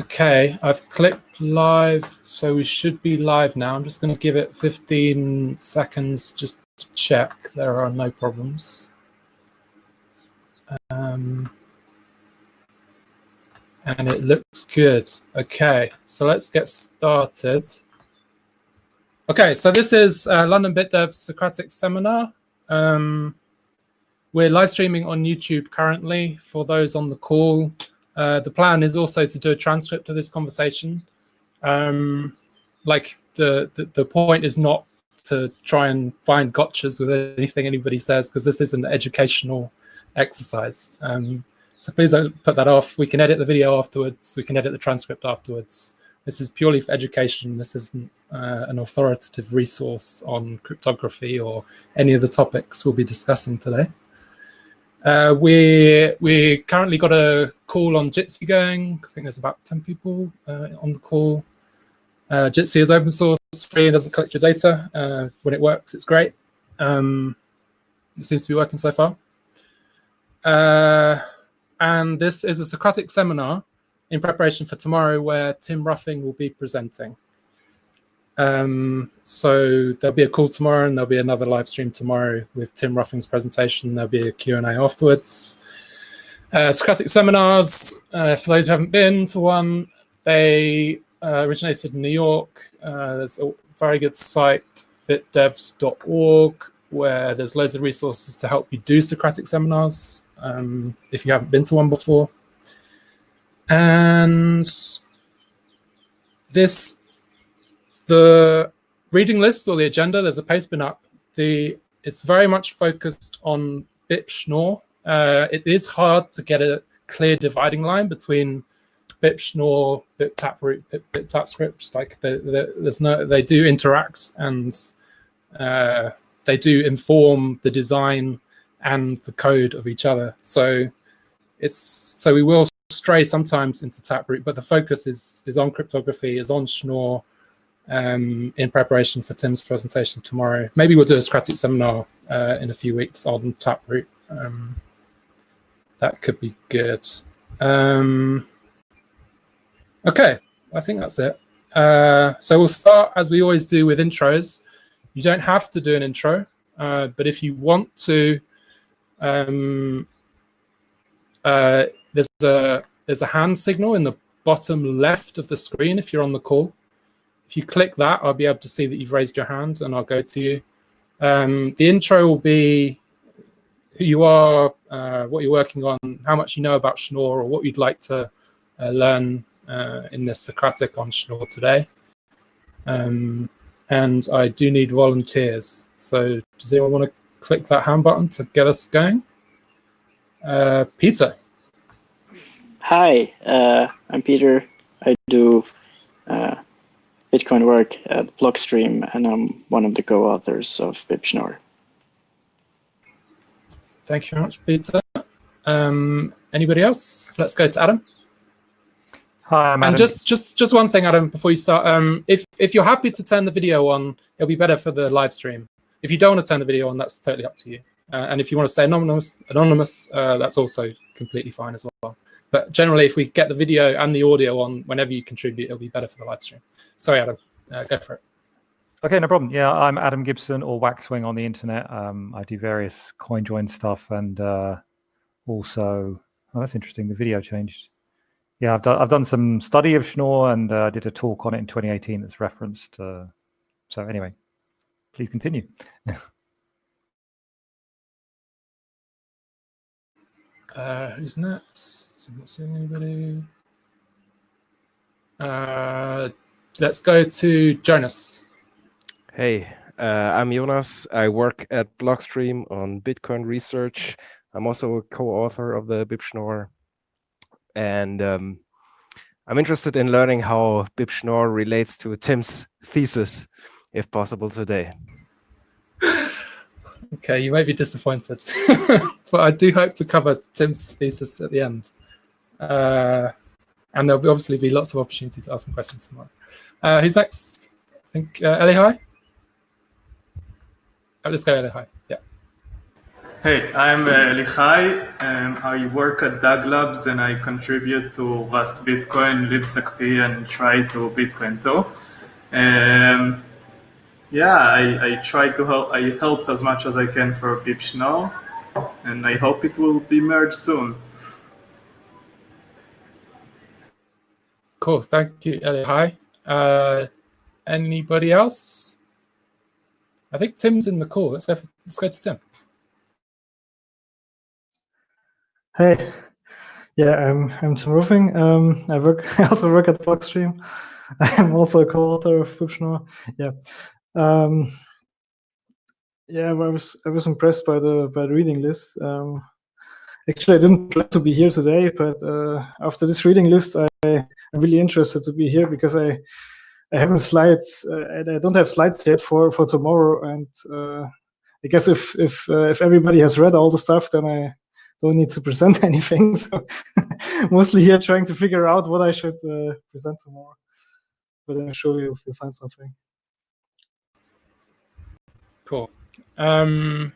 Okay, I've clicked live, so we should be live now. I'm just going to give it 15 seconds just to check there are no problems. And it looks good. Okay, so let's get started. Okay, so this is London BitDev's Socratic seminar. We're live streaming on YouTube currently for those on the call. The plan is also to do a transcript of this conversation. Like the point is not to try and find gotchas with anything anybody says, because this is an educational exercise. So please don't put that off. We can edit the video afterwards. We can edit the transcript afterwards. This is purely for education. This isn't an authoritative resource on cryptography or any of the topics we'll be discussing today. We currently got a call on Jitsi going. I think there's about 10 people on the call. Jitsi is open source, free, and doesn't collect your data. When it works, it's great. It seems to be working so far. And this is a Socratic seminar in preparation for tomorrow, where Tim Ruffing will be presenting. So there'll be a call tomorrow, and there'll be another live stream tomorrow with Tim Ruffing's presentation. There'll be a Q&A afterwards. Socratic seminars, for those who haven't been to one, they originated in New York. There's a very good site, bitdevs.org, where there's loads of resources to help you do Socratic seminars if you haven't been to one before. And the reading list or the agenda, there's a paste bin up. It's very much focused on BIP-Schnorr. It is hard to get a clear dividing line between BIP-Schnorr, BIP-Taproot, BIP-TypeScript. Like they do interact, and they do inform the design and the code of each other. So we will stray sometimes into Taproot, but the focus is on cryptography, is on Schnorr, in preparation for Tim's presentation tomorrow. Maybe we'll do a Socratic seminar in a few weeks on Taproot. That could be good. Okay, I think that's it. So we'll start, as we always do, with intros. You don't have to do an intro, but if you want to, there's a hand signal in the bottom left of the screen if you're on the call. If you click that, I'll be able to see that you've raised your hand, and I'll go to you. The intro will be who you are, what you're working on, how much you know about Schnorr, or what you'd like to learn in this Socratic on Schnorr today. And I do need volunteers. So does anyone want to click that hand button to get us going? Peter. Hi, I'm Peter. I do Bitcoin work at Blockstream, and I'm one of the co-authors of BIP-Schnorr. Thank you very much, Peter. Anybody else? Let's go to Adam. Hi, I'm Adam. And just one thing, Adam, before you start. If you're happy to turn the video on, it'll be better for the live stream. If you don't want to turn the video on, that's totally up to you. And if you want to stay anonymous, that's also completely fine as well. But generally, if we get the video and the audio on whenever you contribute, it'll be better for the live stream. Sorry, Adam, go for it. Okay, no problem. Yeah, I'm Adam Gibson, or Waxwing on the internet. I do various CoinJoin stuff, and also, oh, that's interesting. The video changed. Yeah, I've done some study of Schnorr, and did a talk on it in 2018 that's referenced. So anyway, please continue. Who's next? I'm not seeing anybody. Let's go to Jonas. Hey, I'm Jonas. I work at Blockstream on Bitcoin research. I'm also a co-author of the BIP-Schnorr. And I'm interested in learning how BIP-Schnorr relates to Tim's thesis, if possible, today. Okay, you may be disappointed, but I do hope to cover Tim's thesis at the end. And there'll obviously be lots of opportunity to ask some questions tomorrow. Who's next? I think Elihai? Let's go Elihai, yeah. Hey, I'm Lichai. I work at DAG Labs and I contribute to Rust Bitcoin, libsecp, and try to Bitcoin too. Yeah, I try to help. I helped as much as I can for BIP-Schnorr, and I hope it will be merged soon. Cool. Thank you, Eli. Hi. Anybody else? I think Tim's in the call. Let's go to Tim. Hey, yeah, I'm Tim Ruffing. I also work at Blockstream. I'm also a co-author of BIP-Schnorr. Yeah, yeah. I was impressed by the reading list. Actually, I didn't plan to be here today, but after this reading list, I'm really interested to be here because I haven't slides. I don't have slides yet for tomorrow, and I guess if everybody has read all the stuff, then I don't need to present anything. So mostly here trying to figure out what I should present tomorrow. But I'm sure you'll find something. Cool. And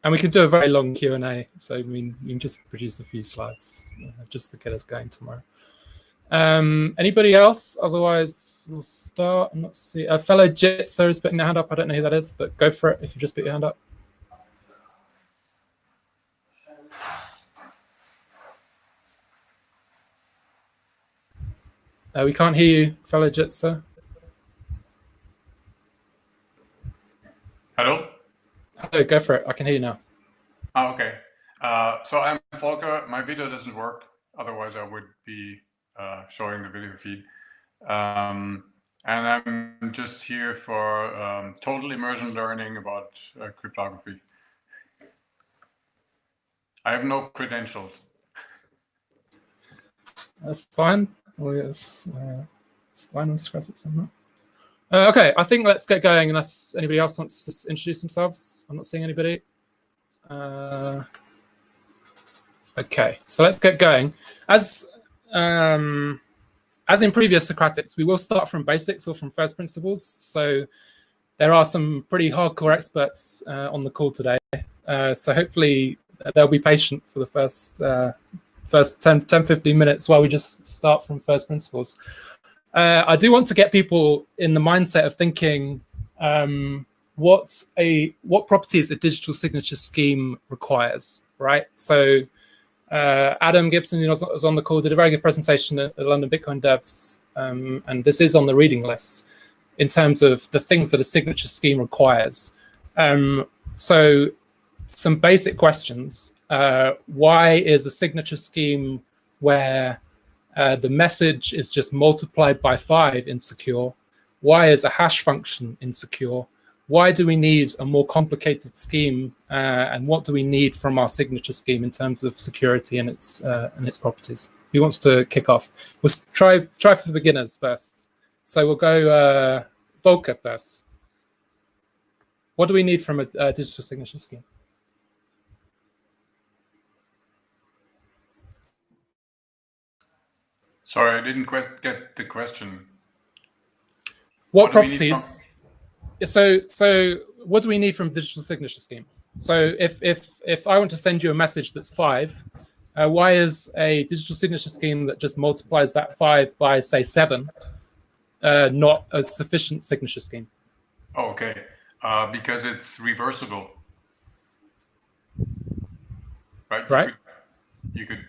we can do a very long Q&A. So I mean, you can just produce a few slides just to get us going tomorrow. Anybody else? Otherwise, we'll start. I'm not see. A fellow Jitser is putting their hand up. I don't know who that is, but go for it if you just put your hand up. We can't hear you, fellow Jitser. Hello? Hello, go for it. I can hear you now. Oh, okay. So I'm Volker. My video doesn't work. Otherwise, I would be showing the video feed. And I'm just here for total immersion learning about cryptography. I have no credentials. That's fine. It's fine. Let's press it somewhere. Okay, I think let's get going unless anybody else wants to introduce themselves. I'm not seeing anybody. Okay, so let's get going. As in previous Socratics, we will start from basics or from first principles. So there are some pretty hardcore experts on the call today. So hopefully they'll be patient for the first 10, 15 minutes while we just start from first principles. I do want to get people in the mindset of thinking what properties a digital signature scheme requires, right? So Adam Gibson, who was on the call, did a very good presentation at the London Bitcoin Devs, and this is on the reading list in terms of the things that a signature scheme requires. So some basic questions. Why is a signature scheme where the message is just multiplied by 5 insecure? Why is a hash function insecure? Why do we need a more complicated scheme? And what do we need from our signature scheme in terms of security and its properties? Who wants to kick off? We'll try for the beginners first. So we'll go Volker first. What do we need from a digital signature scheme? Sorry, I didn't get the question. What properties? So what do we need from a digital signature scheme? So if I want to send you a message that's 5, why is a digital signature scheme that just multiplies that 5 by, say, 7 not a sufficient signature scheme? Oh, okay, because it's reversible. Right. You could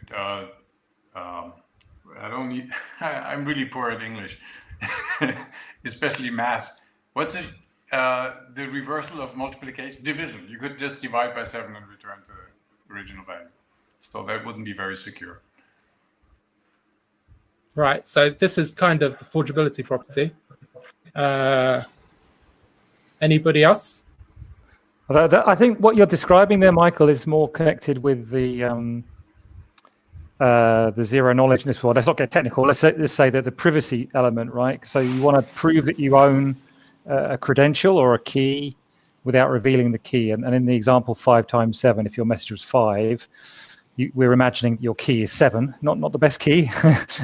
I don't need. I'm really poor at English, especially math. What's it? The reversal of multiplication, division. You could just divide by 7 and return to the original value. So that wouldn't be very secure. Right. So this is kind of the forgeability property. Anybody else? I think what you're describing there, Michael, is more connected with the zero knowledge in this world. Let's not get technical. Let's say that the privacy element, right? So you want to prove that you own a credential or a key without revealing the key. And in the example 5 times 7, if your message was 5, we're imagining that your key is 7, not the best key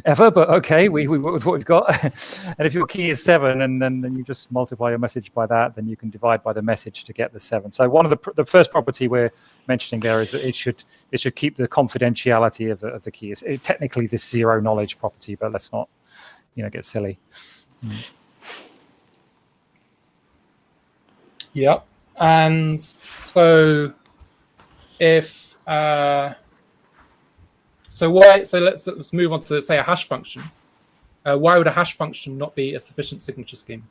ever, but okay, we work with what we've got. And if your key is 7, and then you just multiply your message by that, then you can divide by the message to get the 7. So one of the first property we're mentioning there is that it should keep the confidentiality of the key. It's technically this zero knowledge property, but let's not get silly. Yep. And so if so let's move on to, say, a hash function. Why would a hash function not be a sufficient signature scheme?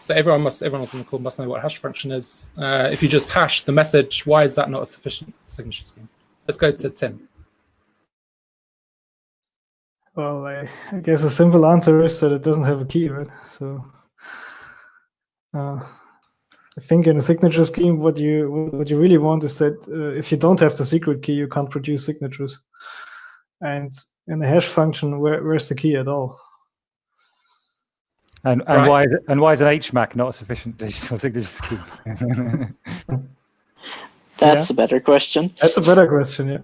So everyone on the call must know what a hash function is. If you just hash the message, why is that not a sufficient signature scheme? Let's go to Tim. Well, I guess a simple answer is that it doesn't have a key, right? So I think in a signature scheme, what you really want is that if you don't have the secret key, you can't produce signatures. And in a hash function, where's the key at all? And Right. why is an HMAC not a sufficient digital signature scheme? That's a better question. That's a better question, yeah.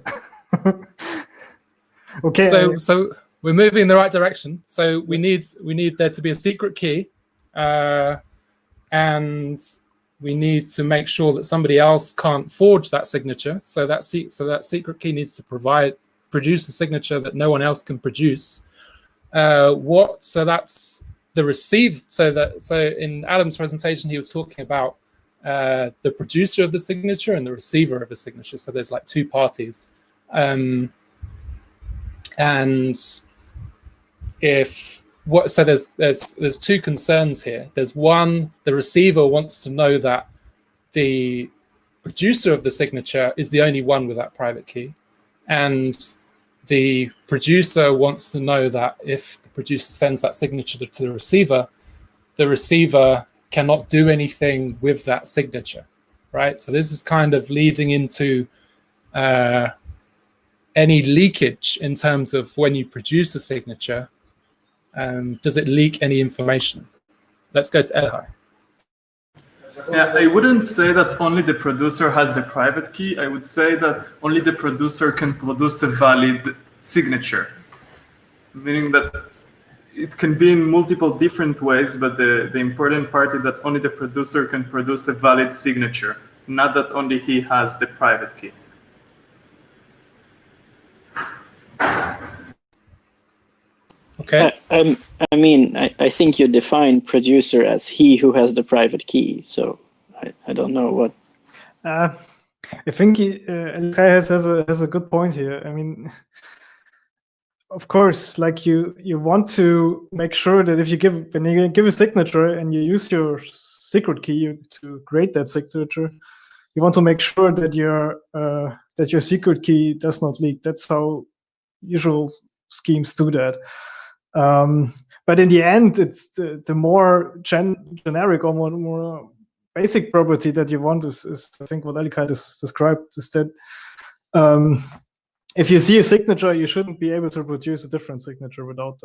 Okay. So we're moving in the right direction. So we need there to be a secret key, and we need to make sure that somebody else can't forge that signature. So that secret key needs to produce a signature that no one else can produce. So that's the receive. So in Adam's presentation, he was talking about the producer of the signature and the receiver of the signature. So there's like two parties. And so there's two concerns here. There's one, the receiver wants to know that the producer of the signature is the only one with that private key, and the producer wants to know that if the producer sends that signature to the receiver cannot do anything with that signature, right? So this is kind of leading into any leakage in terms of when you produce a signature. Does it leak any information? Let's go to Elhai. Yeah, I wouldn't say that only the producer has the private key. I would say that only the producer can produce a valid signature, meaning that it can be in multiple different ways, but the important part is that only the producer can produce a valid signature, not that only he has the private key. Okay. I think you define producer as he who has the private key. So I don't know what. I think Elhai has a good point here. I mean, of course, like you want to make sure that when you give a signature and you use your secret key to create that signature, you want to make sure that your secret key does not leak. That's how usual schemes do that. But in the end, it's the more generic or more basic property that you want is I think what Elhai described is that if you see a signature, you shouldn't be able to produce a different signature without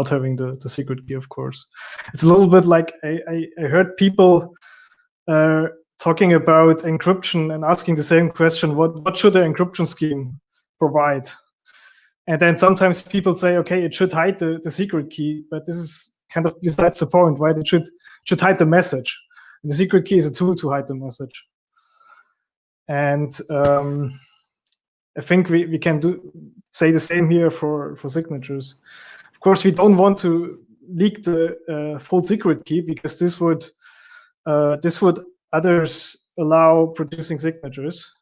having the secret key, of course. It's a little bit like I heard people talking about encryption and asking the same question, what should the encryption scheme provide? And then sometimes people say, okay, it should hide the secret key, but this is kind of besides the point, right? It should hide the message. And the secret key is a tool to hide the message. And I think we can say the same here for signatures. Of course, we don't want to leak the full secret key because this would others allow producing signatures.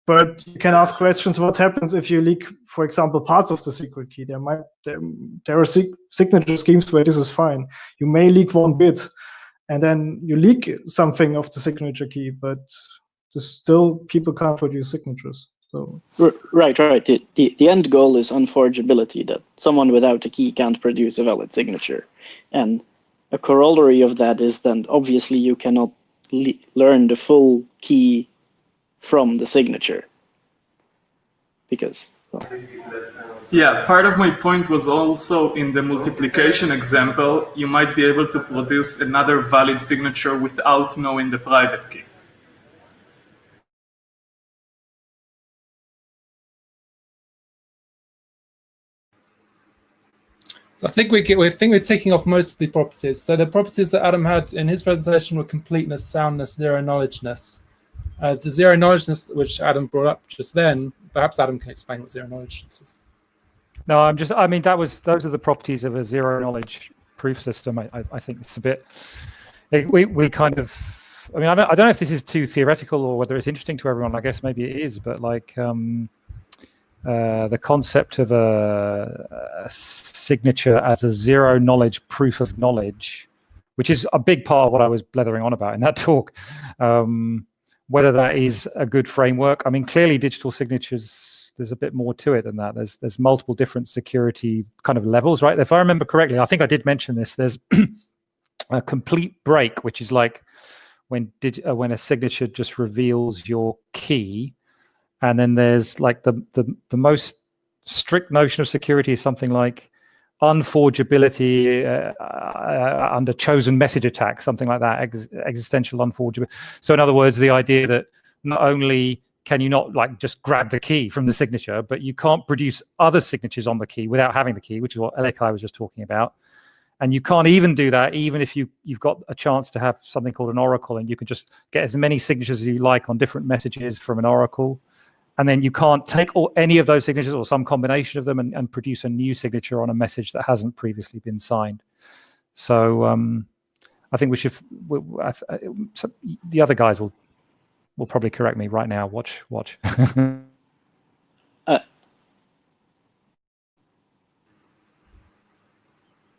But you can ask questions: what happens if you leak, for example, parts of the secret key? There are signature schemes where this is fine. You may leak one bit, and then you leak something of the signature key, but still people can't produce signatures. So Right. The end goal is unforgeability, that someone without a key can't produce a valid signature. And a corollary of that is then obviously you cannot learn the full key from the signature. Because... Yeah, part of my point was also in the multiplication example, you might be able to produce another valid signature without knowing the private key. So I think we're ticking off most of the properties. So the properties that Adam had in his presentation were completeness, soundness, zero-knowledgeness. The zero-knowledgeness, which Adam brought up just then, perhaps Adam can explain what zero-knowledgeness is. No, I mean, those are the properties of a zero-knowledge proof system. I think it's a bit, we kind of, I mean, I don't know if this is too theoretical or whether it's interesting to everyone. I guess maybe it is, but like the concept of a signature as a zero-knowledge proof of knowledge, which is a big part of what I was blethering on about in that talk, whether that is a good framework. I mean, clearly digital signatures, there's a bit more to it than that. There's multiple different security kind of levels, right? If I remember correctly, I think I did mention this, there's a complete break, which is like when a signature just reveals your key. And then there's like the most strict notion of security is something like unforgeability under chosen message attack, something like that, existential unforgeability. So in other words, the idea that not only can you not like just grab the key from the signature, but you can't produce other signatures on the key without having the key, which is what Elekai was just talking about. And you can't even do that even if you've got a chance to have something called an oracle, and you can just get as many signatures as you like on different messages from an oracle. And then you can't take any of those signatures or some combination of them and produce a new signature on a message that hasn't previously been signed. So I think we should. So the other guys will probably correct me right now. Watch.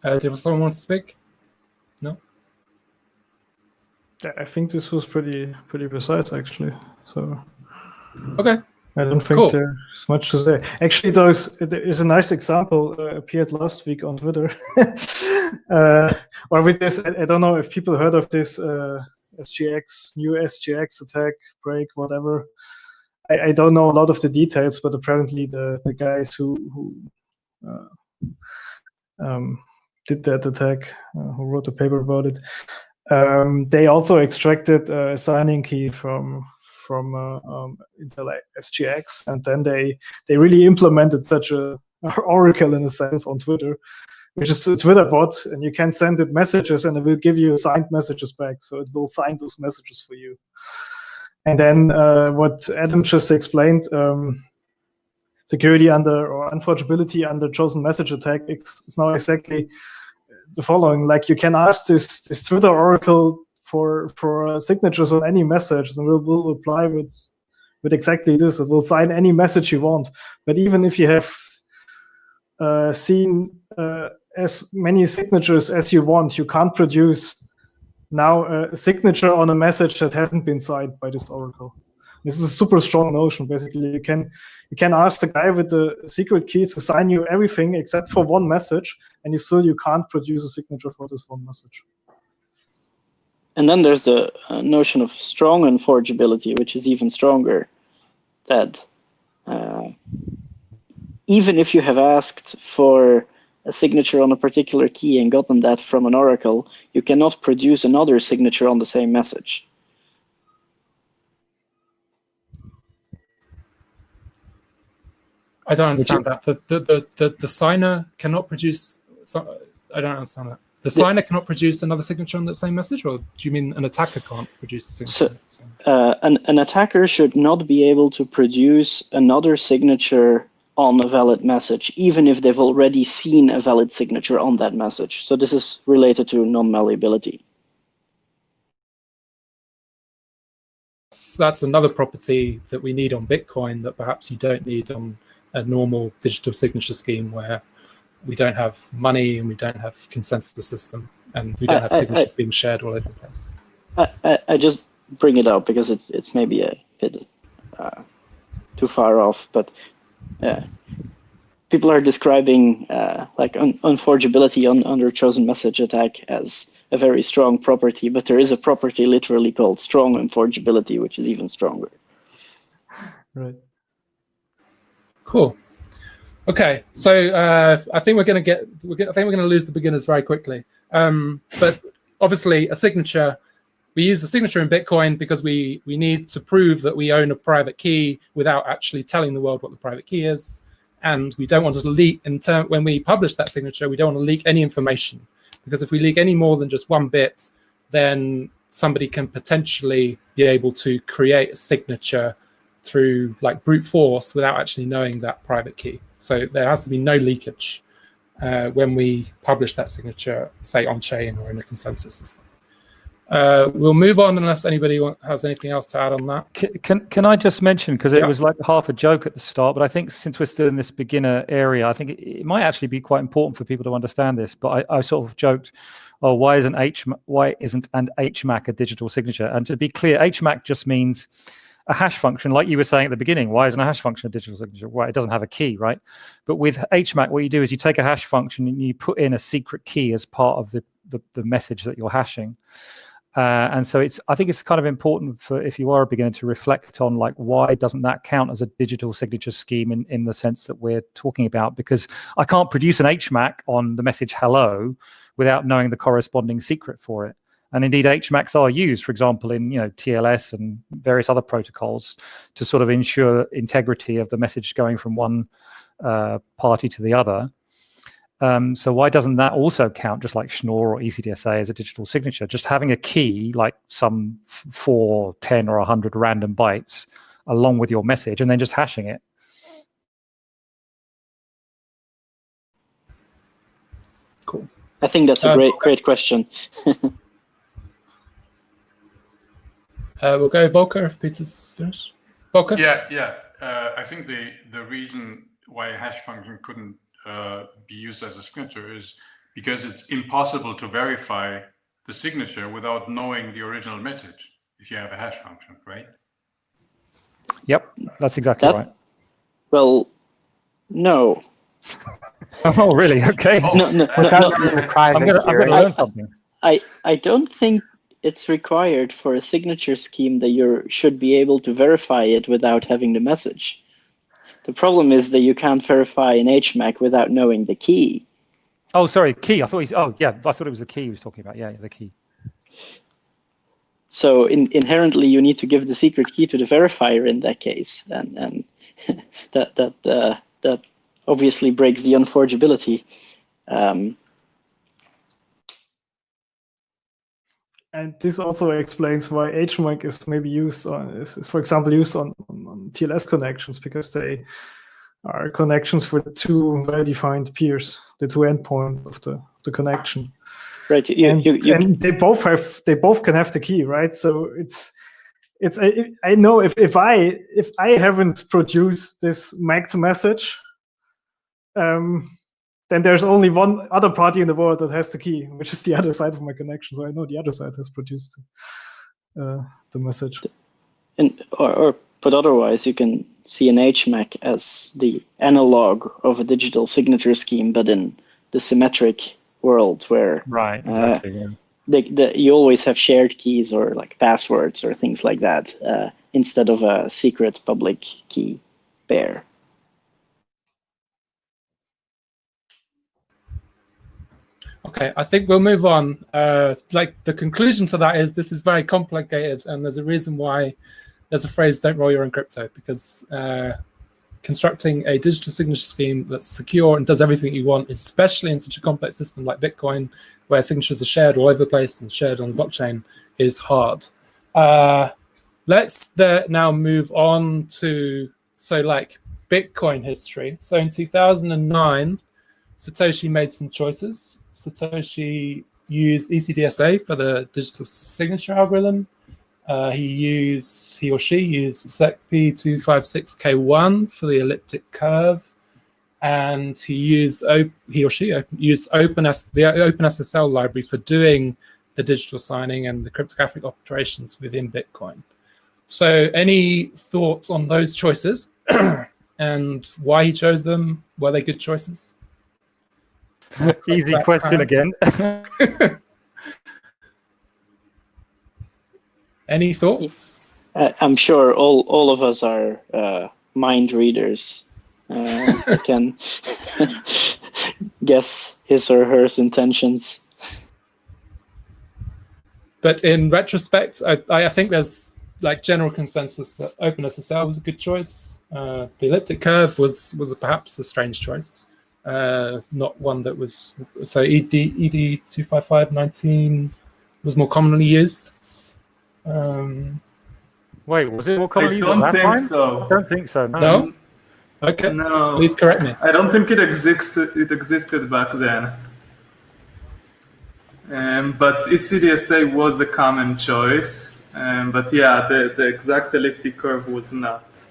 Did someone want to speak? No. I think this was pretty precise, actually. So. Okay. I don't think there's much to say. Actually, there is a nice example appeared last week on Twitter. Or with this, I don't know if people heard of this new SGX attack, break, whatever. I don't know a lot of the details, but apparently the guys who did that attack, who wrote a paper about it, they also extracted a signing key from Intel SGX, and then they really implemented such a oracle in a sense on Twitter, which is a Twitter bot, and you can send it messages and it will give you signed messages back, so it will sign those messages for you. And then what Adam just explained, security or unforgeability under chosen message attack is now exactly the following. Like, you can ask this Twitter oracle for signatures on any message, and we'll reply with exactly this. It will sign any message you want. But even if you have seen as many signatures as you want, you can't produce now a signature on a message that hasn't been signed by this oracle. This is a super strong notion. Basically, you can ask the guy with the secret key to sign you everything except for one message, and you can't produce a signature for this one message. And then there's the notion of strong unforgeability, which is even stronger. That even if you have asked for a signature on a particular key and gotten that from an oracle, you cannot produce another signature on the same message. I don't understand that. The signer cannot produce. I don't understand that. The signer cannot produce another signature on that same message, or do you mean an attacker can't produce a signature? So, an attacker should not be able to produce another signature on a valid message, even if they've already seen a valid signature on that message. So this is related to non-malleability. That's another property that we need on Bitcoin that perhaps you don't need on a normal digital signature scheme, where we don't have money and we don't have consensus system, and we don't have signatures being shared all over the place. I just bring it up because it's maybe a bit too far off, but people are describing like unforgeability under chosen message attack as a very strong property, but there is a property literally called strong unforgeability, which is even stronger. Right. Cool. Okay, so I think we're going to lose the beginners very quickly. But obviously, a signature. We use the signature in Bitcoin because we need to prove that we own a private key without actually telling the world what the private key is. and we don't want to leak when we publish that signature, we don't want to leak any information, because if we leak any more than just 1 bit, then somebody can potentially be able to create a signature through like brute force without actually knowing that private key. So there has to be no leakage when we publish that signature, say on chain or in a consensus system. We'll move on unless anybody has anything else to add on that. Can I just mention, because it was like half a joke at the start, but I think since we're still in this beginner area, I think it might actually be quite important for people to understand this. But I sort of joked, oh, why isn't an HMAC a digital signature? And to be clear, HMAC just means a hash function, like you were saying at the beginning. Why isn't a hash function a digital signature? Well, it doesn't have a key, right? But with HMAC, what you do is you take a hash function and you put in a secret key as part of the message that you're hashing. And so I think it's kind of important for, if you are a beginner, to reflect on like, why doesn't that count as a digital signature scheme in the sense that we're talking about? Because I can't produce an HMAC on the message hello without knowing the corresponding secret for it. And indeed, HMACs are used, for example, in TLS and various other protocols to sort of ensure integrity of the message going from one party to the other. So why doesn't that also count, just like Schnorr or ECDSA, as a digital signature? Just having a key, like some 4, 10, or 100 random bytes along with your message, and then just hashing it. Cool. I think that's a great question. We'll go Volker if Peter's finished. Volker? Yeah. I think the reason why a hash function couldn't be used as a signature is because it's impossible to verify the signature without knowing the original message if you have a hash function, right? Yep, that's exactly right. Well, no. Oh, really? Okay. No. I'm going to learn something. I don't think it's required for a signature scheme that you should be able to verify it without having the message. The problem is that you can't verify an HMAC without knowing the key. Oh, sorry, key. I thought it was the key he was talking about. Yeah, the key. So inherently, you need to give the secret key to the verifier in that case, and that obviously breaks the unforgeability. And this also explains why HMAC is maybe used is for example used on TLS connections, because they are connections with 2 well-defined peers, the 2 endpoints of the connection. Right. And they both can have the key, right? So I know if I haven't produced this MAC to message, then there's only one other party in the world that has the key, which is the other side of my connection. So I know the other side has produced the message. Or put otherwise, you can see an HMAC as the analog of a digital signature scheme, but in the symmetric world where you always have shared keys or like passwords or things like that instead of a secret public key pair. Okay, I think we'll move on. Like the conclusion to that is this is very complicated, and there's a reason why there's a phrase "don't roll your own crypto," because constructing a digital signature scheme that's secure and does everything you want, especially in such a complex system like Bitcoin, where signatures are shared all over the place and shared on the blockchain, is hard. Let's now move on to Bitcoin history. So in 2009, Satoshi made some choices. Satoshi used ECDSA for the digital signature algorithm. He or she used SecP256K1 for the elliptic curve, and he or she used the OpenSSL library for doing the digital signing and the cryptographic operations within Bitcoin. So, any thoughts on those choices and why he chose them? Were they good choices? Easy question again. Any thoughts? I'm sure all of us are mind readers. Can guess his or her intentions. But in retrospect, I think there's like general consensus that OpenSSL was a good choice. The elliptic curve was perhaps a strange choice, not one that was. So ED 25519 was more commonly used. Wait, was it more commonly used I at don't that think time? so. I don't think so. No? Okay. No. Please correct me. I don't think it existed back then. But ECDSA was a common choice. But yeah, the exact elliptic curve was not.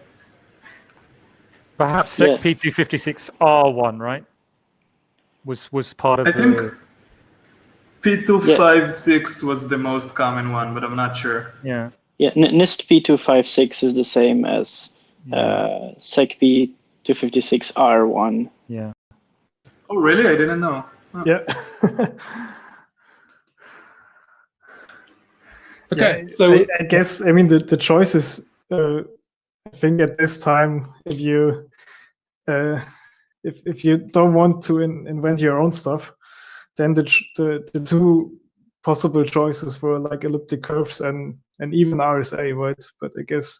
Perhaps Yeah. P256R1, right? Was part of I the. think P256 was the most common one, but I'm not sure. Yeah. Yeah, NIST P256 is the same as SEC P256R1. Yeah. Oh, really? I didn't know. Huh. Yeah. Okay, Yeah, so I guess, I mean, the choices, I think at this time, if you don't want to invent your own stuff, then the two possible choices were like elliptic curves and even RSA, right? But I guess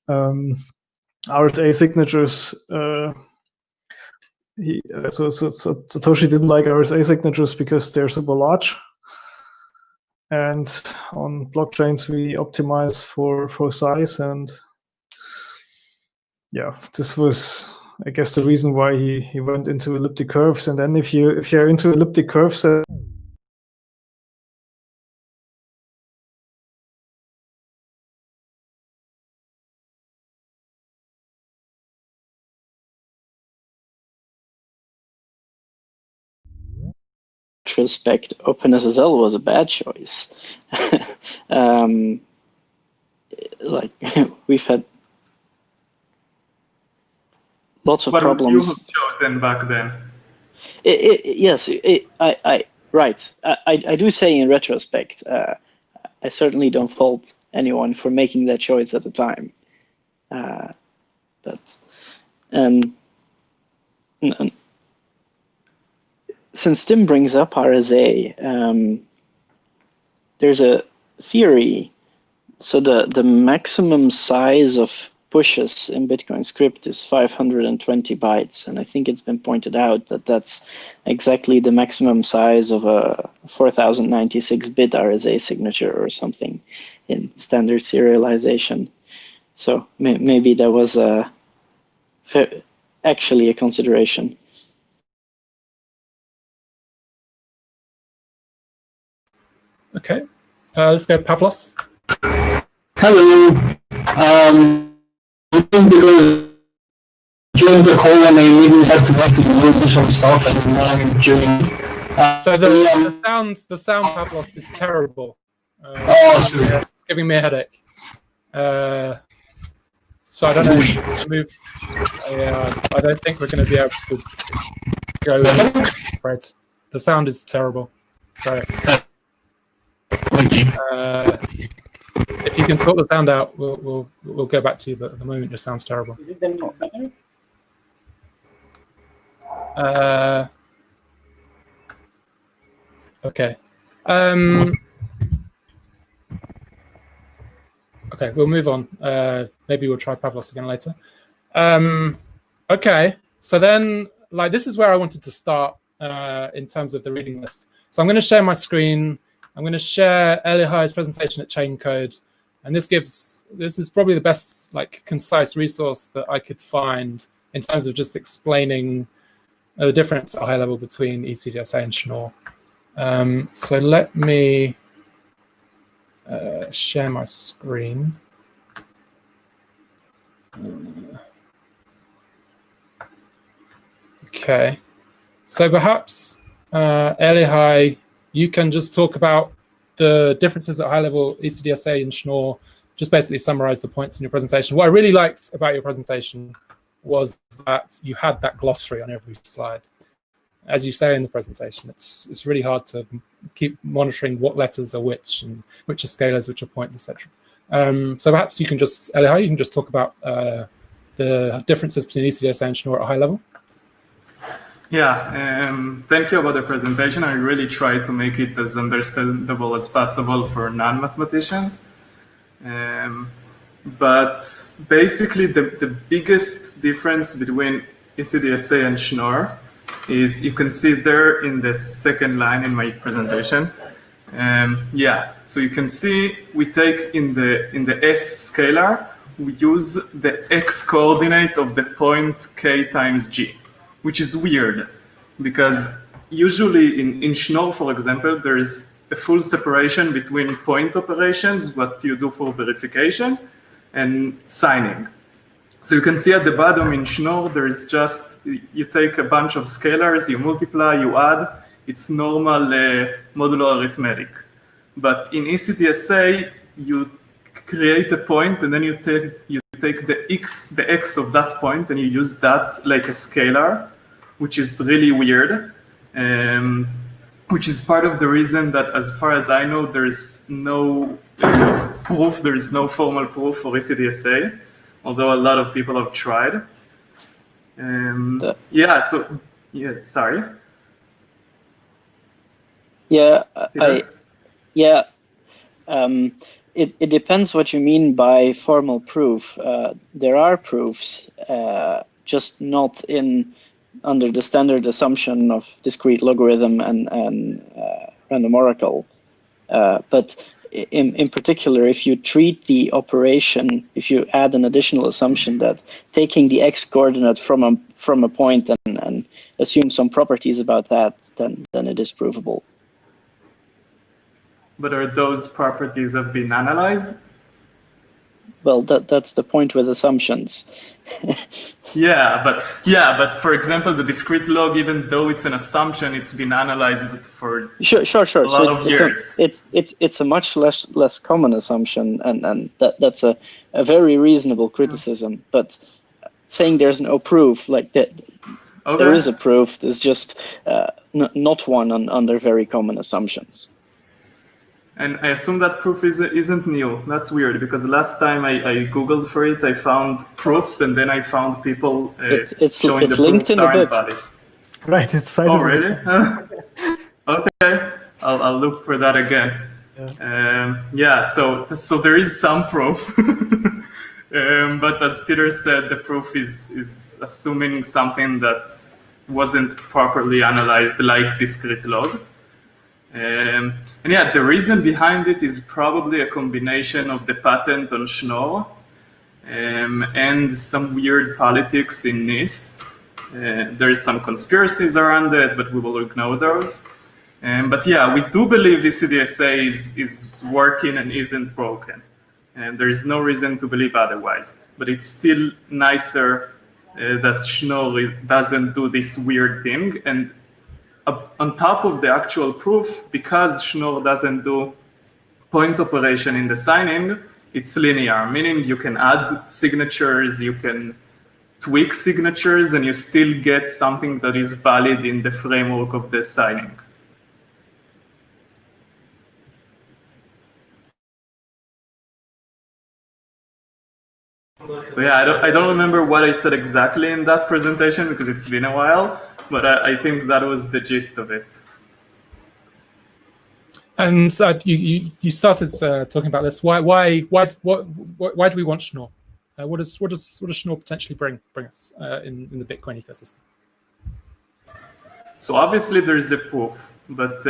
RSA signatures, so Satoshi didn't like RSA signatures because they're super large. And on blockchains, we optimize for size, and yeah, this was, I guess, the reason why he went into elliptic curves. And then if you're into elliptic curves, retrospect, OpenSSL was a bad choice. Like we've had lots of What would you problems. have chosen back then? Yes, right. I do say in retrospect, I certainly don't fault anyone for making that choice at the time. But since Tim brings up RSA, there's a theory. So the maximum size of pushes in Bitcoin script is 520 bytes, and I think it's been pointed out that that's exactly the maximum size of a 4096-bit RSA signature or something in standard serialization. So maybe that was actually a consideration. okay, let's go Pavlos. Hello. Because during the call and I really had to do some stuff and now I'm doing. So the sound Pavlos is terrible. Sure. Yeah, it's giving me a headache. So I don't know. I don't think we're going to be able to go. Right, the sound is terrible. Sorry. If you can sort the sound out, we'll go back to you. But at the moment, it just sounds terrible. Is it then not better? Okay. Okay, we'll move on. Maybe we'll try Pavlos again later. Okay, so then, like, this is where I wanted to start in terms of the reading list. So I'm going to share my screen. I'm going to share Elihai's presentation at Chain Code, and this is probably the best, like, concise resource that I could find in terms of just explaining the difference at a high level between ECDSA and Schnorr. So let me share my screen. Okay, so perhaps Elihai, you can just talk about the differences at high level ECDSA and Schnorr, just basically summarize the points in your presentation. What I really liked about your presentation was that you had that glossary on every slide. As you say in the presentation, it's really hard to keep monitoring what letters are which and which are scalars, which are points, etc. So perhaps you can just, Elihai, you can just talk about the differences between ECDSA and Schnorr at a high level. Yeah, thank you about the presentation. I really tried to make it as understandable as possible for non-mathematicians. But basically, the biggest difference between ECDSA and Schnorr is, you can see there in the second line in my presentation. Yeah, so you can see we take in the S scalar, we use the X coordinate of the point K times G, which is weird because usually in Schnorr, for example, there is a full separation between point operations, what you do for verification, and signing. So you can see at the bottom in Schnorr, there is just, you take a bunch of scalars, you multiply, you add, it's normal modular arithmetic. But in ECDSA, you create a point and then you take the x of that point and you use that like a scalar, which is really weird. Which is part of the reason that, as far as I know, there is no proof, there is no formal proof for ECDSA, although a lot of people have tried. Yeah, so, yeah, sorry. Yeah, it depends what you mean by formal proof. There are proofs, just not under the standard assumption of discrete logarithm and random oracle. But in particular, if you treat the operation, if you add an additional assumption that taking the x coordinate from a point and assume some properties about that, then it is provable. But are those properties have been analyzed? Well, that's the point with assumptions. Yeah, but for example, the discrete log, even though it's an assumption, it's been analyzed for sure. a lot of years. It's a much less common assumption, and that's a very reasonable criticism. But saying there's no proof, like that, okay. There is a proof. There's just not one under very common assumptions. And I assume that proof isn't new. That's weird, because last time I Googled for it, I found proofs, and then I found people showing the proofs are invalid. Right, it's cited. Oh, really? Okay, I'll look for that again. Yeah, so there is some proof. But as Peter said, the proof is assuming something that wasn't properly analyzed, like discrete log. And yeah, the reason behind it is probably a combination of the patent on Schnorr and some weird politics in NIST. There's some conspiracies around it, but we will ignore those. But yeah, we do believe ECDSA is working and isn't broken. And there is no reason to believe otherwise. But it's still nicer that Schnorr doesn't do this weird thing. And on top of the actual proof, because Schnorr doesn't do point operation in the signing, it's linear, meaning you can add signatures, you can tweak signatures, and you still get something that is valid in the framework of the signing. So yeah, I don't remember what I said exactly in that presentation because it's been a while, but I think that was the gist of it. And so you started talking about this. Why do we want Schnorr? What does Schnorr potentially bring us in the Bitcoin ecosystem? So obviously there is a proof, but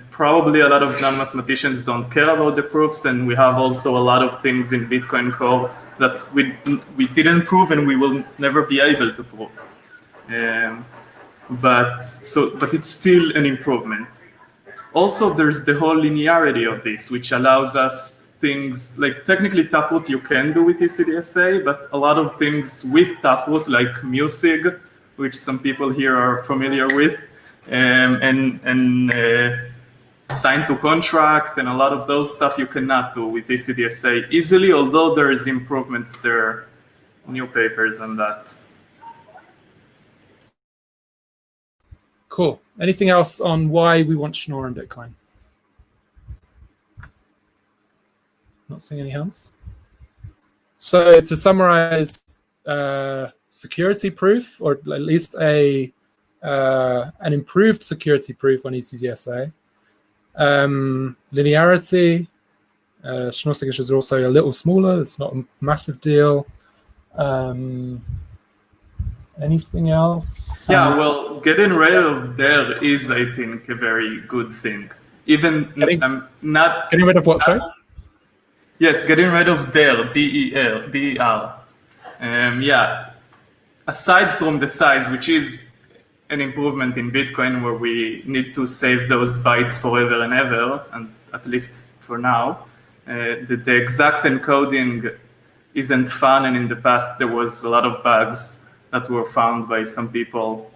probably a lot of non-mathematicians don't care about the proofs, and we have also a lot of things in Bitcoin Core that we didn't prove and we will never be able to prove. But it's still an improvement. Also, there's the whole linearity of this, which allows us things like technically Taproot you can do with ECDSA, but a lot of things with Taproot, like MuSig, which some people here are familiar with, and sign to contract, and a lot of those stuff you cannot do with ECDSA easily, although there is improvements there, new papers on that. Cool. Anything else on why we want Schnorr in Bitcoin? Not seeing any hands. So to summarize, security proof, or at least an improved security proof on ECDSA, linearity, Schnorr signatures are also a little smaller. It's not a massive deal. Anything else? Yeah, well, getting rid of there is, I think, a very good thing. Even not getting rid of what? Sorry. Yes, getting rid of der, D-E-R. Yeah, aside from the size, which is an improvement in Bitcoin, where we need to save those bytes forever and ever, and at least for now, the exact encoding isn't fun, and in the past there was a lot of bugs that were found by some people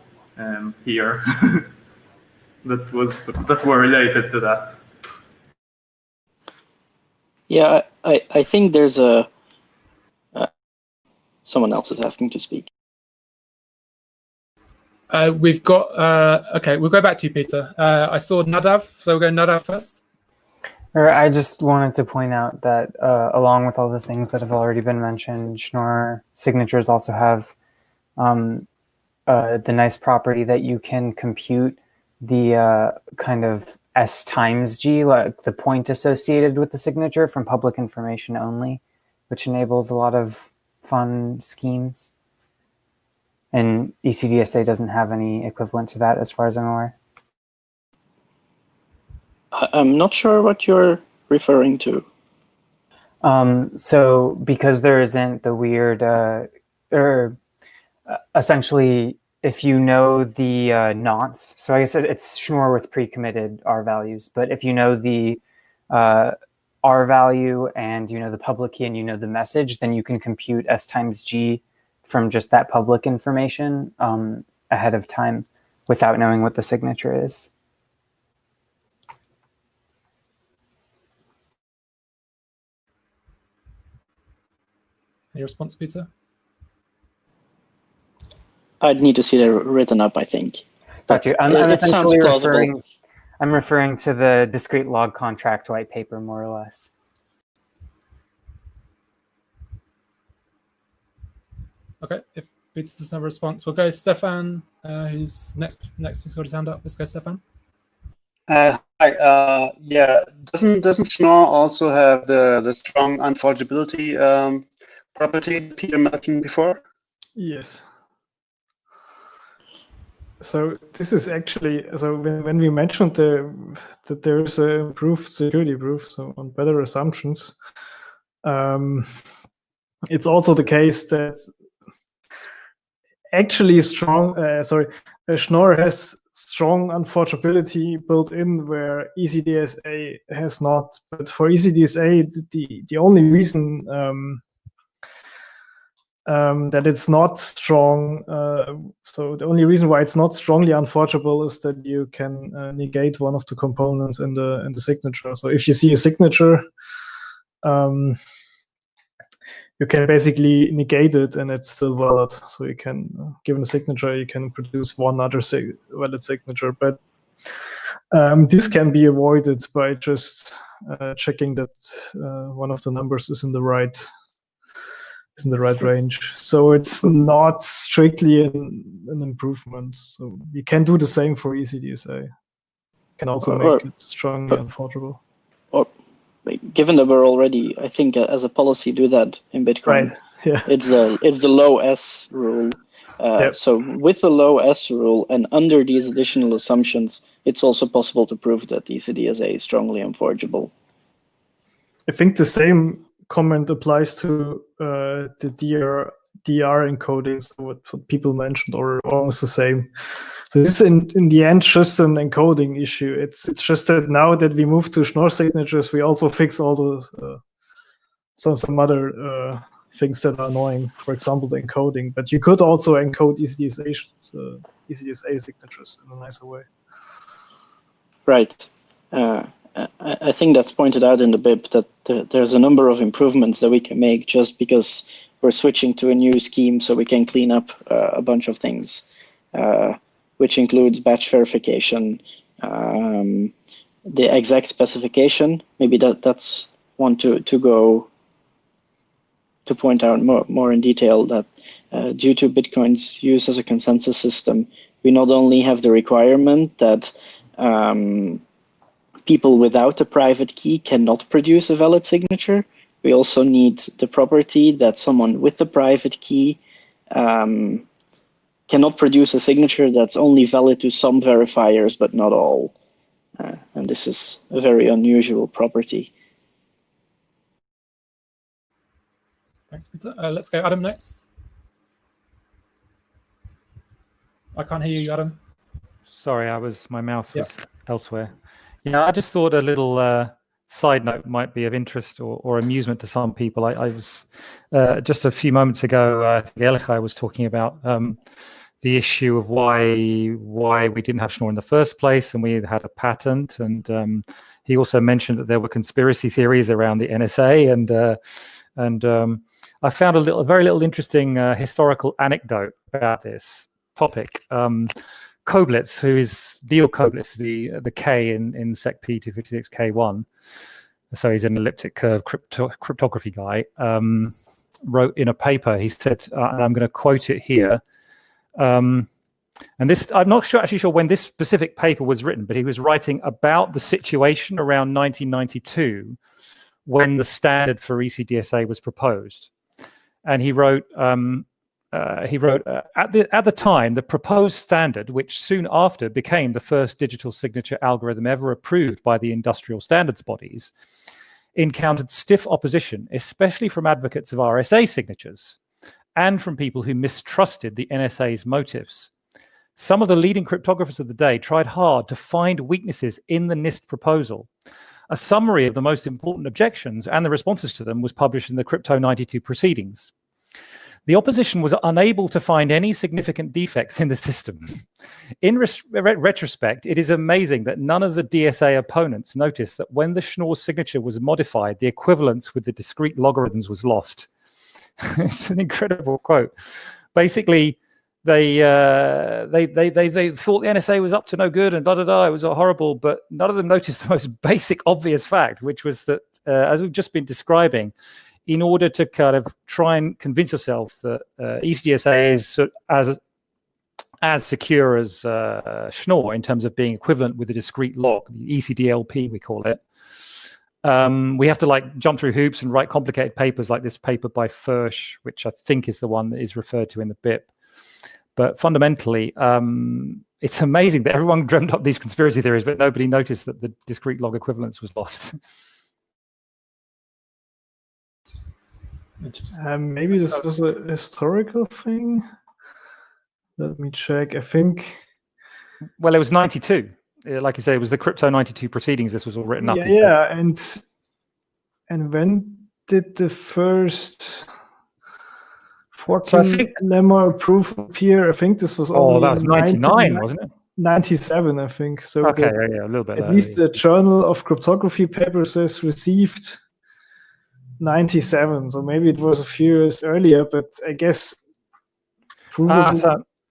here that were related to that. Yeah, I think there's someone else is asking to speak. We've got okay. We'll go back to you, Peter. I saw Nadav, so we'll go Nadav first. I just wanted to point out that along with all the things that have already been mentioned, Schnorr signatures also have the nice property that you can compute the kind of S times G, like the point associated with the signature from public information only, which enables a lot of fun schemes. And ECDSA doesn't have any equivalent to that as far as I'm aware. I'm not sure what you're referring to. So because there isn't the weird, essentially, if you know the nonce, so I guess it's Schnorr with pre-committed R values, but if you know the R value and you know the public key and you know the message, then you can compute S times G from just that public information ahead of time without knowing what the signature is. Any response, Peter? I'd need to see that written up, I think. Got you. I'm it sounds essentially plausible. I'm referring to the discrete log contract white paper, more or less. Okay, if Peter doesn't have a response, we'll go Stefan, who's next who's got his hand up. Let's go, Stefan. Hi. Yeah. Doesn't Schnorr also have the strong unforgeability property Peter mentioned before? Yes. So this is actually, so when we mentioned that there is a improved security proof, so on better assumptions, it's also the case that actually Schnorr has strong unforgeability built in where ECDSA has not. But for ECDSA, the only reason that it's not strong, so the only reason why it's not strongly unforgeable is that you can negate one of the components in the signature. So if you see a signature, you can basically negate it and it's still valid. So you can, given a signature, you can produce one other valid signature. But this can be avoided by just checking that one of the numbers is in the right range. So it's not strictly an improvement. So you can do the same for ECDSA. You can also make it strongly unforgeable. Or given that we're already, I think, as a policy, do that in Bitcoin. Right. Yeah. It's the low S rule. Yep. So with the low S rule and under these additional assumptions, it's also possible to prove that ECDSA is strongly unforgeable. I think the same comment applies to the DR encodings, what people mentioned, or almost the same. So this is in the end just an encoding issue. It's just that now that we move to Schnorr signatures, we also fix all those some other things that are annoying. For example, the encoding. But you could also encode ECDSA signatures in a nicer way. Right. I think that's pointed out in the BIP that there's a number of improvements that we can make just because we're switching to a new scheme, so we can clean up a bunch of things, which includes batch verification, the exact specification. Maybe that's one to point out more in detail that due to Bitcoin's use as a consensus system, we not only have the requirement that people without a private key cannot produce a valid signature. We also need the property that someone with a private key cannot produce a signature that's only valid to some verifiers, but not all. And this is a very unusual property. Thanks, Peter. Let's go Adam next. I can't hear you, Adam. Sorry, my mouse was elsewhere. Yeah, I just thought a little side note might be of interest or amusement to some people. I was just a few moments ago, I think Elichai was talking about the issue of why we didn't have Schnorr in the first place, and we had a patent. And he also mentioned that there were conspiracy theories around the NSA, and I found a very little interesting historical anecdote about this topic. Koblitz, who is Neil Koblitz, the K in SecP 256K1, so he's an elliptic curve cryptography guy, wrote in a paper, he said, and I'm going to quote it here, and this, I'm not actually sure when this specific paper was written, but he was writing about the situation around 1992 when the standard for ECDSA was proposed. And he wrote, at the time, the proposed standard, which soon after became the first digital signature algorithm ever approved by the industrial standards bodies, encountered stiff opposition, especially from advocates of RSA signatures and from people who mistrusted the NSA's motives. Some of the leading cryptographers of the day tried hard to find weaknesses in the NIST proposal. A summary of the most important objections and the responses to them was published in the Crypto 92 proceedings. The opposition was unable to find any significant defects in the system. In retrospect, it is amazing that none of the DSA opponents noticed that when the Schnorr signature was modified, the equivalence with the discrete logarithms was lost. It's an incredible quote. Basically, they thought the NSA was up to no good and it was horrible, but none of them noticed the most basic, obvious fact, which was that, as we've just been describing, in order to kind of try and convince yourself that ECDSA is as secure as Schnorr in terms of being equivalent with a discrete log, ECDLP we call it, we have to like jump through hoops and write complicated papers like this paper by Fursch, which I think is the one that is referred to in the BIP. But fundamentally, it's amazing that everyone dreamt up these conspiracy theories, but nobody noticed that the discrete log equivalence was lost. Maybe this was a historical thing. Let me check. I think. Well, it was 92. Like you say, it was the Crypto 92 proceedings. This was all written up. Yeah, and when did the first 14 lemma approval appear? I think this was. Oh, that was 99, wasn't it? 97, I think. So okay, yeah, a little bit. At least the Journal of Cryptography paper says received 97, so maybe it was a few years earlier, but I guess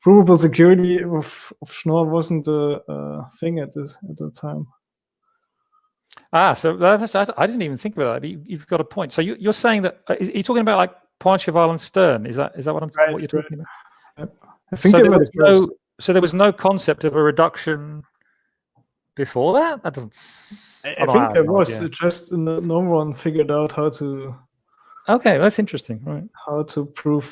provable security of Schnorr wasn't a thing at the time. So I didn't even think about that. You've got a point. So you're saying that you're talking about like Poincheval and Stern. Is that what you're talking about? I think so there was no concept of a reduction before that. That doesn't. I think there was. Just no one figured out how to. Okay, that's interesting. Right. How to prove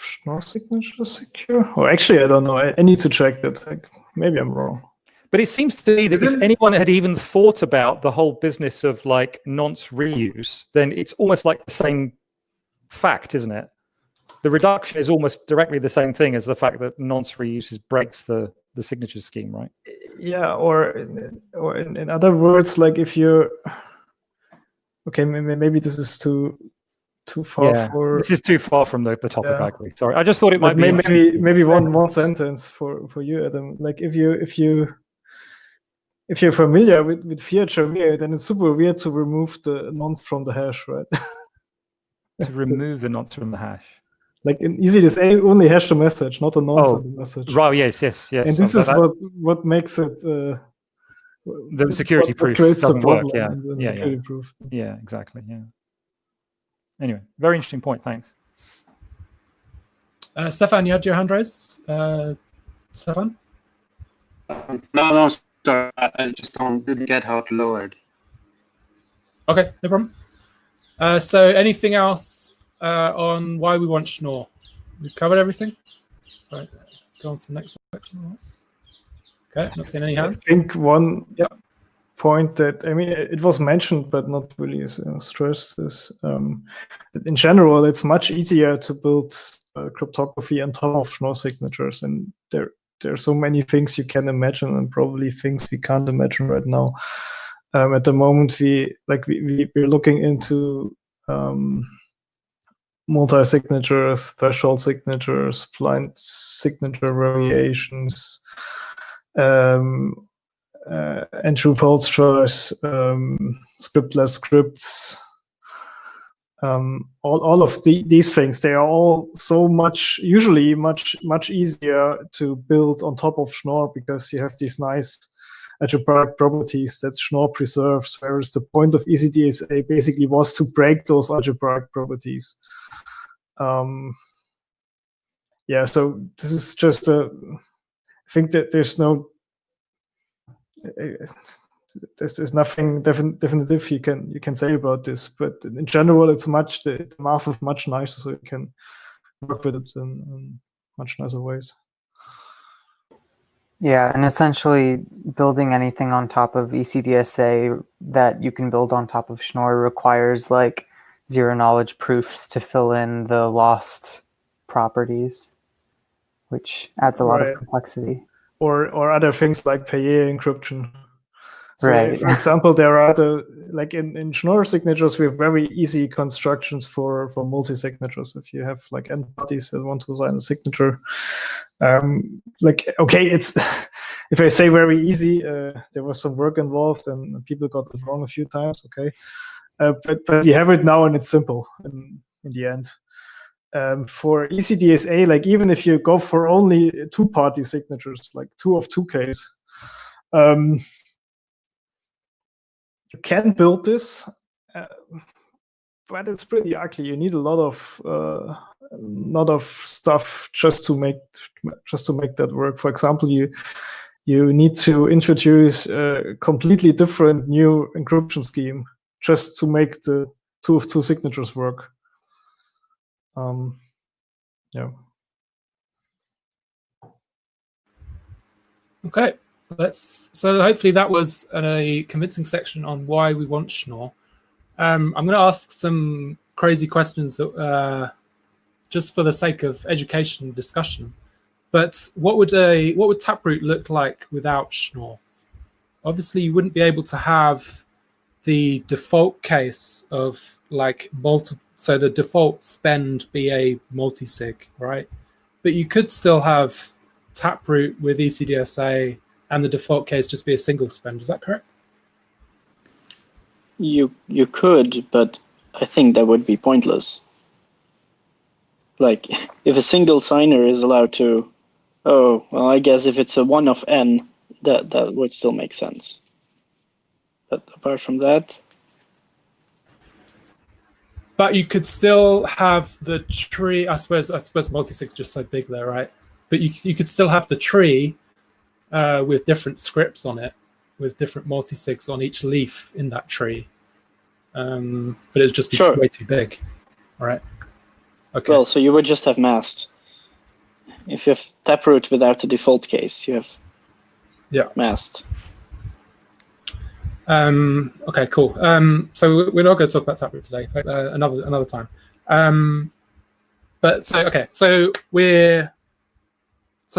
Schnorr signature secure? Or actually, I don't know. I need to check that. Maybe I'm wrong. But it seems to me that if anyone had even thought about the whole business of like nonce reuse, then it's almost like the same fact, isn't it? The reduction is almost directly the same thing as the fact that nonce reuse breaks the signature scheme, right? Yeah, or in other words, like if you're okay, maybe this is too far for. This is too far from the topic. I agree. Sorry, I just thought it might be maybe one sentence for you, Adam. Like if you're familiar with Fiat Shamir, then it's super weird to remove the nonce from the hash, right? To remove the nonce from the hash. Like in ECDSA only hash the message, not a nonce of the message. Right, yes. And this is what makes it the security proof doesn't work. Proof. Yeah, exactly. Yeah. Anyway, very interesting point. Thanks. Stefan, you had your hand raised. Stefan? No, sorry, I just didn't get how to lower it. Okay, no problem. So anything else on why we want Schnorr? We've covered everything. So go on to the next section. Okay, not seeing any hands. I think one point that, I mean, it was mentioned, but not really stressed, is that in general, it's much easier to build cryptography on top of Schnorr signatures. And there are so many things you can imagine, and probably things we can't imagine right now. At the moment, we're looking into multi-signatures, threshold signatures, blind signature variations, and true false choice, scriptless scripts. All of these things, they are all usually much easier to build on top of Schnorr, because you have these nice algebraic properties that Schnorr preserves, whereas the point of ECDSA basically was to break those algebraic properties. Yeah, so this is just I think that there's nothing definitive you can say about this, but in general, the math is much nicer, so you can work with it in much nicer ways. Yeah, and essentially building anything on top of ECDSA that you can build on top of Schnorr requires like zero knowledge proofs to fill in the lost properties, which adds a lot of complexity. Or other things like Payet encryption. So right. For example, there are in Schnorr signatures, we have very easy constructions for multi-signatures. If you have like n parties that want to sign a signature, it's if I say very easy, there was some work involved and people got it wrong a few times. Okay, but we have it now and it's simple in the end. For ECDSA, like even if you go for only two-party signatures, like 2 of 2 case, you can build this, but it's pretty ugly. You need a lot of stuff just to make that work. For example, you need to introduce a completely different new encryption scheme just to make the 2 of 2 signatures work. Yeah. Okay. So hopefully that was a convincing section on why we want Schnorr. I'm going to ask some crazy questions that just for the sake of education and discussion. But what would Taproot look like without Schnorr? Obviously, you wouldn't be able to have the default case of like so the default spend be a multi-sig, right? But you could still have Taproot with ECDSA and the default case just be a single spend. Is that correct? You could, but I think that would be pointless. Like, if a single signer is allowed to, I guess if it's a 1 of n, that would still make sense. But apart from that... But you could still have the tree. I suppose multi-sig is just so big there, right? But you could still have the tree with different scripts on it, with different multi-sigs on each leaf in that tree. But it'd just be way too big, right? Okay. Well, so you would just have masked. If you have Taproot without the default case, you have masked. Okay, cool. So we're not going to talk about Taproot today, but another time. But so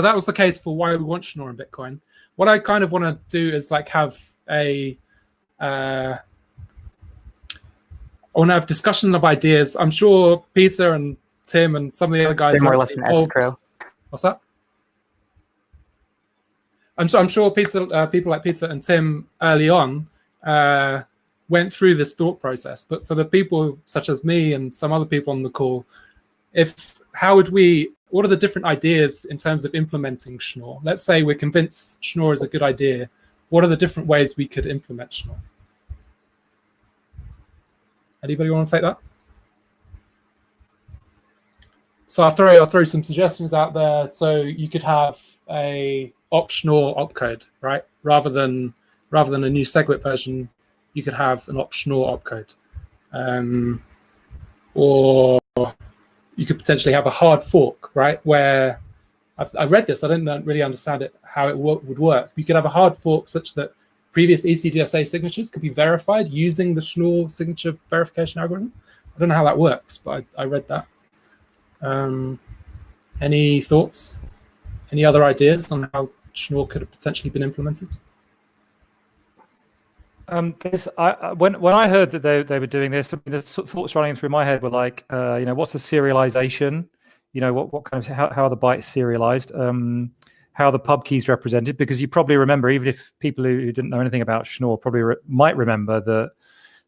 that was the case for why we want Schnorr in Bitcoin. What I kind of want to do is like have I want to have discussion of ideas. I'm sure Peter and Tim and some of the other guys more or less an escrow. What's that? I'm sure people like Peter and Tim early on went through this thought process. But for the people such as me and some other people on the call, what are the different ideas in terms of implementing Schnorr? Let's say we're convinced Schnorr is a good idea. What are the different ways we could implement Schnorr? Anybody want to take that? So I'll throw some suggestions out there. So you could have a op-Schnorr opcode, right? Rather than a new SegWit version, you could have an op-Schnorr opcode. Or you could potentially have a hard fork, right? Where I read this, I didn't really understand it, how it would work. You could have a hard fork such that previous ECDSA signatures could be verified using the Schnorr signature verification algorithm. I don't know how that works, but I read that. Any thoughts? Any other ideas on how Schnorr could have potentially been implemented? When I heard that they were doing this, the thoughts running through my head were like, what's the serialization? What kind of how are the bytes serialized? How are the pub keys represented? Because you probably remember, even if people who didn't know anything about Schnorr probably might remember that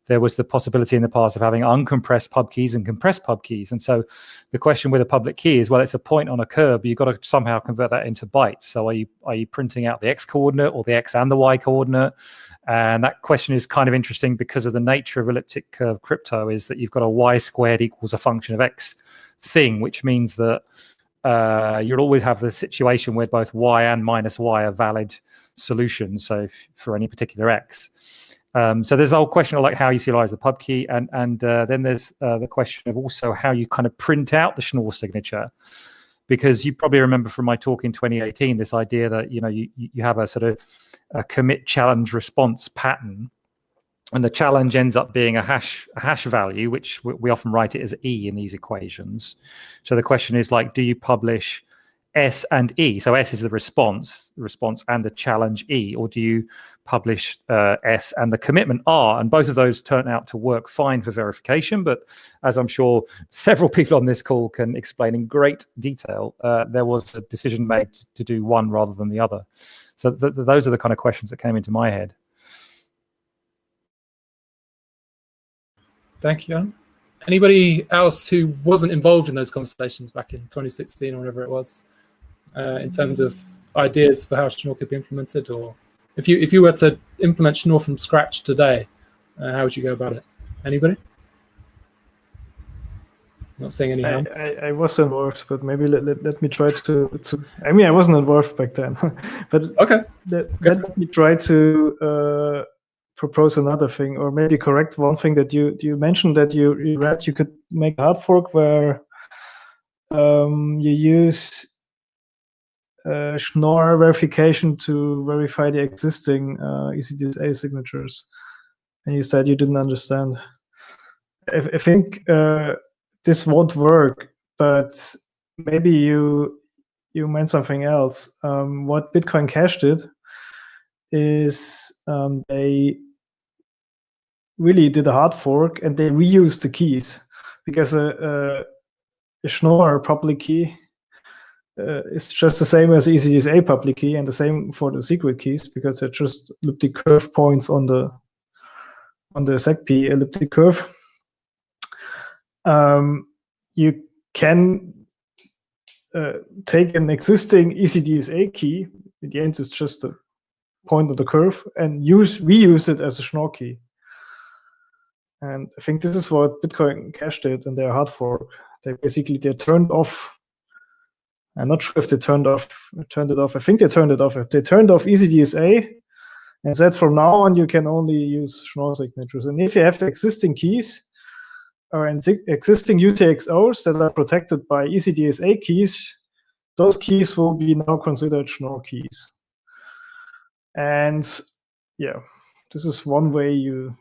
there was the possibility in the past of having uncompressed pub keys and compressed pub keys. And so the question with a public key is, well, it's a point on a curve, but you've got to somehow convert that into bytes. So are you printing out the X coordinate or the X and the Y coordinate? And that question is kind of interesting because of the nature of elliptic curve crypto is that you've got a Y squared equals a function of X thing, which means that you'll always have the situation where both Y and minus Y are valid solutions. So for any particular X. So there's the whole question of like how you serialize the pub key, and then there's the question of also how you kind of print out the Schnorr signature, because you probably remember from my talk in 2018 this idea that you have a sort of a commit challenge response pattern, and the challenge ends up being a hash value, which we often write it as E in these equations. So the question is like, do you publish S and E? So S is the response and the challenge E, or do you publish S and the commitment R? And both of those turn out to work fine for verification, but as I'm sure several people on this call can explain in great detail, there was a decision made to do one rather than the other. So those are the kind of questions that came into my head. Thank you, Jan. Anybody else who wasn't involved in those conversations back in 2016 or whatever it was, in terms of ideas for how Schnorr could be implemented? Or if you were to implement Schnorr from scratch today, how would you go about it? Anybody? Not seeing any hands. I was involved, but maybe let me try to. I mean, I wasn't involved back then, but okay. Let me try to propose another thing, or maybe correct one thing that you mentioned that you read. You could make a hard fork where you use Schnorr verification to verify the existing ECDSA signatures, and you said you didn't understand. I think this won't work, but maybe you meant something else. What Bitcoin Cash did is they really did a hard fork and they reused the keys, because a Schnorr public key is just the same as ECDSA public key, and the same for the secret keys, because they're just elliptic curve points on the SegP elliptic curve. You can take an existing ECDSA key, in the end it's just a point on the curve, and reuse it as a Schnorr key. And I think this is what Bitcoin Cash did in their hard fork. They turned off. I'm not sure if they turned it off. I think they turned it off. They turned off ECDSA and said from now on you can only use Schnorr signatures. And if you have existing keys or existing UTXOs that are protected by ECDSA keys, those keys will be now considered Schnorr keys. And yeah, this is one way you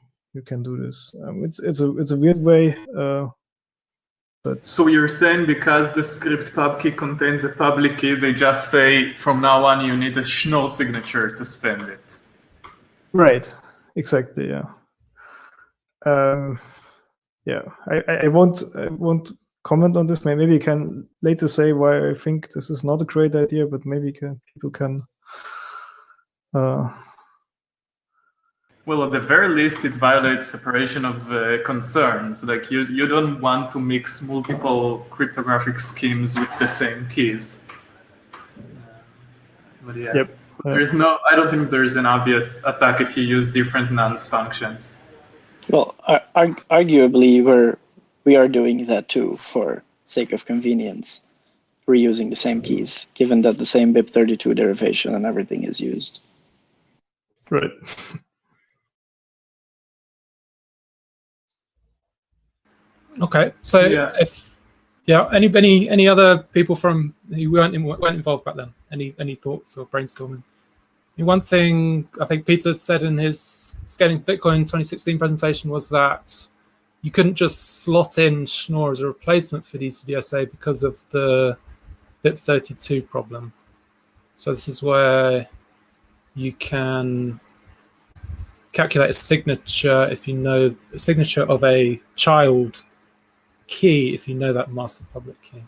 can do this. It's a weird way. But so you're saying because the script pub key contains a public key, they just say from now on you need a Schnorr signature to spend it. Right. Exactly. Yeah. Yeah. I won't comment on this. Maybe you can later say why I think this is not a great idea, but maybe people can. Well, at the very least, it violates separation of concerns. Like you don't want to mix multiple cryptographic schemes with the same keys. But yeah, yep. I don't think there's an obvious attack if you use different nonce functions. Well, arguably, we are doing that too for sake of convenience, reusing the same keys, given that the same BIP32 derivation and everything is used. Right. Okay, so any other people from who weren't involved back then? Any thoughts or brainstorming? One thing I think Peter said in his Scaling Bitcoin 2016 presentation was that you couldn't just slot in Schnorr as a replacement for the ECDSA because of the BIP32 problem. So this is where you can calculate a signature if you know the signature of a child key if you know that master public key.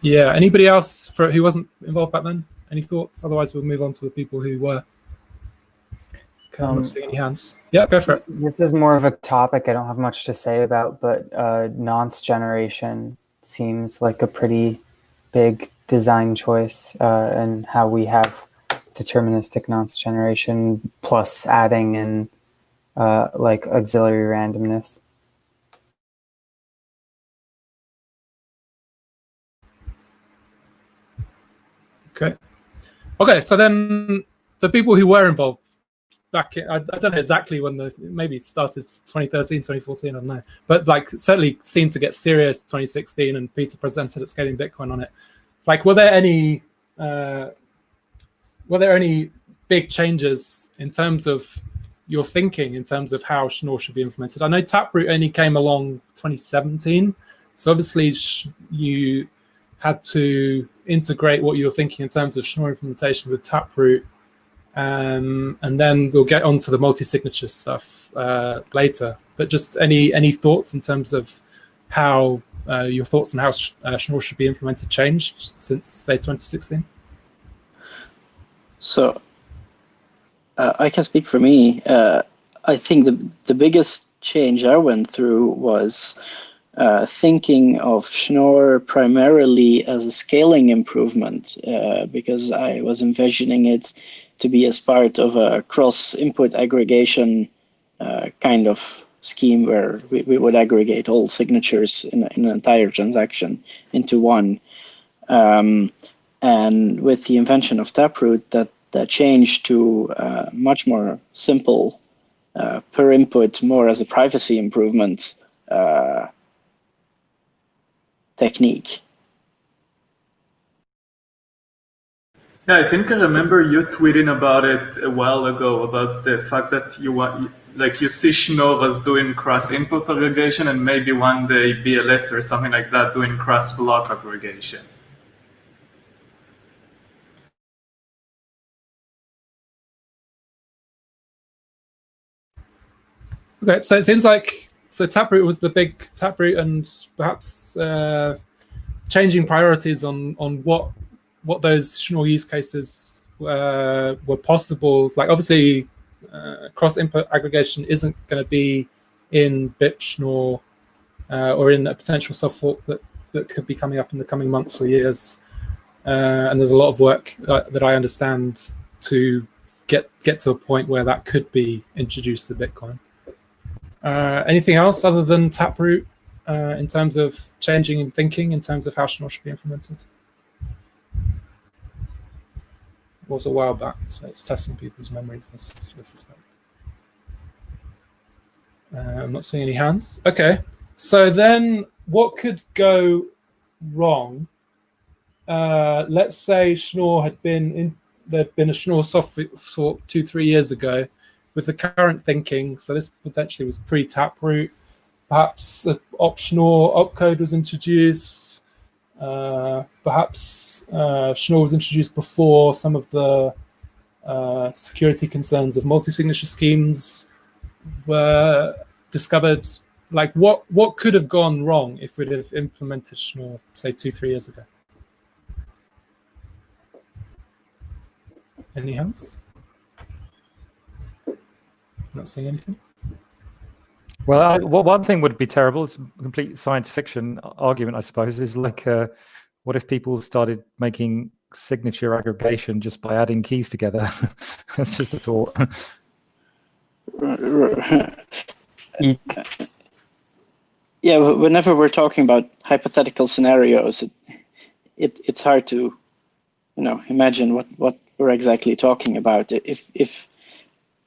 Yeah, anybody else who wasn't involved back then? Any thoughts? Otherwise, we'll move on to the people who were. Okay, I'm not seeing any hands. Yeah, go for it. This is more of a topic I don't have much to say about, but nonce generation seems like a pretty big design choice, and how we have deterministic nonce generation plus adding in like auxiliary randomness. Okay, so then the people who were involved back in, I don't know exactly when maybe it started 2013, 2014, I don't know. But like certainly seemed to get serious 2016 and Peter presented at Scaling Bitcoin on it. Like were there any big changes in terms of your thinking in terms of how Schnorr should be implemented? I know Taproot only came along 2017. So obviously you had to integrate what you were thinking in terms of Schnorr implementation with Taproot. And then we'll get onto the multi-signature stuff later. But just any thoughts in terms of how your thoughts on how Schnorr should be implemented changed since, say, 2016? So I can speak for me. I think the biggest change I went through was thinking of Schnorr primarily as a scaling improvement, because I was envisioning it to be as part of a cross-input aggregation kind of scheme where we would aggregate all signatures in an entire transaction into one. And with the invention of Taproot, that changed to much more simple per input, more as a privacy improvement technique. Yeah, I think I remember you tweeting about it a while ago, about the fact that you see Schnorr as doing cross-input aggregation and maybe one day BLS or something like that doing cross-block aggregation. Okay, so it seems like Taproot was the big Taproot, and perhaps changing priorities on what those Schnorr use cases were possible. Like obviously, cross-input aggregation isn't going to be in BIP-Schnorr or in a potential soft fork that could be coming up in the coming months or years. And there's a lot of work that I understand to get to a point where that could be introduced to Bitcoin. Anything else other than Taproot in terms of changing in thinking in terms of how Schnorr should be implemented? It was a while back, so it's testing people's memories, I suspect. I'm not seeing any hands. Okay, so then what could go wrong? Let's say Schnorr had there'd been a Schnorr soft fork 2-3 years ago. With the current thinking, so this potentially was pre-Taproot, perhaps op-Schnorr opcode was introduced, perhaps Schnorr was introduced before some of the security concerns of multi-signature schemes were discovered. Like what could have gone wrong if we'd have implemented Schnorr, say 2-3 years ago? Any hands? Not seeing anything. Well, one thing would be terrible. It's a complete science fiction argument, I suppose. Is like, what if people started making signature aggregation just by adding keys together? That's just a thought. Yeah, whenever we're talking about hypothetical scenarios, it's hard to, imagine what we're exactly talking about. If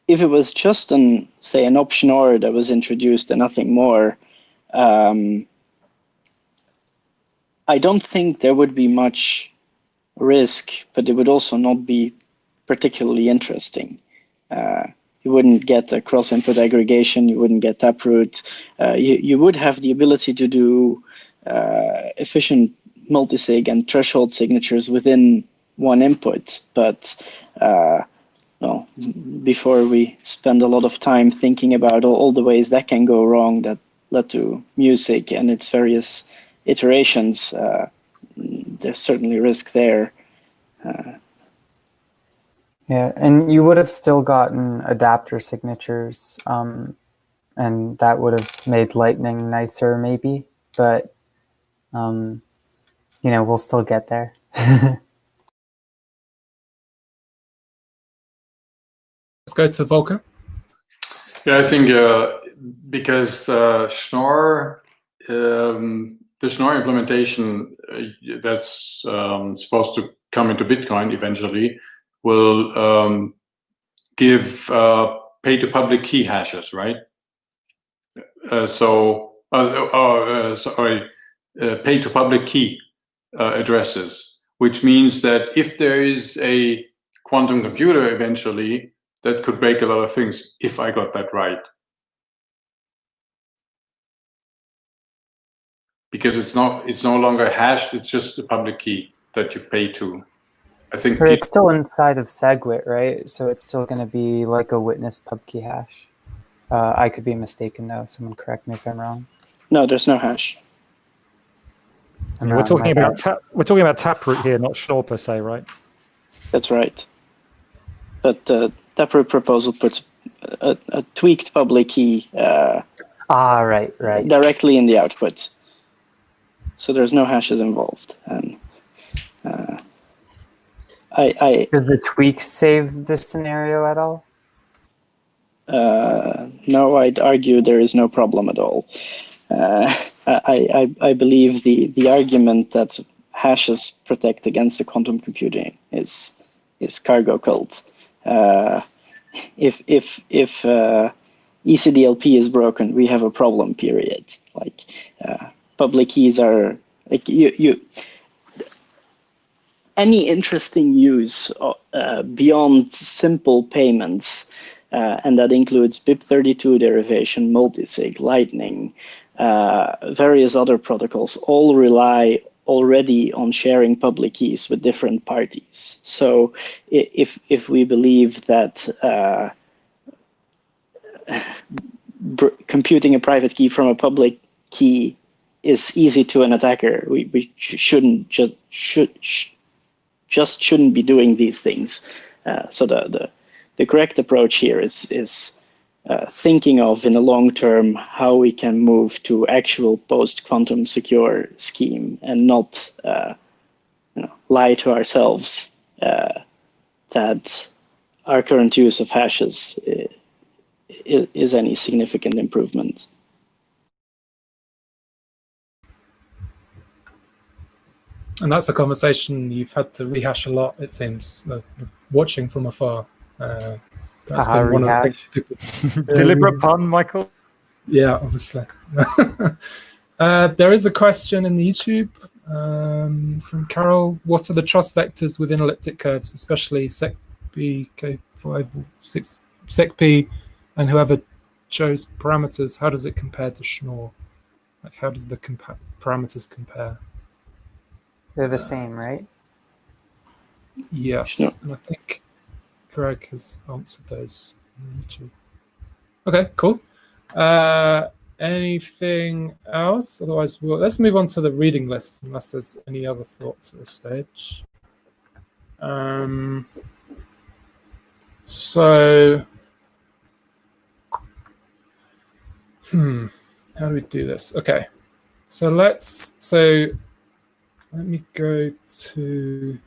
it was just say an op-Schnorr that was introduced and nothing more, I don't think there would be much risk, but it would also not be particularly interesting. You wouldn't get a cross-input aggregation. You wouldn't get taproot. You would have the ability to do efficient multi-sig and threshold signatures within one input. But well, before we spend a lot of time thinking about all the ways that can go wrong that led to MuSig and its various iterations, there's certainly risk there. Yeah, and you would have still gotten adapter signatures, and that would have made Lightning nicer, maybe. But we'll still get there. Let's go to Volker. Yeah, I think because Schnorr, the Schnorr implementation that's supposed to come into Bitcoin eventually will give pay-to-public key hashes, right? Pay-to-public key addresses, which means that if there is a quantum computer eventually, that could break a lot of things, if I got that right. Because it's no longer hashed, it's just a public key that you pay to. I think But it's still inside of SegWit, right? So it's still going to be like a witness pub key hash. I could be mistaken though. Someone correct me if I'm wrong. No, there's no hash. We're talking about taproot here, not Schnorr per se, right? That's right. But taproot proposal puts a tweaked public key right. directly in the output. So there's no hashes involved. And does the tweak save this scenario at all? No, I'd argue there is no problem at all. I believe the argument that hashes protect against the quantum computing is cargo cult. If ECDLP is broken, we have a problem. Period. Like public keys are like you. Any interesting use beyond simple payments, and that includes BIP-32 derivation, multi-sig, Lightning, various other protocols, all rely already on sharing public keys with different parties. So if we believe that computing a private key from a public key is easy to an attacker, we shouldn't shouldn't be doing these things. So the correct approach here is thinking of in a long term how we can move to actual post-quantum secure scheme and not lie to ourselves that our current use of hashes is any significant improvement. And that's a conversation you've had to rehash a lot, it seems, watching from afar. That's been one of the things people... Deliberate pun, Michael? Yeah, obviously. There is a question in the YouTube from Carol. What are the trust vectors within elliptic curves, especially SecP, K5, 6, SecP, and whoever chose parameters? How does it compare to Schnorr? Like, how do the parameters compare? They're the same, right? Yes, and I think Greg has answered those on YouTube. Okay, cool. Anything else? Otherwise, let's move on to the reading list, unless there's any other thoughts at this stage. So, how do we do this? Okay, so let me go to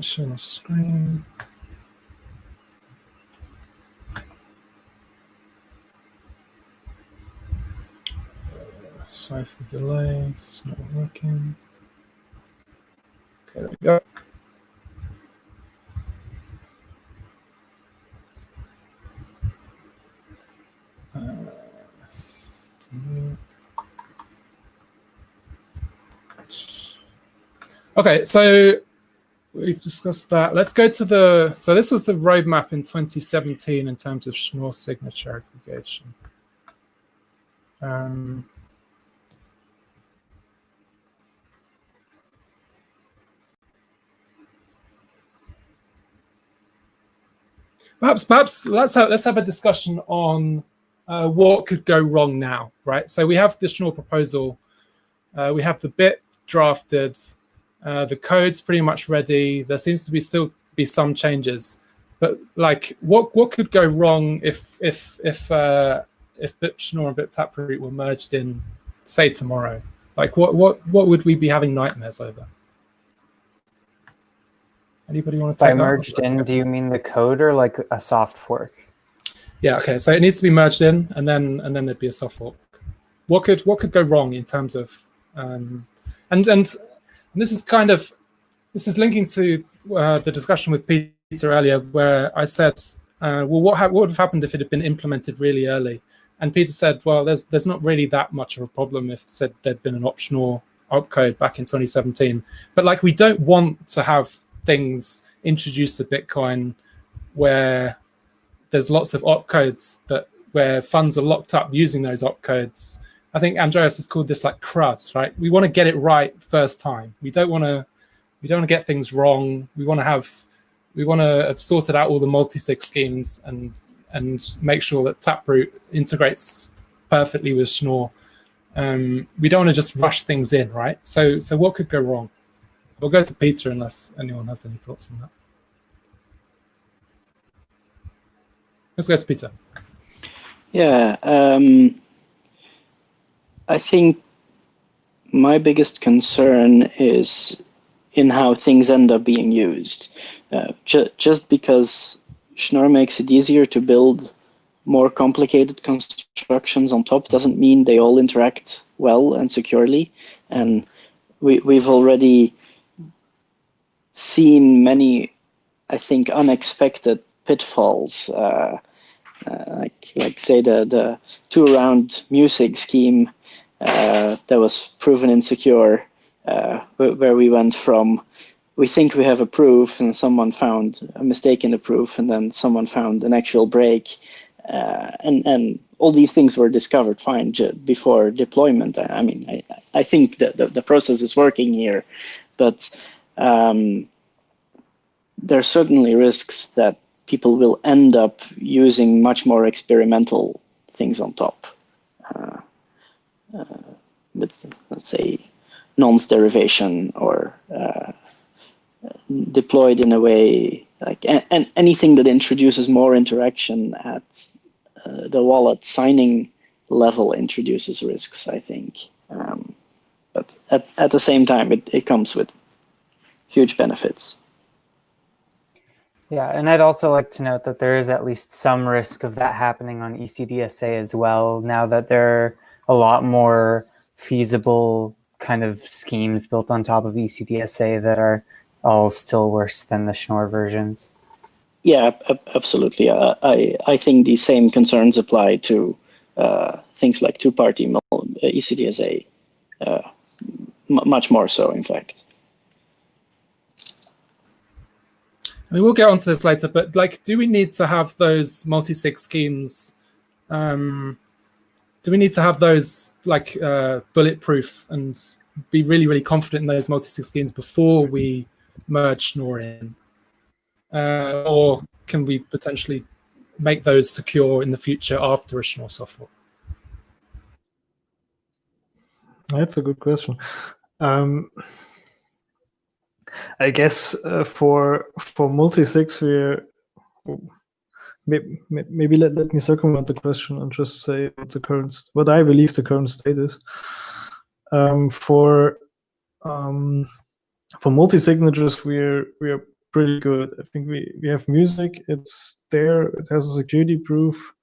share my screen. Sorry for the delay, it's not working. Okay, there we go. Okay, so we've discussed that. Let's go to the, so this was the roadmap in 2017 in terms of Schnorr signature aggregation. Perhaps let's have a discussion on what could go wrong now, right? So we have the Schnorr proposal, we have the BIP drafted, the code's pretty much ready. There seems to be still be some changes, but like what could go wrong if BIP-Schnorr and BIP-Taproot were merged in, say, tomorrow? Like what would we be having nightmares over? Anybody want to take By merged in, do you mean the code or like a soft fork? Yeah, okay. So it needs to be merged in, and then there'd be a soft fork. What could go wrong in terms of and this is linking to the discussion with Peter earlier, where I said, well, what would have happened if it had been implemented really early? And Peter said, well, there's not really that much of a problem if there'd been an optional opcode back in 2017. But like, we don't want to have things introduced to Bitcoin where there's lots of opcodes where funds are locked up using those opcodes. I think Andreas has called this like crud, right? We want to get it right first time. We don't want to get things wrong. We want to have sorted out all the multi-sig schemes and make sure that Taproot integrates perfectly with Schnorr. We don't want to just rush things in, right? So what could go wrong? We'll go to Peter unless anyone has any thoughts on that. Let's go to Peter. Yeah, I think my biggest concern is in how things end up being used. Just because Schnorr makes it easier to build more complicated constructions on top doesn't mean they all interact well and securely. And we've already seen many, I think, unexpected pitfalls, like say the 2-round MuSig scheme that was proven insecure, where we went from, we think we have a proof, and someone found a mistake in the proof, and then someone found an actual break, and all these things were discovered fine before deployment. I mean, I think that the process is working here, but there are certainly risks that people will end up using much more experimental things on top. With, let's say, Nonce derivation or deployed in a way like anything that introduces more interaction at the wallet signing level introduces risks, I think. But at the same time, it comes with huge benefits. Yeah, and I'd also like to note that there is at least some risk of that happening on ECDSA as well, now that there are a lot more feasible kind of schemes built on top of ECDSA that are all still worse than the Schnorr versions. Yeah, absolutely. I think the same concerns apply to things like two-party ECDSA, much more so, in fact. I mean, we'll get onto this later, but like, do we need to have those multi-sig schemes? Do we need to have those like bulletproof and be really, really confident in those multi-sig schemes before we merge Schnorr in? Or can we potentially make those secure in the future after a Schnorr soft fork? That's a good question. I guess for multi-sigs, we're maybe let me circumvent the question and just say what I believe the current state is. For multi-signatures, we are pretty good. I think we have MuSig. It's there. It has a security proof.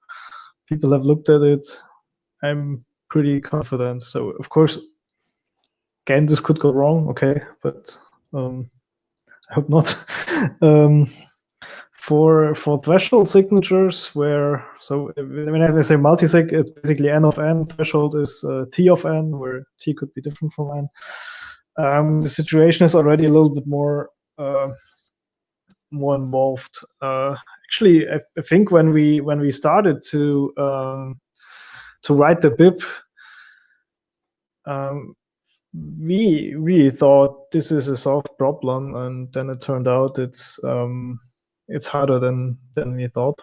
People have looked at it. I'm pretty confident. So of course, again, this could go wrong. Okay, but I hope not. For threshold signatures, where when I say multi-sig, it's basically n of n. Threshold is t of n, where t could be different from n. The situation is already a little bit more involved. Actually, I think when we started to write the BIP, we really thought this is a solved problem, and then it turned out it's harder than we thought,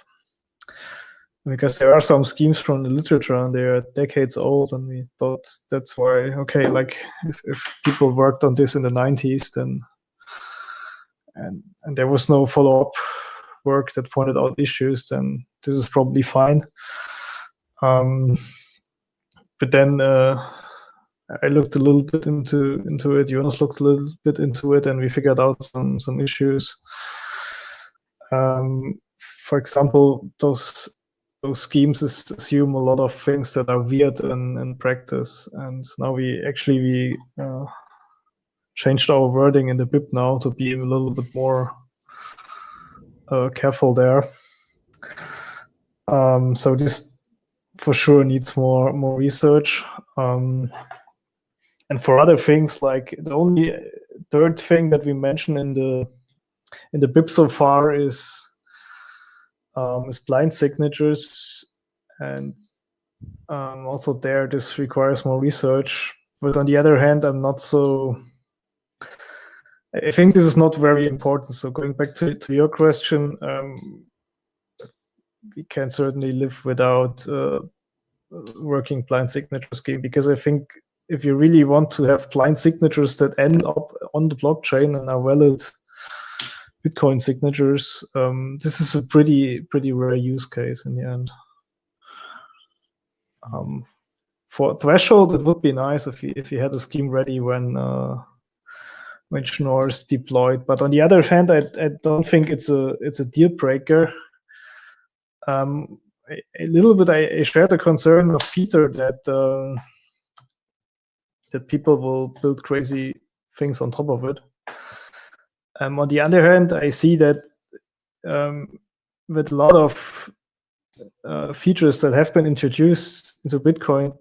because there are some schemes from the literature and they are decades old, and we thought that's why, okay, like if people worked on this in the 90s, then and there was no follow-up work that pointed out issues, then this is probably fine. But then I looked a little bit into it. Jonas looked a little bit into it, and we figured out some issues. For example, those schemes assume a lot of things that are weird in practice, and now we changed our wording in the BIP now to be a little bit more careful there. So this for sure needs more research. And for other things, like the only third thing that we mention in the BIP so far is blind signatures, and also there this requires more research. But on the other hand, I think this is not very important. So going back to your question, we can certainly live without working blind signature scheme, because I think if you really want to have blind signatures that end up on the blockchain and are valid Bitcoin signatures, this is a pretty rare use case in the end. For threshold, it would be nice if you had a scheme ready when Schnorr is deployed. But on the other hand, I don't think it's a deal breaker. A little bit, I share the concern of Peter that people will build crazy things on top of it. On the other hand, I see that with a lot of features that have been introduced into Bitcoin,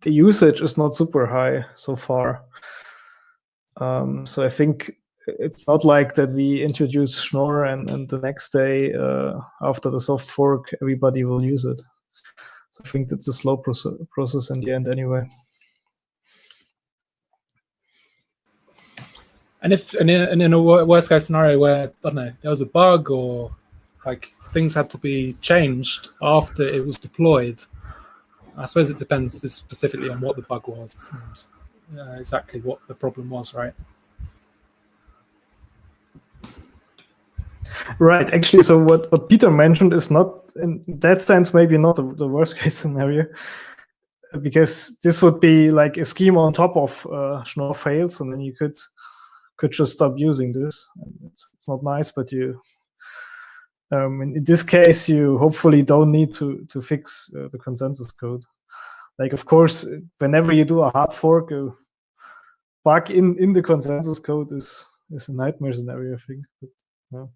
the usage is not super high so far. So I think it's not like that we introduce Schnorr and the next day after the soft fork, everybody will use it. So I think that's a slow process in the end anyway. And in a worst case scenario where, I don't know, there was a bug or like things had to be changed after it was deployed, I suppose it depends specifically on what the bug was and exactly what the problem was, right? Right. Actually, so what Peter mentioned is not, in that sense, maybe not the worst case scenario, because this would be like a scheme on top of Schnorr fails, and then you could just stop using this. It's not nice, but you in this case you hopefully don't need to fix the consensus code. Like, of course, whenever you do a hard fork, a bug in the consensus code is a nightmare scenario, I think. But,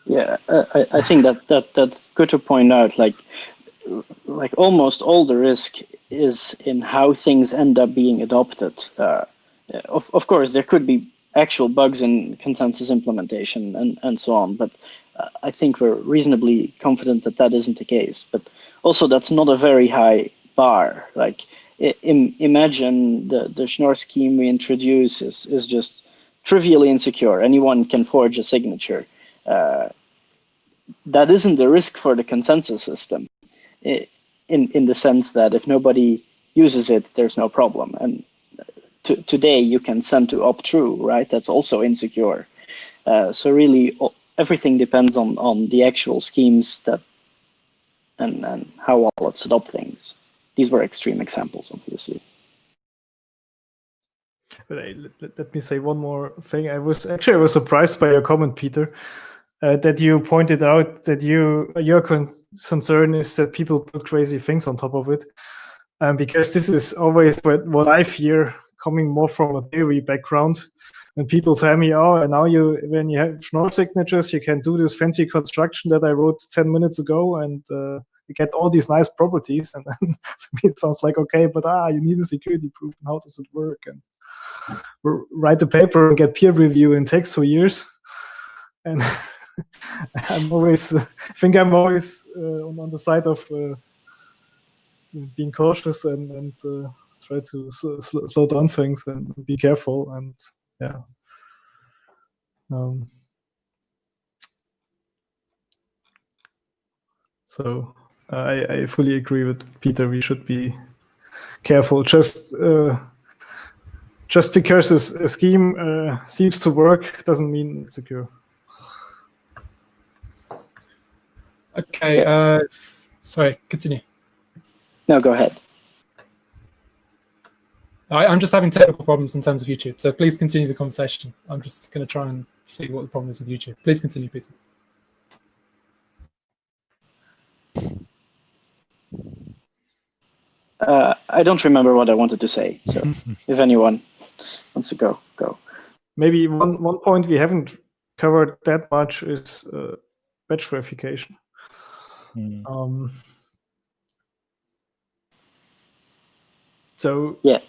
yeah, I think that's good to point out. Like almost all the risk is in how things end up being adopted. Of course, there could be actual bugs in consensus implementation and so on, but I think we're reasonably confident that isn't the case. But also, that's not a very high bar. Like, imagine the Schnorr scheme we introduce is just trivially insecure. Anyone can forge a signature. That isn't the risk for the consensus system, in the sense that if nobody uses it, there's no problem. And today you can send to opt true, right? That's also insecure. So really, everything depends on the actual schemes and how wallets adopt things. These were extreme examples, obviously. But let me say one more thing. I was surprised by your comment, Peter, that you pointed out that your concern is that people put crazy things on top of it. because this is always what I fear, coming more from a theory background. And people tell me, oh, and now when you have Schnorr signatures, you can do this fancy construction that I wrote 10 minutes ago, and you get all these nice properties. And then to me it sounds like, okay, but you need a security proof, and how does it work? And write a paper and get peer review, and it takes 2 years. And I'm always on the side of being cautious and try to slow down things and be careful. And yeah. So I fully agree with Peter. We should be careful. Just because a scheme seems to work doesn't mean it's secure. Okay. Sorry. Continue. No, go ahead. I'm just having technical problems in terms of YouTube, so please continue the conversation. I'm just going to try and see what the problem is with YouTube. Please continue, Peter. I don't remember what I wanted to say, so if anyone wants to go. Maybe one point we haven't covered that much is batch verification. So yeah.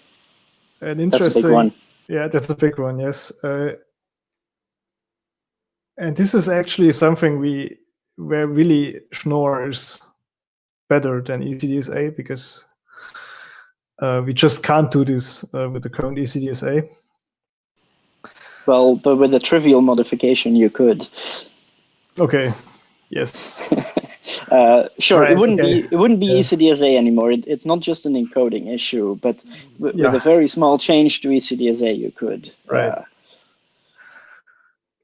An interesting, that's a big one. Yeah, that's a big one, yes. And this is actually something where really Schnorr is better than ECDSA, because we just can't do this with the current ECDSA. Well, but with a trivial modification, you could. Okay. Yes. Sure. Right, it wouldn't be yeah. ECDSA anymore. It's not just an encoding issue, but with a very small change to ECDSA, you could. Right.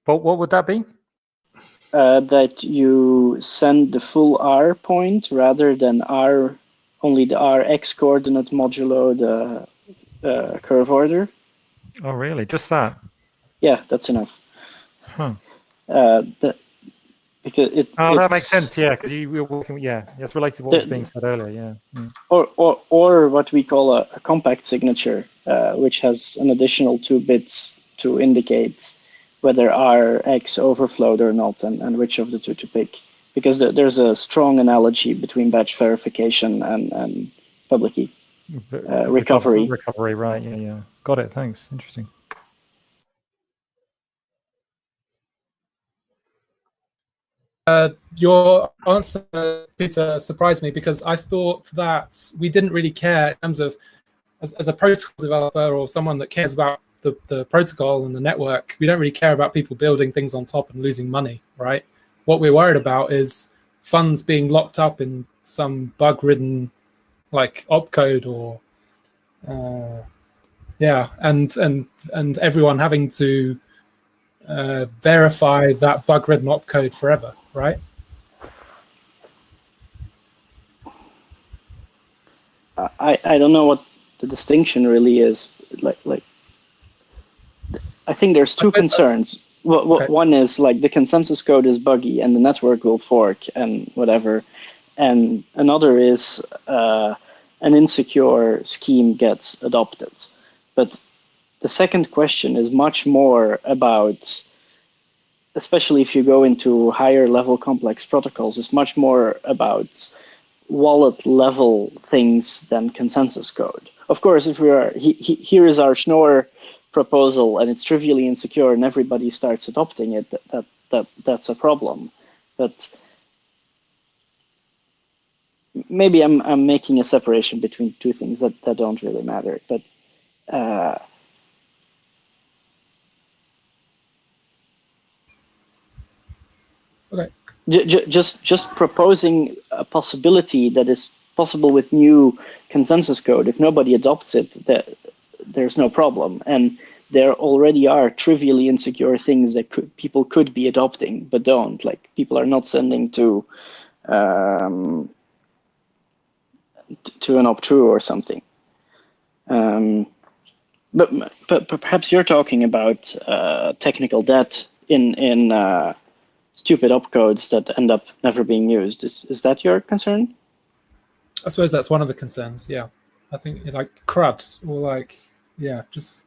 But what would that be? That you send the full R point rather than only the RX coordinate modulo the curve order. Oh, really? Just that? Yeah, that's enough. Huh. Because that makes sense. Yeah, because you were working. Yeah, it's related to what was being said earlier. Yeah. Or what we call a compact signature, which has an additional 2 bits to indicate whether RX overflowed or not, and which of the 2 to pick. Because there's a strong analogy between batch verification and public key recovery. Recovery, right? Yeah. Got it. Thanks. Interesting. Your answer, Peter, surprised me, because I thought that we didn't really care in terms of, as a protocol developer or someone that cares about the protocol and the network, we don't really care about people building things on top and losing money, right? What we're worried about is funds being locked up in some bug-ridden, like opcode or, and everyone having to verify that bug-ridden opcode forever, right? I don't know what the distinction really is. Like I think there's 2 concerns. Okay. One is like the consensus code is buggy and the network will fork and whatever, and another is an insecure scheme gets adopted. But the second question is much more about, especially if you go into higher level complex protocols, it's much more about wallet level things than consensus code. Of course, if we are here is our Schnorr proposal and it's trivially insecure and everybody starts adopting it, that's a problem. But maybe I'm making a separation between 2 things that don't really matter. But okay. Just proposing a possibility that is possible with new consensus code. If nobody adopts it, there's no problem. And there already are trivially insecure things that people could be adopting, but don't. Like people are not sending to an opt-true or something. But perhaps you're talking about technical debt in stupid opcodes that end up never being used. Is that your concern? I suppose that's one of the concerns, yeah. I think like CRUD or like, yeah, just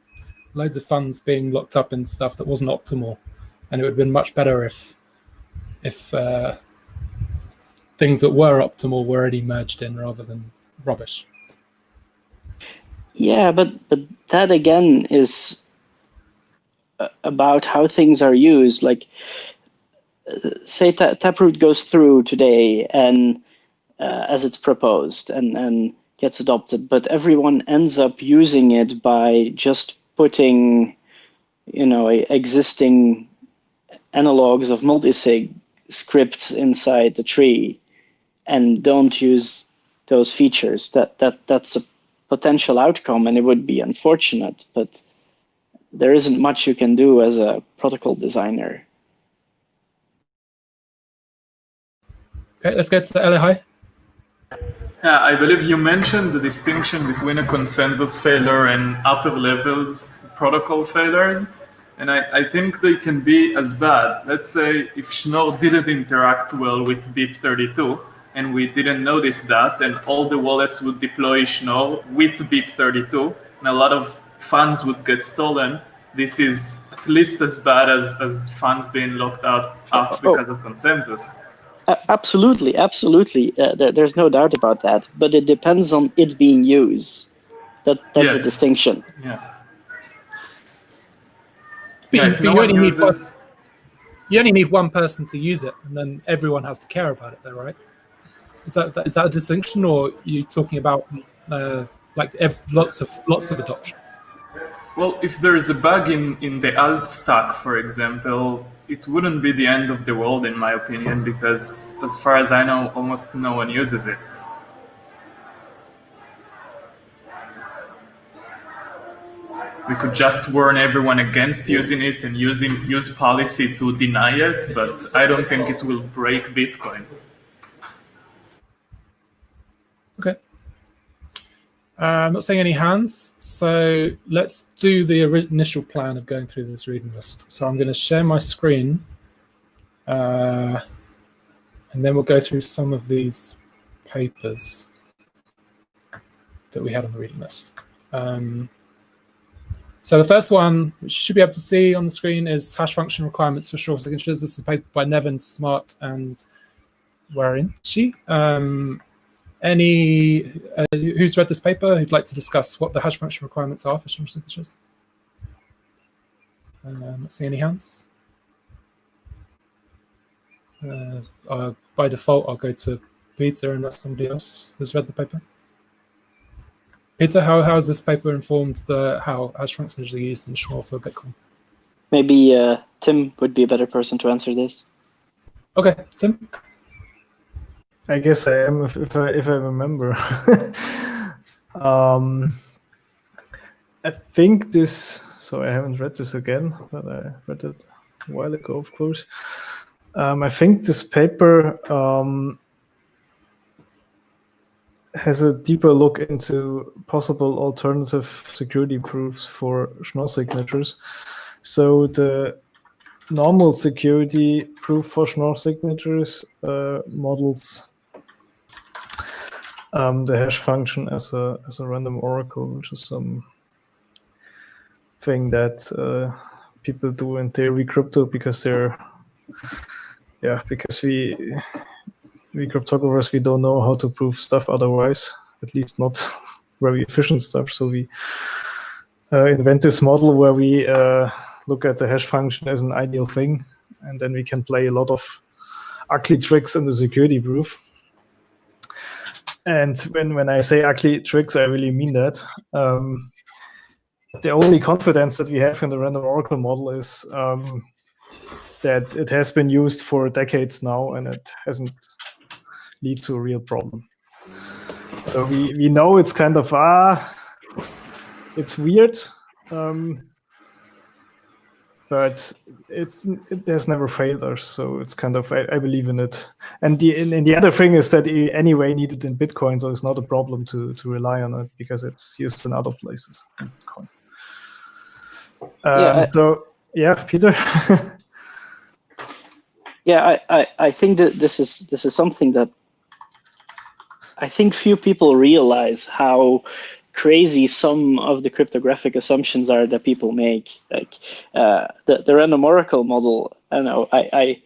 loads of funds being locked up in stuff that wasn't optimal. And it would have been much better if things that were optimal were already merged in rather than rubbish. Yeah, but that again is about how things are used. Like, say Taproot goes through today and as it's proposed and gets adopted, but everyone ends up using it by just putting, existing analogs of multi-sig scripts inside the tree and don't use those features. That's a potential outcome, and it would be unfortunate, but there isn't much you can do as a protocol designer. Okay, let's get to Elihai. Yeah, I believe you mentioned the distinction between a consensus failure and upper levels protocol failures. And I think they can be as bad. Let's say if Schnorr didn't interact well with BIP32 and we didn't notice that, and all the wallets would deploy Schnorr with BIP32 and a lot of funds would get stolen, this is at least as bad as funds being locked up because of consensus. Absolutely. There's no doubt about that, but it depends on it being used. That's yes. a distinction. Yeah. But you only need one person to use it, and then everyone has to care about it, though, right? Is that a distinction, or are you talking about lots of adoption? Well, if there is a bug in the alt stack, for example, it wouldn't be the end of the world, in my opinion, because as far as I know, almost no one uses it. We could just warn everyone against using it and use policy to deny it, but I don't think it will break Bitcoin. Okay. I'm not seeing any hands, so let's do the initial plan of going through this reading list. So I'm going to share my screen, and then we'll go through some of these papers that we had on the reading list. So the first one, which you should be able to see on the screen, is hash function requirements for Schnorr signatures. This is a paper by Nevin, Smart, and Warinchi. Who's read this paper who'd like to discuss what the hash function requirements are for Schnorr signatures? I'm not seeing any hands. By default, I'll go to Peter unless somebody else has read the paper. Peter, how has this paper informed how hash functions are used in Schnorr for Bitcoin? Maybe Tim would be a better person to answer this. Okay, Tim. I guess I am, if I remember. I think this. So I haven't read this again, but I read it a while ago, of course. I think this paper has a deeper look into possible alternative security proofs for Schnorr signatures. So the normal security proof for Schnorr signatures models the hash function as a random oracle, which is some thing that people do in theory crypto because we cryptographers, we don't know how to prove stuff otherwise, at least not very efficient stuff. So we invent this model where we look at the hash function as an ideal thing, and then we can play a lot of ugly tricks in the security proof. And when I say ugly tricks, I really mean that. The only confidence that we have in the random oracle model is that it has been used for decades now, and it hasn't lead to a real problem. So we know it's kind of it's weird, but it has never failed us. So it's kind of I believe in it. And the other thing is that it anyway needed in Bitcoin, so it's not a problem to rely on it because it's used in other places in Bitcoin. So yeah, Peter. Yeah, I think that this is something that I think few people realize how crazy some of the cryptographic assumptions are that people make. Like the random oracle model. I don't know. I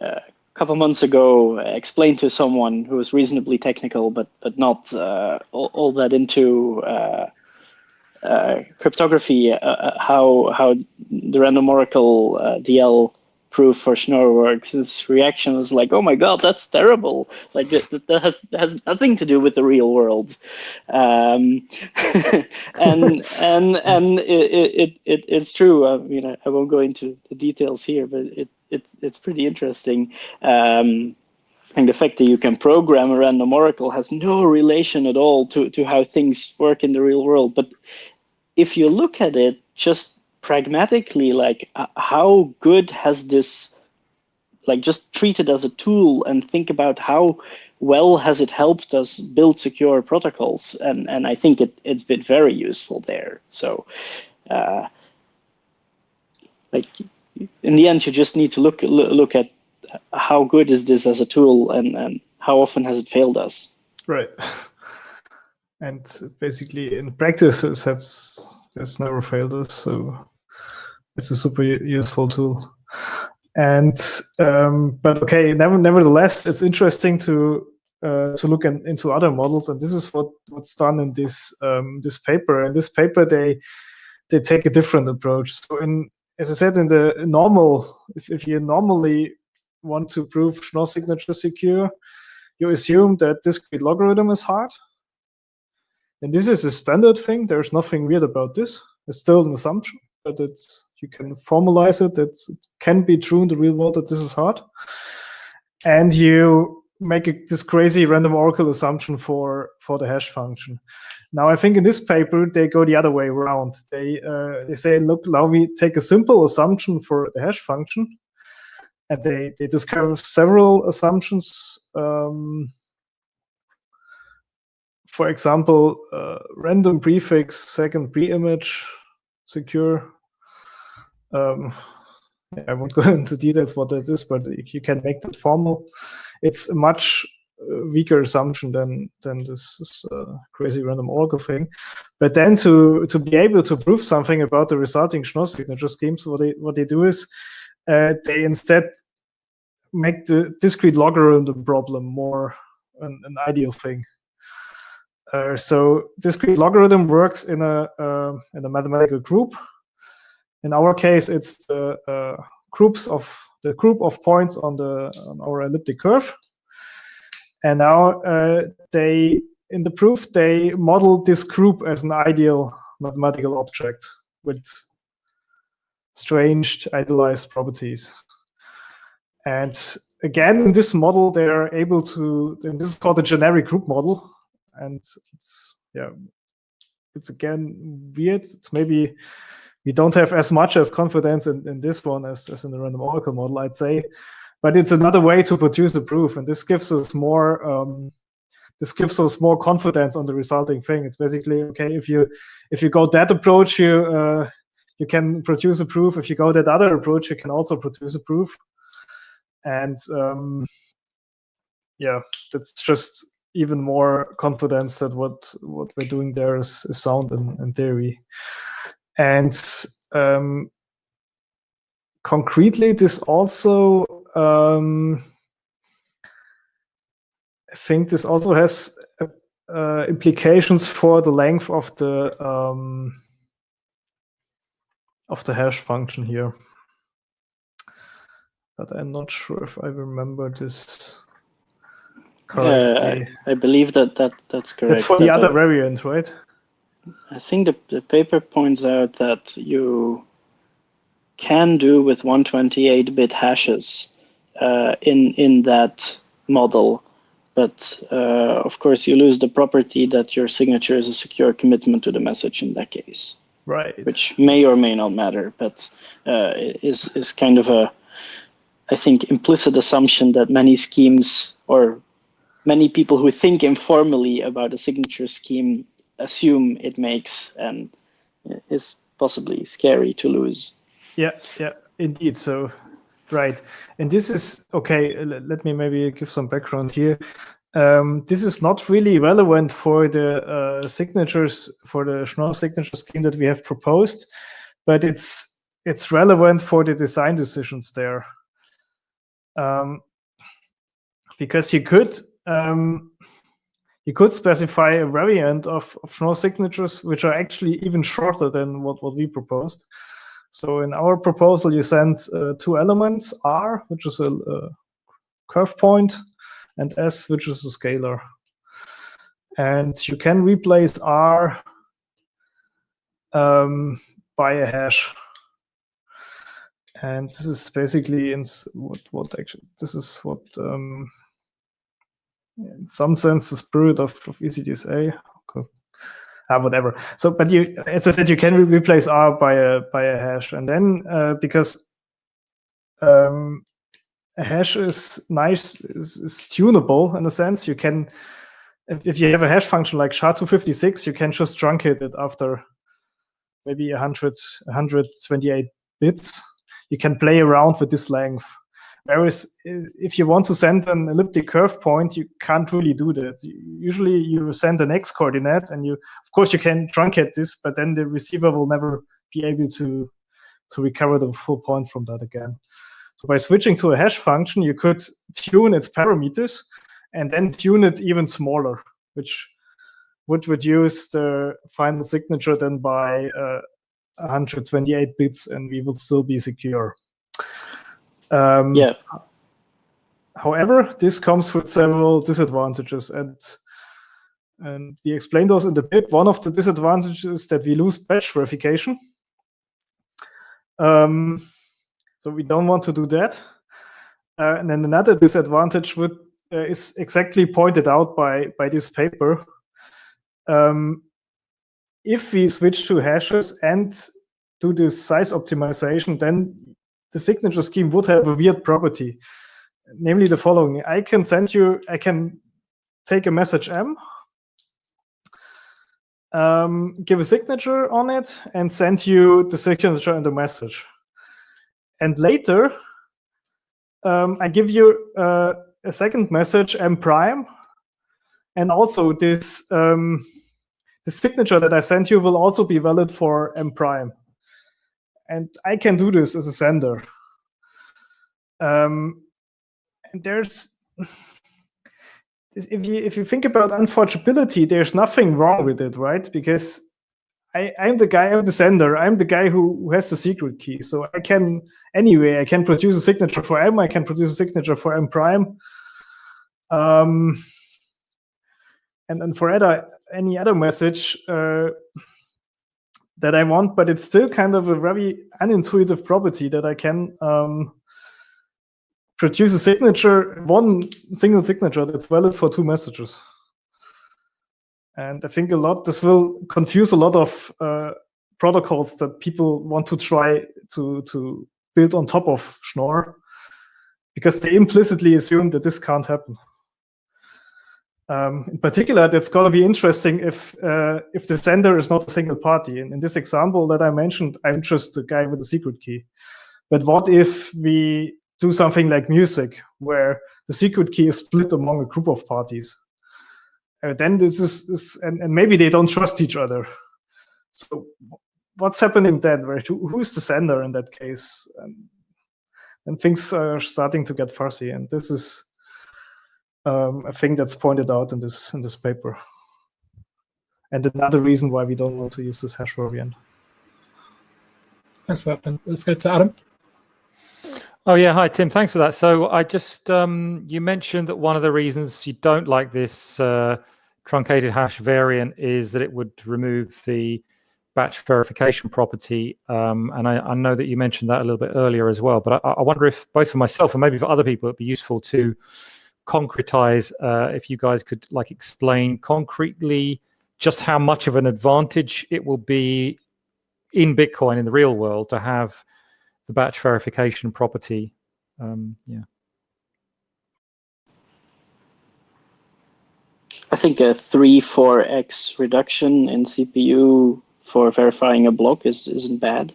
a couple months ago explained to someone who was reasonably technical, but not all that into cryptography, how the random oracle DL proof for Schnorr works. His reaction was like, "Oh my God, that's terrible! Like that has nothing to do with the real world." And it's true. I mean, I won't go into the details here, but it's pretty interesting. And the fact that you can program a random oracle has no relation at all to how things work in the real world. But if you look at it just pragmatically, like how good has this, like just treat it as a tool and think about how well has it helped us build secure protocols. And I think it's been very useful there. So like in the end, you just need to look at how good is this as a tool and how often has it failed us. Right. And basically in practice, it's never failed us. So it's a super useful tool. And but okay, nevertheless, it's interesting to look into other models, and this is what's done in this this paper. In this paper, they take a different approach. So as I said, in the normal, if you normally want to prove Schnorr signature secure, you assume that discrete logarithm is hard. And this is a standard thing. There's nothing weird about this. It's still an assumption, but you can formalize it. It can be true in the real world that this is hard. And you make this crazy random oracle assumption for the hash function. Now, I think in this paper, they go the other way around. They say, look, now we take a simple assumption for the hash function, and they discover several assumptions. For example, random prefix, second pre-image, secure. I won't go into details what that is, but you can make that formal. It's a much weaker assumption than this crazy random oracle thing. But then to be able to prove something about the resulting Schnorr signature schemes, what they do is they instead make the discrete logarithm problem more an ideal thing. So discrete logarithm works in a mathematical group. In our case, it's the group of points on our elliptic curve. And now in the proof, they model this group as an ideal mathematical object with strange idealized properties. And again, in this model, they are able to, and this is called a generic group model. And it's again weird. It's maybe we don't have as much as confidence in this one as in the random oracle model, I'd say. But it's another way to produce a proof, and this gives us more confidence on the resulting thing. It's basically okay if you go that approach, you can produce a proof. If you go that other approach, you can also produce a proof. And that's just even more confidence that what we're doing there is sound in theory. And concretely, this also I think this also has implications for the length of the hash function here. But I'm not sure if I remember this correctly. I believe that's correct. It's for the other variant, right? I think the paper points out that you can do with 128-bit hashes in that model, but of course you lose the property that your signature is a secure commitment to the message in that case. Right. Which may or may not matter, but is kind of a, I think, implicit assumption that many schemes or many people who think informally about a signature scheme assume it makes, and is possibly scary to lose. Yeah, indeed. So, right. And this is, okay, let me maybe give some background here. this is not really relevant for the signatures, for the Schnorr signature scheme that we have proposed, but it's relevant for the design decisions there. Because you could specify a variant of Schnorr signatures which are actually even shorter than what we proposed. So in our proposal, you send two elements, R, which is a curve point, and S, which is a scalar. And you can replace R by a hash. And this is basically in some sense the spirit of ECDSA. Okay. Whatever. So, but as I said, you can replace R by a hash, and then because a hash is nice, is tunable in a sense. You can, if you have a hash function like SHA-256, you can just truncate it after maybe 128 bits. You can play around with this length. Whereas if you want to send an elliptic curve point, you can't really do that. Usually you send an x coordinate, and of course you can truncate this, but then the receiver will never be able to recover the full point from that again. So by switching to a hash function, you could tune its parameters and then tune it even smaller, which would reduce the final signature then by 128 bits, and we would still be secure. Yeah. However, this comes with several disadvantages, and we explained those in the BIP. One of the disadvantages is that we lose batch verification. So we don't want to do that. And then another disadvantage is exactly pointed out by this paper. If we switch to hashes and do this size optimization, then the signature scheme would have a weird property, namely the following. I can take a message M, give a signature on it, and send you the signature and the message. And later, I give you a second message, M prime, and also this the signature that I sent you will also be valid for M prime. And I can do this as a sender. And there's, if you think about unforgeability, there's nothing wrong with it, right? Because I'm the sender. I'm the guy who has the secret key. So I can produce a signature for M. I can produce a signature for M prime. And for any other message that I want, but it's still kind of a very unintuitive property that I can produce a signature, one single signature that's valid for two messages. And I think this will confuse a lot of protocols that people want to try to build on top of Schnorr, because they implicitly assume that this can't happen. In particular, that's going to be interesting if the sender is not a single party. And in this example that I mentioned, I'm just the guy with the secret key. But what if we do something like MuSig, where the secret key is split among a group of parties? Then this is and maybe they don't trust each other. So what's happening then? Right? Who is the sender in that case? And things are starting to get fuzzy. And this is a thing that's pointed out in this paper, and another reason why we don't want to use this hash variant. Thanks for that. Then let's go to Adam. Oh yeah, hi Tim. Thanks for that. So I just you mentioned that one of the reasons you don't like this truncated hash variant is that it would remove the batch verification property, and I know that you mentioned that a little bit earlier as well. But I wonder if both for myself and maybe for other people, it'd be useful to concretize, if you guys could explain concretely just how much of an advantage it will be in Bitcoin in the real world to have the batch verification property. Yeah. I think a 3-4x reduction in CPU for verifying a block isn't bad.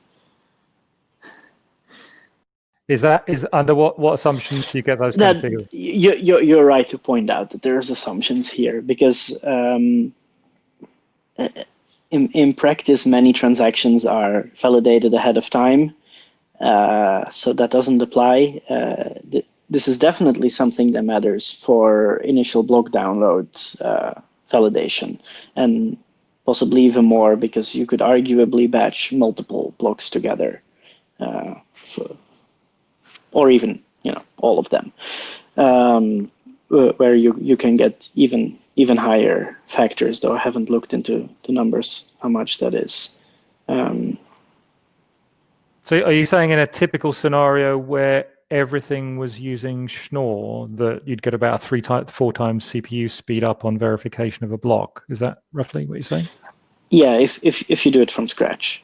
Is under what assumptions do you get those kind of figures? You're right to point out that there's assumptions here, because in practice, many transactions are validated ahead of time, so that doesn't apply. This is definitely something that matters for initial block downloads validation, and possibly even more, because you could arguably batch multiple blocks together, or even all of them, where you can get even higher factors, though I haven't looked into the numbers, how much that is. So are you saying in a typical scenario where everything was using Schnorr that you'd get about 4 times CPU speed up on verification of a block? Is that roughly what you're saying? Yeah, if you do it from scratch.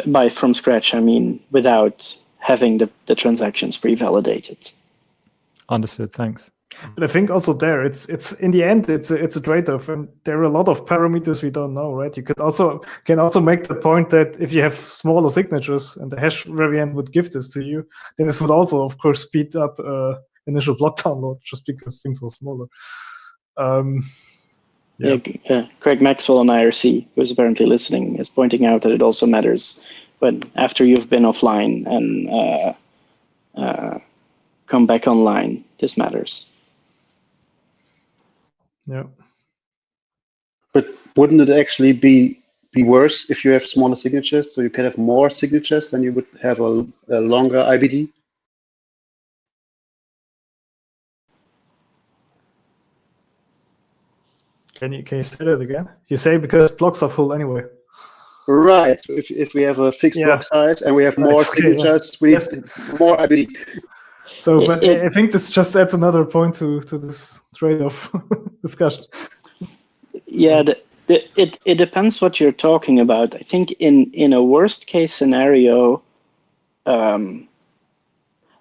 By from scratch, I mean without having the transactions pre-validated. Understood. Thanks. But I think also there, it's in the end, it's a trade-off, and there are a lot of parameters we don't know, right? You can also make the point that if you have smaller signatures and the hash variant would give this to you, then this would also, of course, speed up initial block download just because things are smaller. Craig Maxwell on IRC, who is apparently listening, is pointing out that it also matters when after you've been offline and come back online. This matters. Yeah. But wouldn't it actually be worse if you have smaller signatures, so you can have more signatures than you would have a longer IBD? Can you say that again? You say because blocks are full anyway. Right. If we have a fixed block size and we have more signatures, we need more IBD. So, but I think this just adds another point to this trade-off discussion. Yeah, it depends what you're talking about. I think in a worst case scenario,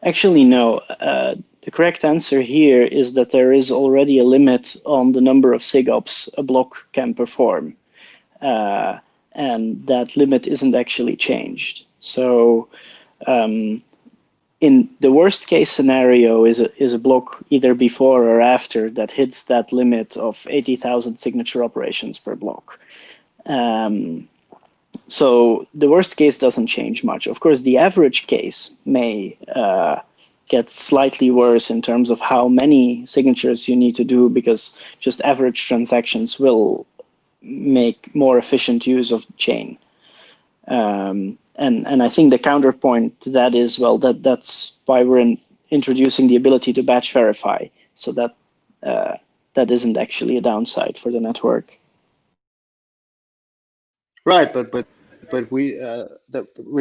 actually no. The correct answer here is that there is already a limit on the number of SIG-ops a block can perform, and that limit isn't actually changed. So, in the worst case scenario is a block either before or after that hits that limit of 80,000 signature operations per block. So the worst case doesn't change much. Of course, the average case may get slightly worse in terms of how many signatures you need to do, because just average transactions will make more efficient use of the chain. And I think the counterpoint to that is, well, that's why we're introducing the ability to batch verify, so that that isn't actually a downside for the network. Right, but we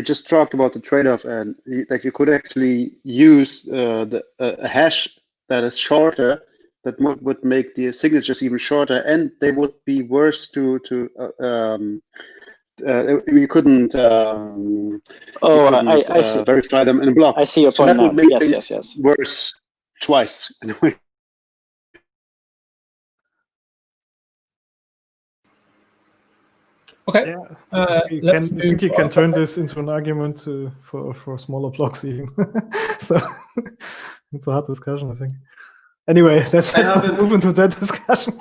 just talked about the trade-off, and that you could actually use a hash that is shorter, that would make the signatures even shorter, and they would be worse we couldn't I see. verify them in a block. I see your point that now. would make Yes. worse twice in a way. Okay. Yeah. I think you can turn this into an argument for smaller blocks even. So it's a hard discussion, I think. Anyway, let's move into that discussion.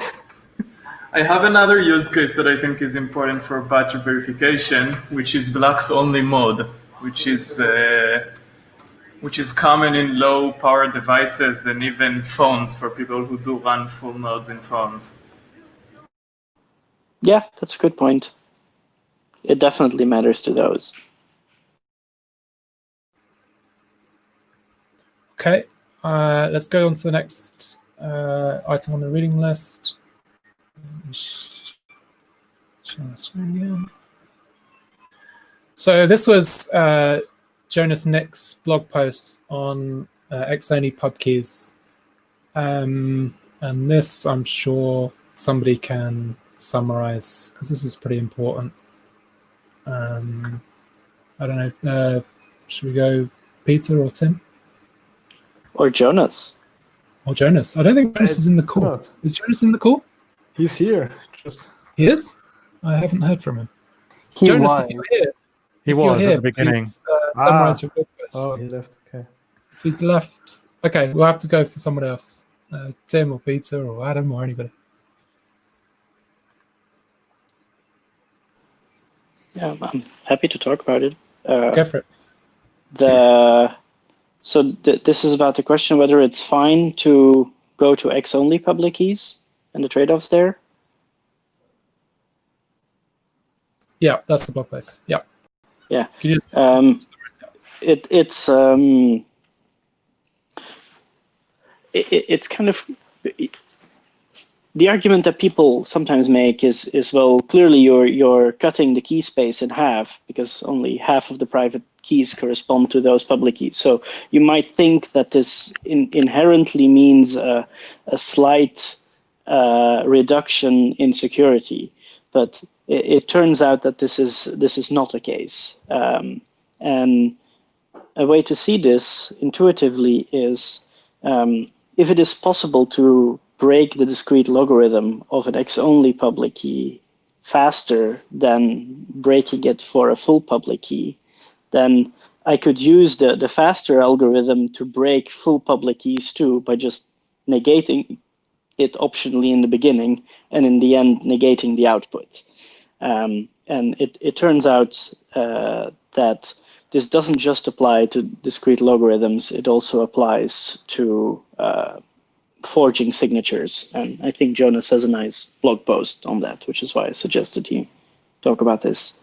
I have another use case that I think is important for batch verification, which is blocks only mode, which is common in low power devices and even phones for people who do run full nodes in phones. Yeah, that's a good point. It definitely matters to those. Okay, let's go on to the next item on the reading list. Share the screen again. So this was Jonas Nick's blog post on Exoni pub keys. And this, I'm sure somebody can summarize, because this is pretty important. I don't know, should we go Peter or Tim? Or Jonas. Or Jonas. I don't think Jonas is in the call. Not. Is Jonas in the call? He's here. He is? I haven't heard from him. He Jonas, was. if you're here, If was you're here, at the beginning. please, summarize your blog post. Oh, he left. Okay. If he's left, okay, we'll have to go for someone else. Tim or Peter or Adam or anybody. Yeah, I'm happy to talk about it. Go for it. This is about the question whether it's fine to go to X-only public keys and the trade-offs there. Yeah, that's the blog post. Yeah. Yeah. Can you just it's kind of the argument that people sometimes make is well, clearly you're cutting the key space in half because only half of the private keys correspond to those public keys. So you might think that this inherently means a slight reduction in security, but it turns out that this is not the case. And a way to see this intuitively is if it is possible to break the discrete logarithm of an X-only public key faster than breaking it for a full public key, then I could use the faster algorithm to break full public keys too by just negating it optionally in the beginning and in the end negating the output. And it turns out that this doesn't just apply to discrete logarithms, it also applies to forging signatures. And I think Jonas has a nice blog post on that, which is why I suggested he talk about this.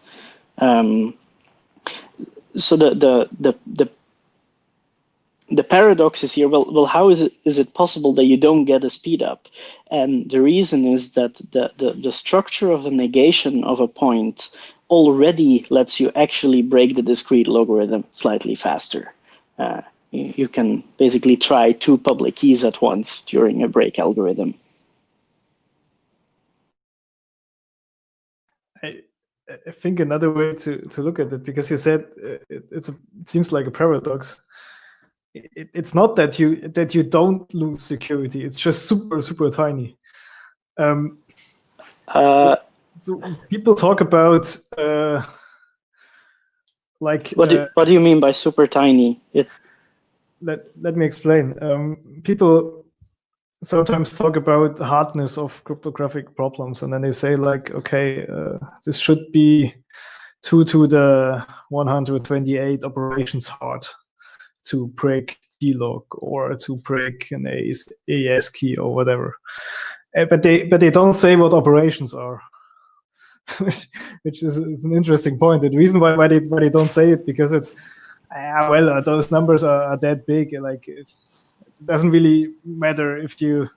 So the paradox is here, well, how is it possible that you don't get a speed up? And the reason is that the structure of a negation of a point already lets you actually break the discrete logarithm slightly faster. You can basically try two public keys at once during a break algorithm. I think another way to look at it, because you said it seems like a paradox. It's not that you don't lose security. It's just super tiny. So people talk about like. What do you mean by super tiny? Let me explain. People sometimes talk about the hardness of cryptographic problems, and then they say like, okay, this should be 2 to the 128 operations hard to break D-log or to break an AES key or whatever. But they don't say what operations are, which is an interesting point. The reason why they don't say it, because it's well, those numbers are that big. Like it doesn't really matter if you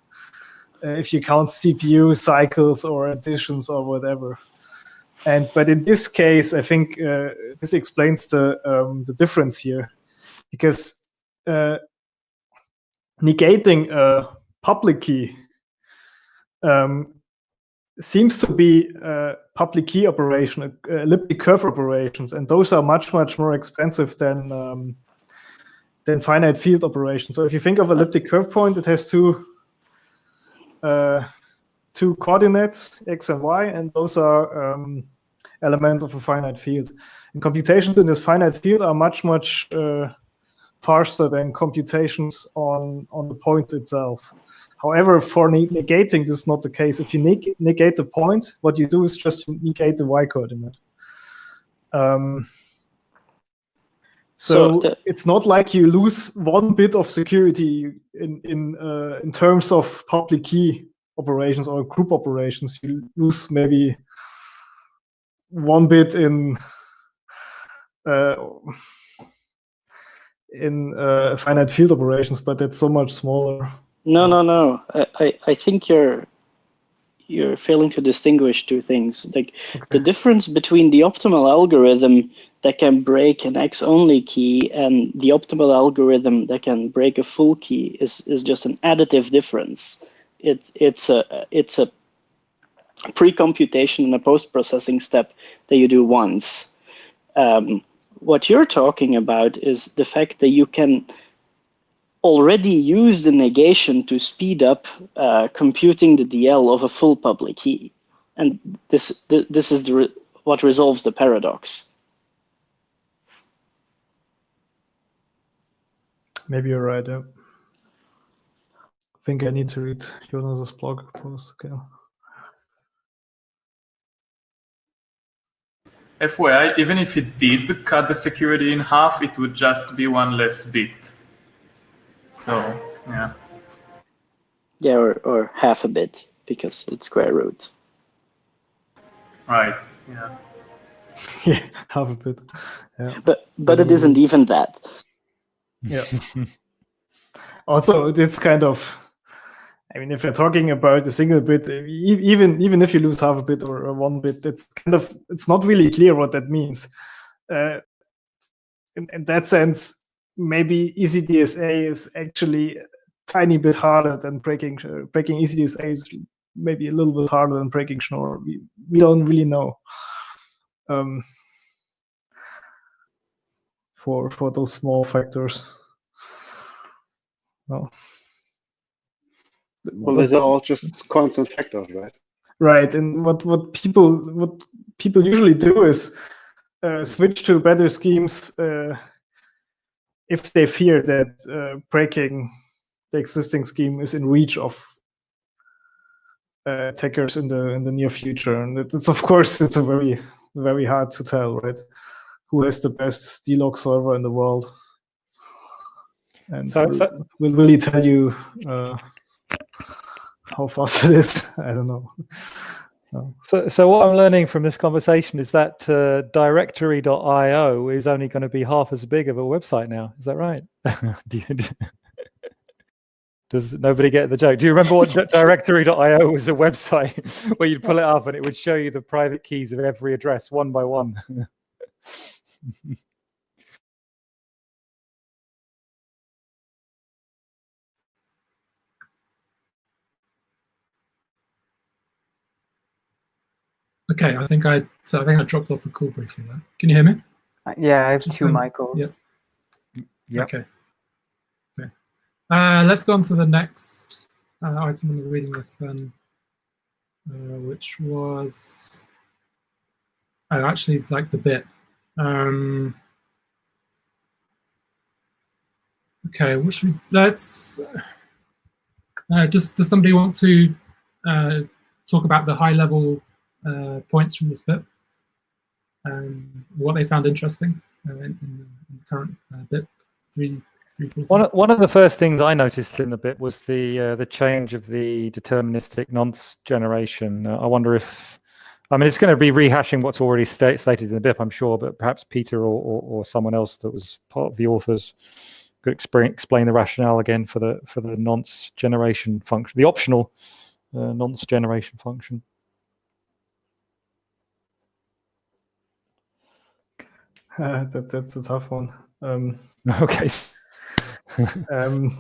count CPU cycles or additions or whatever. But in this case, I think this explains the difference here, because negating a public key seems to be public key operation, elliptic curve operations, and those are much more expensive than finite field operations. So if you think of elliptic curve point, it has two coordinates, x and y, and those are elements of a finite field. And computations in this finite field are much faster than computations on the point itself. However, for negating, this is not the case. If you negate the point, what you do is just negate the y coordinate. So it's not like you lose 1 bit of security in terms of public key operations or group operations. You lose maybe 1 bit in finite field operations, but it's so much smaller. No. I think you're failing to distinguish two things. Like the difference between the optimal algorithm that can break an X-only key and the optimal algorithm that can break a full key is just an additive difference. It's a pre-computation and a post-processing step that you do once. What you're talking about is the fact that you can already use the negation to speed up computing the DL of a full public key, and this is what resolves the paradox. Maybe you're right. Yeah. I think I need to read Jonas's blog post again. FYI, even if it did cut the security in half, it would just be one less bit. So, yeah. Yeah, or half a bit, because it's square root. Right, yeah. Yeah, half a bit. Yeah. But it isn't even that. Yeah. Also, it's kind of, I mean, if you're talking about a single bit, even if you lose half a bit or 1 bit, it's not really clear what that means. In that sense, maybe ECDSA is actually a tiny bit harder than breaking ECDSA is maybe a little bit harder than breaking Schnorr. We don't really know. For those small factors. No. Well, these are all just constant factors, right? Right, and what people usually do is switch to better schemes if they fear that breaking the existing scheme is in reach of attackers in the near future. And it's of course it's a very, very hard to tell, right? Who has the best D-log solver in the world? And will he tell you how fast it is? I don't know. No. So what I'm learning from this conversation is that directory.io is only going to be half as big of a website now. Is that right? Does nobody get the joke? Do you remember what directory.io was? A website where you'd pull it up and it would show you the private keys of every address one by one. Okay, I think I dropped off the call briefly there. Can you hear me? Yeah, I have two Michaels. Yep. Okay. Let's go on to the next item on the reading list then, which was actually like the BIP. Okay, what should we, let's does somebody want to talk about the high level points from this BIP and what they found interesting in the current BIP 3.14? One of the first things I noticed in the BIP was the change of the deterministic nonce generation. I wonder if, I mean, it's going to be rehashing what's already stated in the BIP, I'm sure, but perhaps Peter or someone else that was part of the authors could explain the rationale again for the nonce generation function, the optional nonce generation function. That's a tough one. Okay.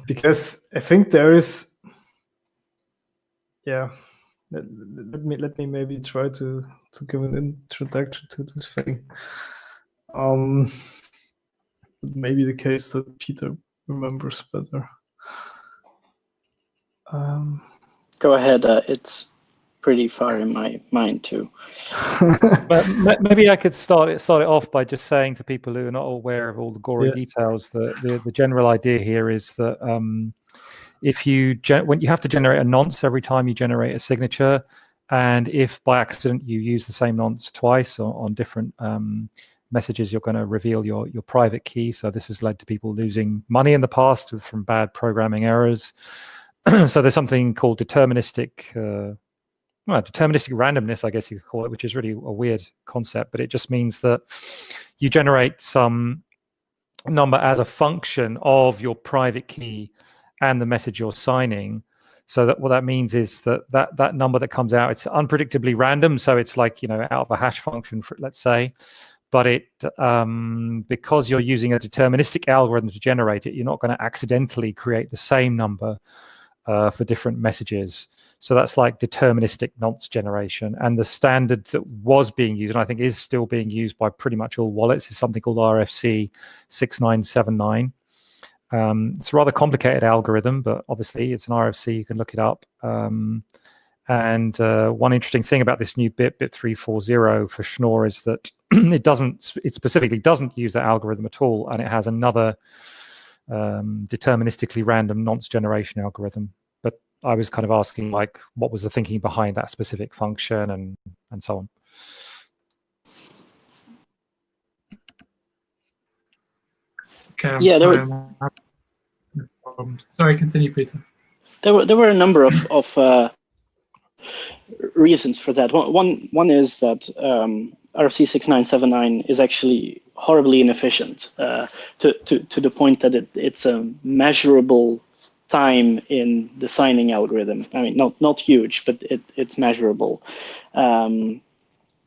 Because I think there is, yeah. Let me maybe try to give an introduction to this thing. Maybe the case that Peter remembers better. Go ahead. It's pretty far in my mind too. But maybe I could start it off by just saying to people who are not aware of all the gory details that the general idea here is that if when you have to generate a nonce every time you generate a signature, and if by accident you use the same nonce twice on different messages, you're going to reveal your private key. So this has led to people losing money in the past from bad programming errors. So there's something called deterministic randomness, I guess you could call it, which is really a weird concept, but it just means that you generate some number as a function of your private key and the message you're signing. So that what that means is that number that comes out, it's unpredictably random. So it's like, out of a hash function, let's say, but it because you're using a deterministic algorithm to generate it, you're not going to accidentally create the same number for different messages. So that's like deterministic nonce generation. And the standard that was being used, and I think is still being used by pretty much all wallets, is something called RFC 6979. It's a rather complicated algorithm, but obviously it's an RFC, you can look it up. And one interesting thing about this new BIP 3.40 for Schnorr is that it specifically doesn't use that algorithm at all, and it has another deterministically random nonce generation algorithm. But I was kind of asking, like, what was the thinking behind that specific function and so on. Okay. Yeah, sorry, continue, Peter. There were a number of reasons for that. One is that RFC6979 is actually horribly inefficient to the point that it's a measurable time in the signing algorithm. I mean, not huge, but it's measurable.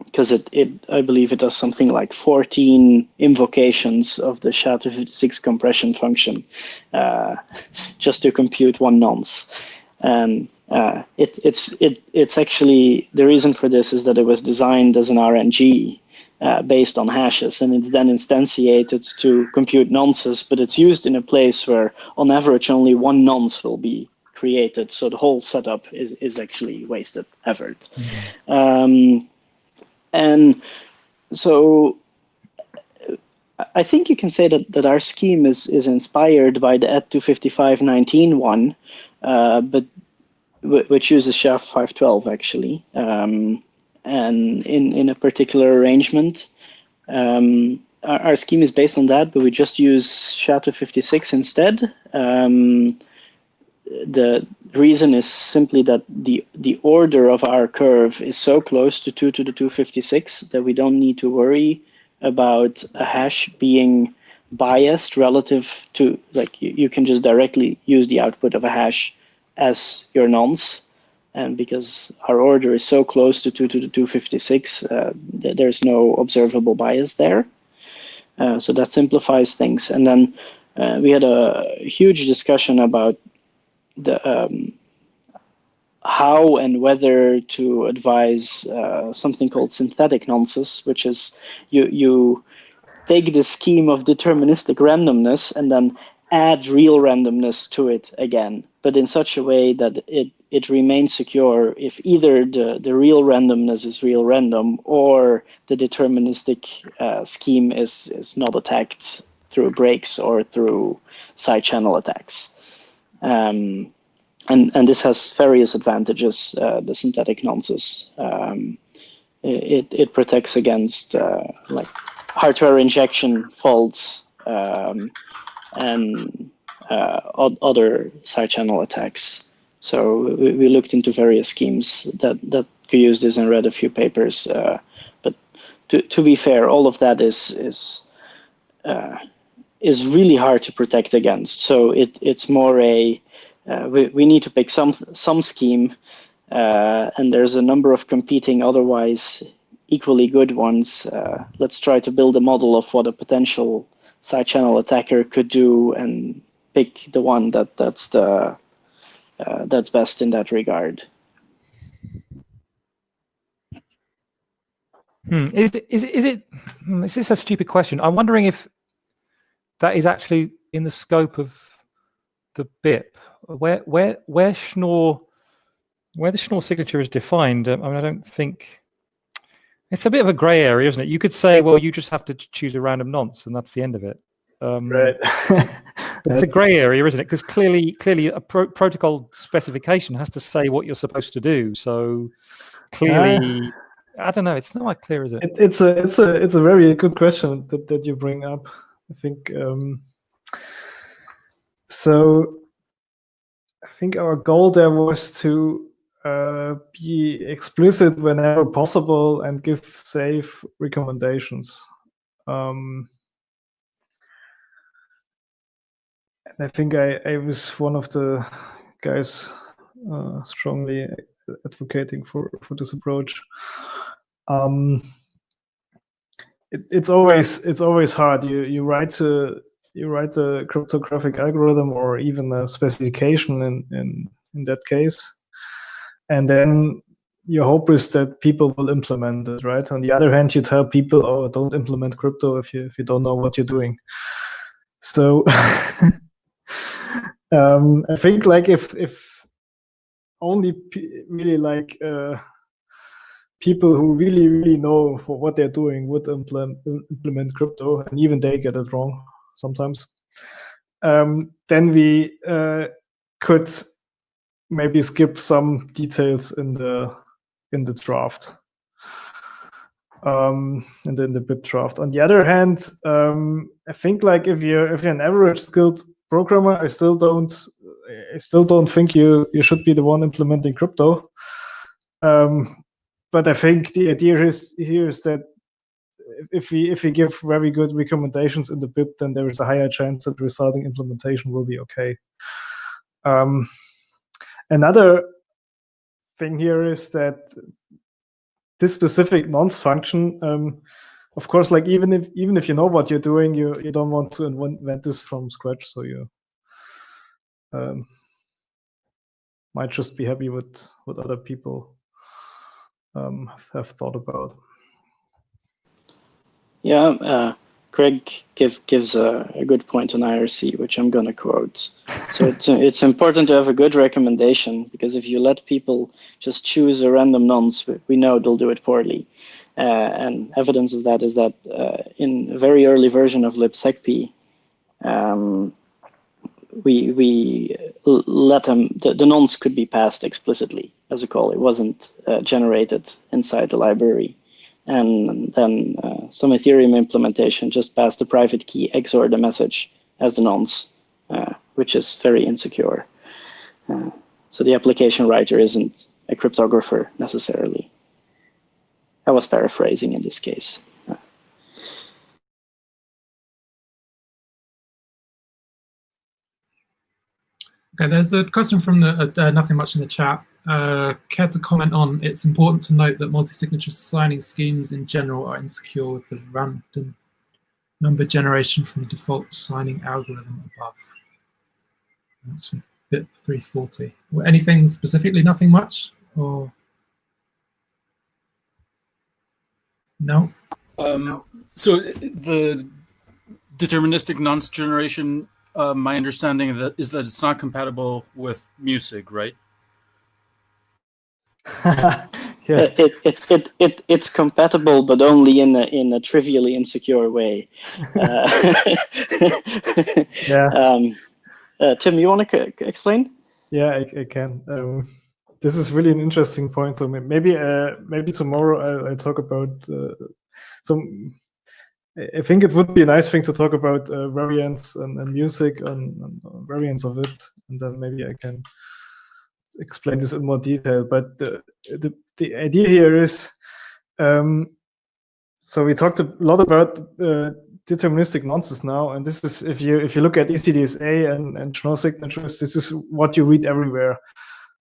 Because I believe it does something like 14 invocations of the SHA-256 compression function just to compute one nonce. And it's actually, the reason for this is that it was designed as an RNG based on hashes, and it's then instantiated to compute nonces, but it's used in a place where on average only one nonce will be created, so the whole setup is actually wasted effort. And so I think you can say that our scheme is inspired by the ED255-19 one, but which uses SHA-512 actually, and in a particular arrangement. Our scheme is based on that, but we just use SHA-256 instead. The reason is simply that the order of our curve is so close to 2 to the 256 that we don't need to worry about a hash being biased relative to, like, you can just directly use the output of a hash as your nonce. And because our order is so close to 2 to the 256, there's no observable bias there. So that simplifies things. And then we had a huge discussion about the how and whether to advise something called synthetic nonces, which is you take the scheme of deterministic randomness and then add real randomness to it again, but in such a way that it remains secure if either the real randomness is real random or the deterministic scheme is not attacked through breaks or through side channel attacks. And this has various advantages, the synthetic nonces. It protects against like hardware injection faults and other side channel attacks. So we looked into various schemes that could use this and read a few papers. But to be fair, all of that is really hard to protect against. So it's more a we need to pick some scheme, and there's a number of competing otherwise equally good ones. Let's try to build a model of what a potential side channel attacker could do and pick the one that's best in that regard. Is this a stupid question? I'm wondering if that is actually in the scope of the BIP, where the Schnorr signature is defined. I mean, I don't think it's a bit of a grey area, isn't it? You could say, well, you just have to choose a random nonce, and that's the end of it. Right. It's a grey area, isn't it? Because clearly, a protocol specification has to say what you're supposed to do. So clearly, I don't know. It's not quite clear, is it? It's a very good question that you bring up. I think so. I think our goal there was to be explicit whenever possible and give safe recommendations. And I think I was one of the guys strongly advocating for this approach. It's always hard. You write a cryptographic algorithm or even a specification in that case, and then your hope is that people will implement it, right? On the other hand, you tell people, "Oh, don't implement crypto if you don't know what you're doing." So I think like if only really like people who really know what they're doing would implement crypto, and even they get it wrong sometimes. then we could maybe skip some details in the draft, in the BIP draft. On the other hand, I think like if you're an average skilled programmer, I still don't think you should be the one implementing crypto. But I think the idea here is that if we give very good recommendations in the BIP, then there is a higher chance that the resulting implementation will be okay. Another thing here is that this specific nonce function, of course, like even if you know what you're doing, you don't want to invent this from scratch, so you might just be happy with what other people have thought about. Yeah, Craig gives a good point on IRC, which I'm going to quote. So it's important to have a good recommendation, because if you let people just choose a random nonce, we know they'll do it poorly. And evidence of that is that in a very early version of libsecp, we let them, the nonce could be passed explicitly as a call. It wasn't generated inside the library. And then some Ethereum implementation just passed the private key XOR the message as the nonce, which is very insecure. So the application writer isn't a cryptographer necessarily. I was paraphrasing in this case. Okay, there's a question from the nothing much in the chat. Care to comment on, it's important to note that multi-signature signing schemes in general are insecure with the random number generation from the default signing algorithm above. That's from BIP 340. Anything specifically, nothing much, or no? So the deterministic nonce generation, my understanding of that is that it's not compatible with MuSig, right? Yeah. It's compatible, but only in a trivially insecure way. Yeah. Tim, you want to explain? Yeah, I can. This is really an interesting point. So maybe tomorrow I'll talk about some. I think it would be a nice thing to talk about variants and MuSig and variants of it, and then maybe I can explain this in more detail. But the idea here is, so we talked a lot about deterministic nonces now, and this is if you look at ECDSA and Schnorr signatures, this is what you read everywhere.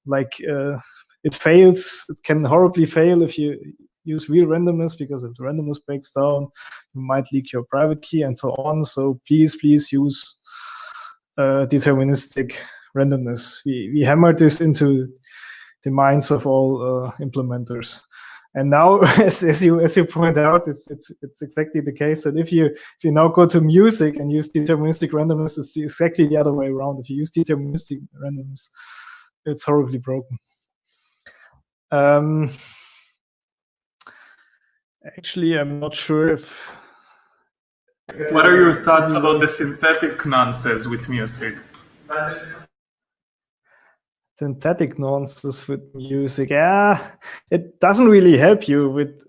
Like it fails, it can horribly fail if you use real randomness, because if the randomness breaks down, you might leak your private key and so on. So please use deterministic randomness. We hammered this into the minds of all implementers. And now, as you point out, it's exactly the case that if you now go to MuSig and use deterministic randomness, it's exactly the other way around. If you use deterministic randomness, it's horribly broken. Actually, I'm not sure if. What are your thoughts about the synthetic nonces with MuSig? Synthetic nonces with MuSig, yeah, it doesn't really help you with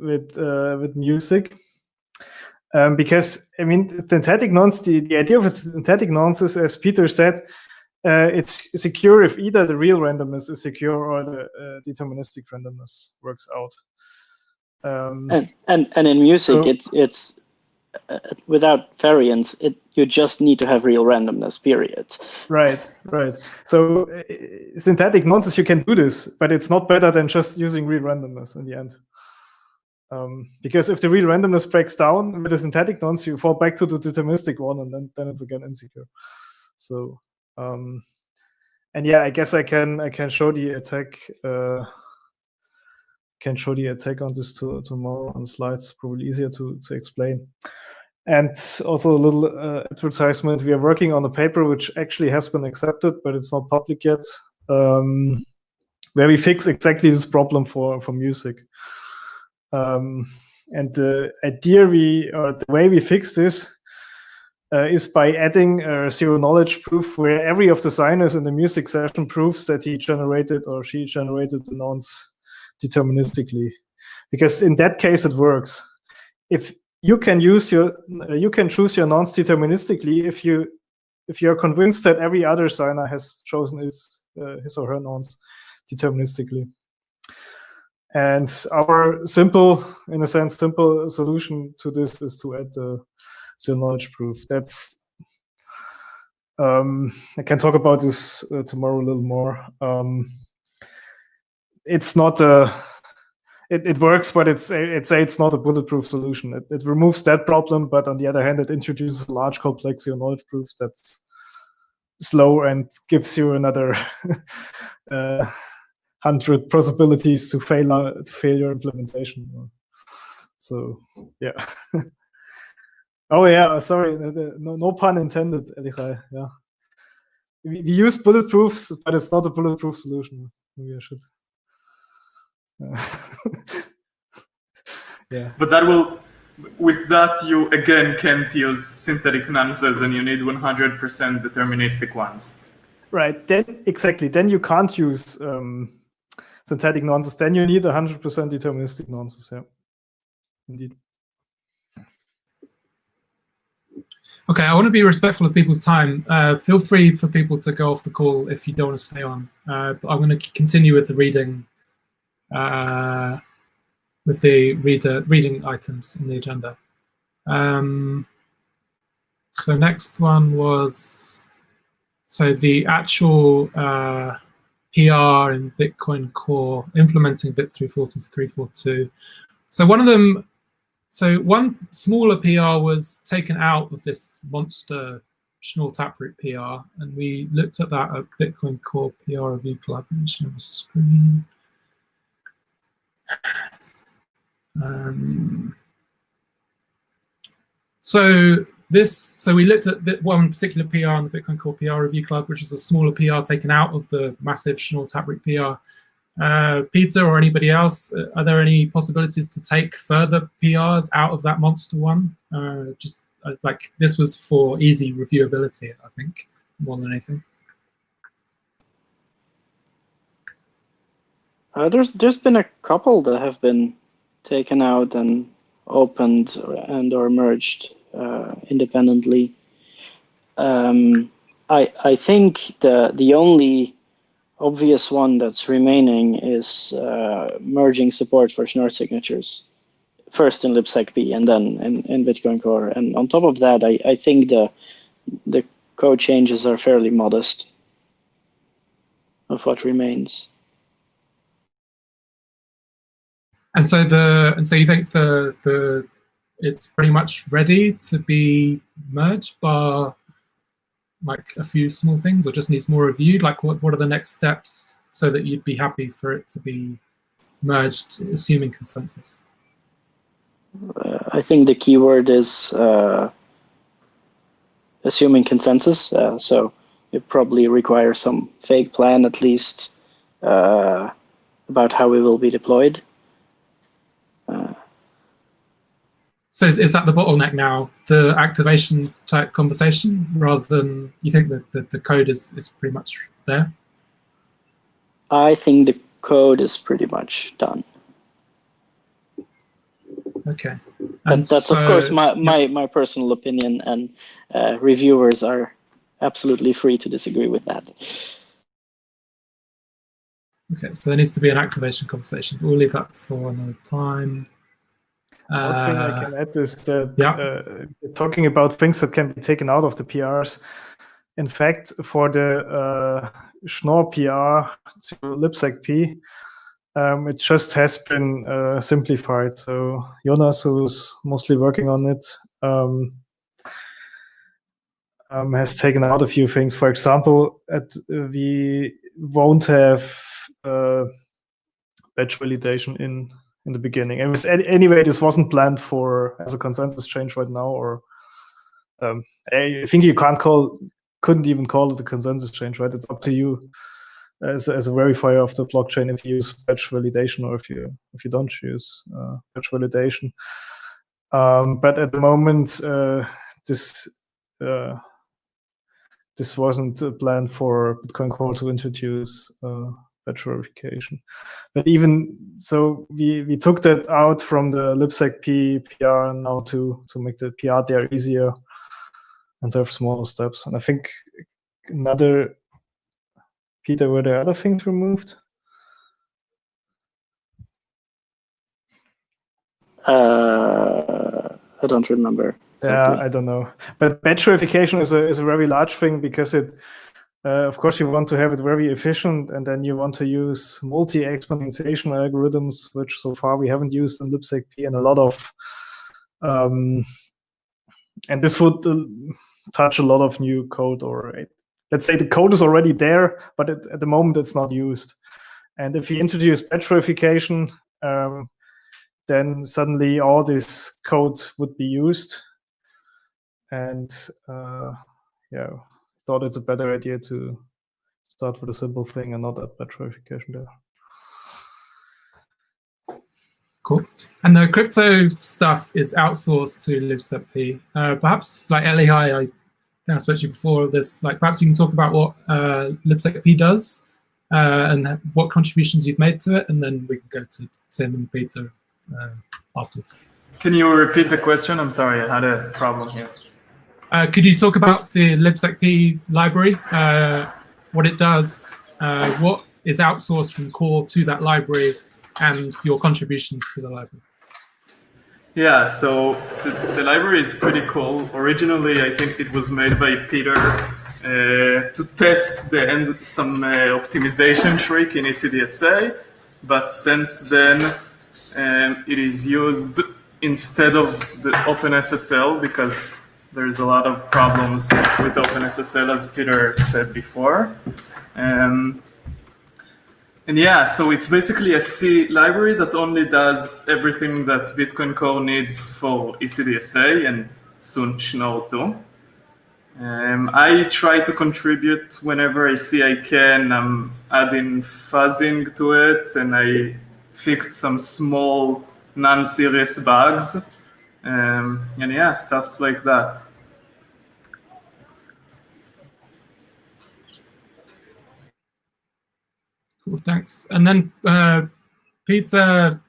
MuSig, because I mean synthetic nonce. The idea of synthetic nonces, as Peter said, it's secure if either the real randomness is secure or the deterministic randomness works out. And in MuSig, so, it's without variance, you just need to have real randomness, period. Right. So synthetic nonces, you can do this, but it's not better than just using real randomness in the end. Because if the real randomness breaks down with a synthetic nonce, you fall back to the deterministic one, and then it's again insecure. So, and yeah, I guess I can show the attack. Can show the attack on this tomorrow on slides. Probably easier to explain. And also a little advertisement. We are working on a paper which actually has been accepted, but it's not public yet, where we fix exactly this problem for MuSig. And the idea the way we fix this is by adding a zero knowledge proof where every of the signers in the MuSig session proves that he generated or she generated the nonce deterministically. Because in that case, it works. If you can use you can choose your nonce deterministically if you're convinced that every other signer has chosen his or her nonce deterministically. And our simple solution to this is to add the zero knowledge proof. That's I can talk about this tomorrow a little more. It's not it works, but it's not a bulletproof solution. It removes that problem, but on the other hand, it introduces large complex zero knowledge proofs that's slow and gives you another 100 possibilities to fail your implementation. So yeah. Oh yeah, sorry, no pun intended, Elichai. Yeah, we use bulletproofs, but it's not a bulletproof solution. Maybe I should. Yeah. But that will, with that, you again can't use synthetic nonces, and you need 100% deterministic ones. Right. Then exactly. Then you can't use synthetic nonces. Then you need 100% deterministic nonces. Yeah. Indeed. Okay, I want to be respectful of people's time. Feel free for people to go off the call if you don't want to stay on. But I'm going to continue with the reading, reading items in the agenda. So next one was the actual PR in Bitcoin Core implementing BIP 340 to 342. So one smaller PR was taken out of this monster Schnorr Taproot PR, and we looked at that at Bitcoin Core PR Review Club. Let me share the screen. So we looked at one particular PR on the Bitcoin Core PR Review Club, which is a smaller PR taken out of the massive Schnorr Taproot PR. Peter or anybody else, are there any possibilities to take further PRs out of that monster one? Just like this was for easy reviewability, I think, more than anything. There's been a couple that have been taken out and opened and or merged independently. I think the only obvious one that's remaining is merging support for Schnorr signatures, first in libsecp and then in Bitcoin Core. And on top of that, I think the code changes are fairly modest of what remains. And so you think the it's pretty much ready to be merged, bar like a few small things, or just needs more reviewed? Like what are the next steps so that you'd be happy for it to be merged, assuming consensus? I think the keyword is assuming consensus. So it probably requires some fake plan at least about how it will be deployed. So is that the bottleneck now, the activation type conversation, rather than you think that the code is pretty much there? I think the code is pretty much done. Okay. That's of course my personal opinion, and reviewers are absolutely free to disagree with that. Okay, so there needs to be an activation conversation. We'll leave that for another time. One thing I can add is that talking about things that can be taken out of the PRs. In fact, for the Schnorr PR to libsecp, it just has been simplified. So Jonas, who's mostly working on it, has taken out a few things. For example, we won't have batch validation in the beginning. And anyway, this wasn't planned for as a consensus change right now, or I think you couldn't even call it a consensus change, right? It's up to you as a verifier of the blockchain if you use batch validation or if you don't choose batch validation. But at the moment, this this wasn't a plan for Bitcoin Core to introduce batch verification. But even so, we took that out from the libsec P PR now to make the PR there easier and have smaller steps. And I think another, Peter, were there other things removed? I don't remember. Yeah, I don't know. But batch verification is a very large thing because it, of course, you want to have it very efficient, and then you want to use multi-exponentiation algorithms, which so far we haven't used in libsec P, and a lot of, and this would touch a lot of new code, or let's say the code is already there, but at the moment it's not used. And if you introduce batch verification, then suddenly all this code would be used. And yeah, thought it's a better idea to start with a simple thing and not add batch verification there. Cool. And the crypto stuff is outsourced to libsec P. Perhaps like LAI, I think I spoke to you before this, like perhaps you can talk about what libsec P does and what contributions you've made to it, and then we can go to Tim and Peter afterwards. Can you repeat the question? I'm sorry, I had a problem here. Could you talk about the libsec P library, what it does, what is outsourced from core to that library, and your contributions to the library? Yeah, so the library is pretty cool. Originally, I think it was made by Peter to test some optimization trick in ECDSA, but since then it is used instead of the OpenSSL because there's a lot of problems with OpenSSL, as Peter said before. And yeah, so it's basically a C library that only does everything that Bitcoin Core needs for ECDSA and soon Schnorr too. I try to contribute whenever I see I can. I'm adding fuzzing to it, and I fixed some small non-serious bugs. And yeah, stuffs like that. Cool, thanks. And then Peter,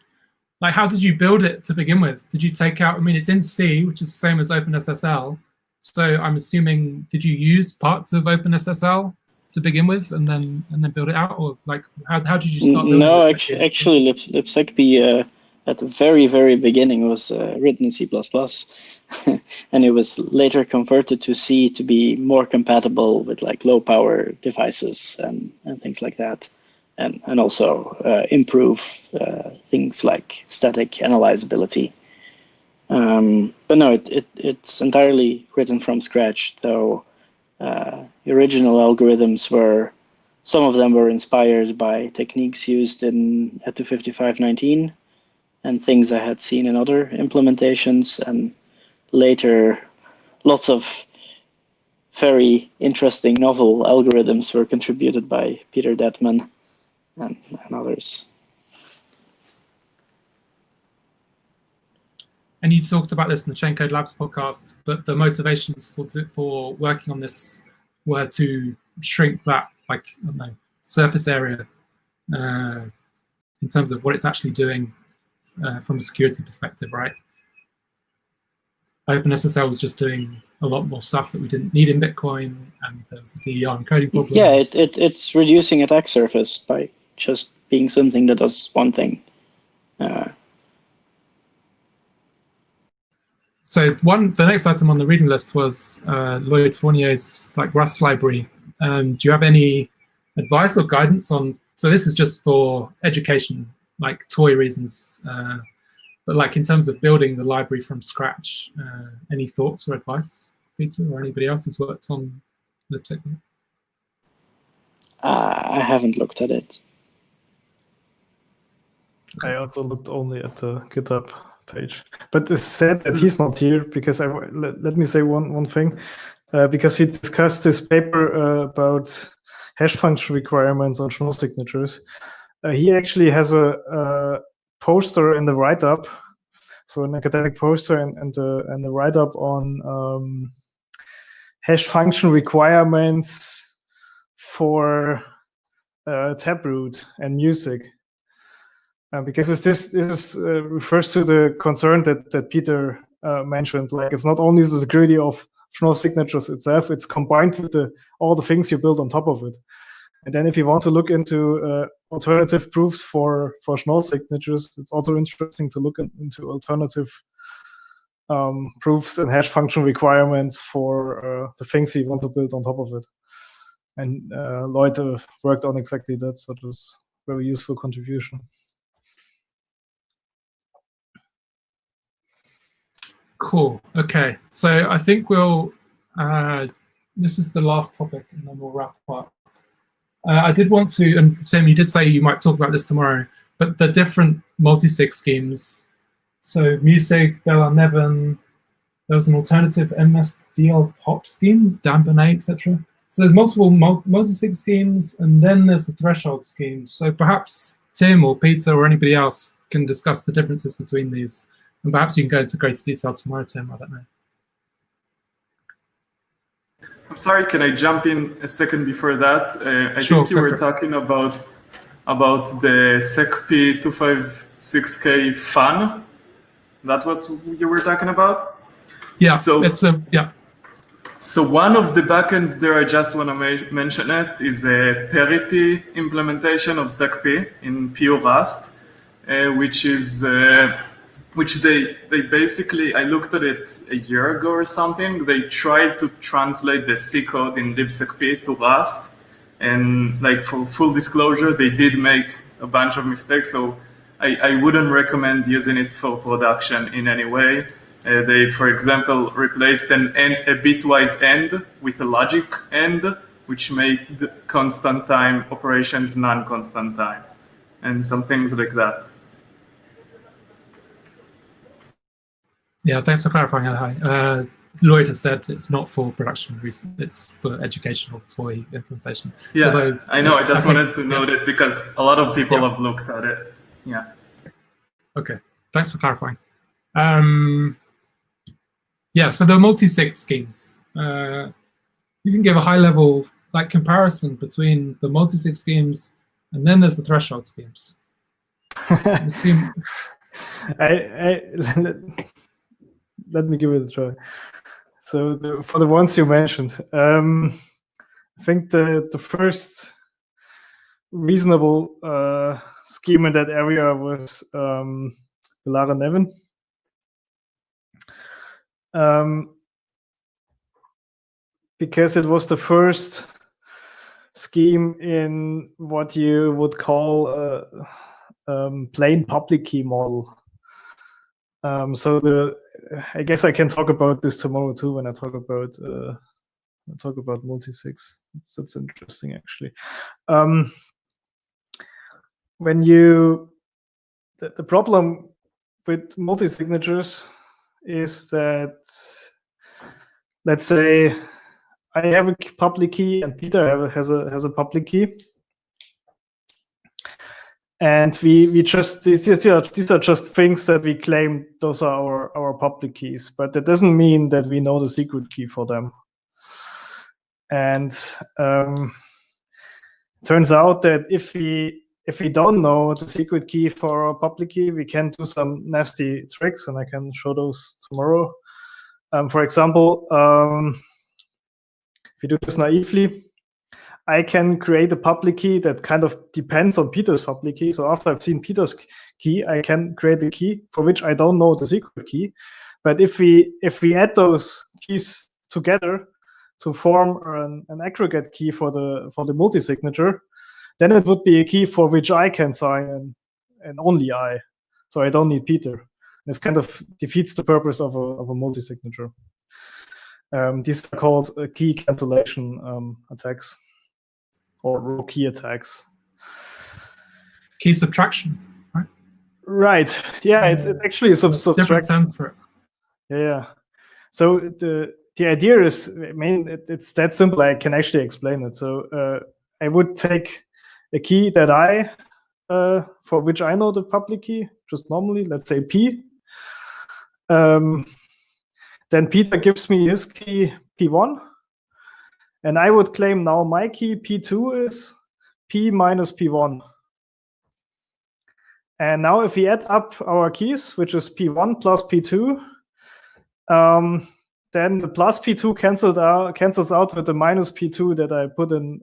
like how did you build it to begin with? Did you take out, I mean, it's in C, which is the same as OpenSSL. So I'm assuming, did you use parts of OpenSSL to begin with and then build it out? Or like, how did you start building No, it? actually libsec P at the very, very beginning was written in C++. And it was later converted to C to be more compatible with like low power devices and things like that. And also improve things like static analyzability. But no, it's entirely written from scratch, though the original algorithms some of them were inspired by techniques used in 5519 and things I had seen in other implementations, and later lots of very interesting novel algorithms were contributed by Peter Detman and others. And you talked about this in the Chain Code Labs podcast, but the motivations for working on this were to shrink that, like, I don't know, surface area in terms of what it's actually doing from a security perspective, right? OpenSSL was just doing a lot more stuff that we didn't need in Bitcoin, and there was the DER encoding problem. Yeah, it's reducing attack surface by just being something that does one thing. So the next item on the reading list was Lloyd Fournier's like Rust library. Do you have any advice or guidance on? So this is just for education, like toy reasons. But like in terms of building the library from scratch, any thoughts or advice, Peter, or anybody else who's worked on libsec? I haven't looked at it. I also looked only at the GitHub page, but it's sad that he's not here because let me say one thing, because we discussed this paper about hash function requirements on Schnorr signatures. He actually has a poster in the write-up, so an academic poster and the write-up on hash function requirements for Taproot and MuSig. Because this refers to the concern that Peter mentioned. Like, it's not only the security of Schnorr signatures itself, it's combined with all the things you build on top of it. And then if you want to look into alternative proofs for Schnorr signatures, it's also interesting to look into alternative proofs and hash function requirements for the things you want to build on top of it. And Lloyd worked on exactly that, so it was a very useful contribution. Cool. Okay. So I think we'll, this is the last topic, and then we'll wrap up. I did want to, and Tim, you did say you might talk about this tomorrow, but the different multi-sig schemes. So MuSig, Bell-Nevin, there was an alternative MSDL pop scheme, Dampen, etc. So there's multiple multi-sig schemes, and then there's the threshold scheme. So perhaps Tim or Peter or anybody else can discuss the differences between these. And perhaps you can go into greater detail tomorrow, Tim, I don't know. I'm sorry, can I jump in a second before that? I think you were talking about the SecP 256K fun. That's what you were talking about? Yeah, so, yeah. So one of the backends there, I just want to mention it, is a parity implementation of SecP in pure Rust, which they basically, I looked at it a year ago or something, they tried to translate the C code in libsecp to Rust. And like, for full disclosure, they did make a bunch of mistakes. So I wouldn't recommend using it for production in any way. They, for example, replaced a bitwise end with a logic end, which made constant time operations non-constant time, and some things like that. Yeah, thanks for clarifying. Hi. Lloyd has said it's not for production research, it's for educational toy implementation. Yeah, although, I know, I just wanted to note it because a lot of people have looked at it. Yeah. Okay, thanks for clarifying. Yeah, so the multi-sig schemes. You can give a high-level comparison between the multi-sig schemes, and then there's the threshold schemes. Let me give it a try. So for the ones you mentioned, I think the first reasonable scheme in that area was Bell-Nevin. Because it was the first scheme in what you would call a plain public key model. So I guess I can talk about this tomorrow too when I talk about multi-sigs. That's interesting actually. When the problem with multi-signatures is that, let's say I have a public key and Peter has a public key, and we just these are just things that we claim those are our public keys, but that doesn't mean that we know the secret key for them. And turns out that if we don't know the secret key for our public key, we can do some nasty tricks, and I can show those tomorrow. For example, if you do this naively, I can create a public key that kind of depends on Peter's public key. So after I've seen Peter's key, I can create a key for which I don't know the secret key. But if we add those keys together to form an aggregate key for the multi-signature, then it would be a key for which I can sign and only I. So I don't need Peter. This kind of defeats the purpose of a multi-signature. These are called key cancellation attacks, or row key attacks. Key subtraction, right? Right. Yeah, it's actually a subtraction. Different terms for it. Yeah. So the idea is, I mean, it's that simple. I can actually explain it. So I would take a key that for which I know the public key, just normally, let's say P. Then Peter gives me his key P1, And I would claim now my key P2 is P minus P1. And now if we add up our keys, which is P1 plus P2, then the plus P2 cancels out with the minus P2 that I put in.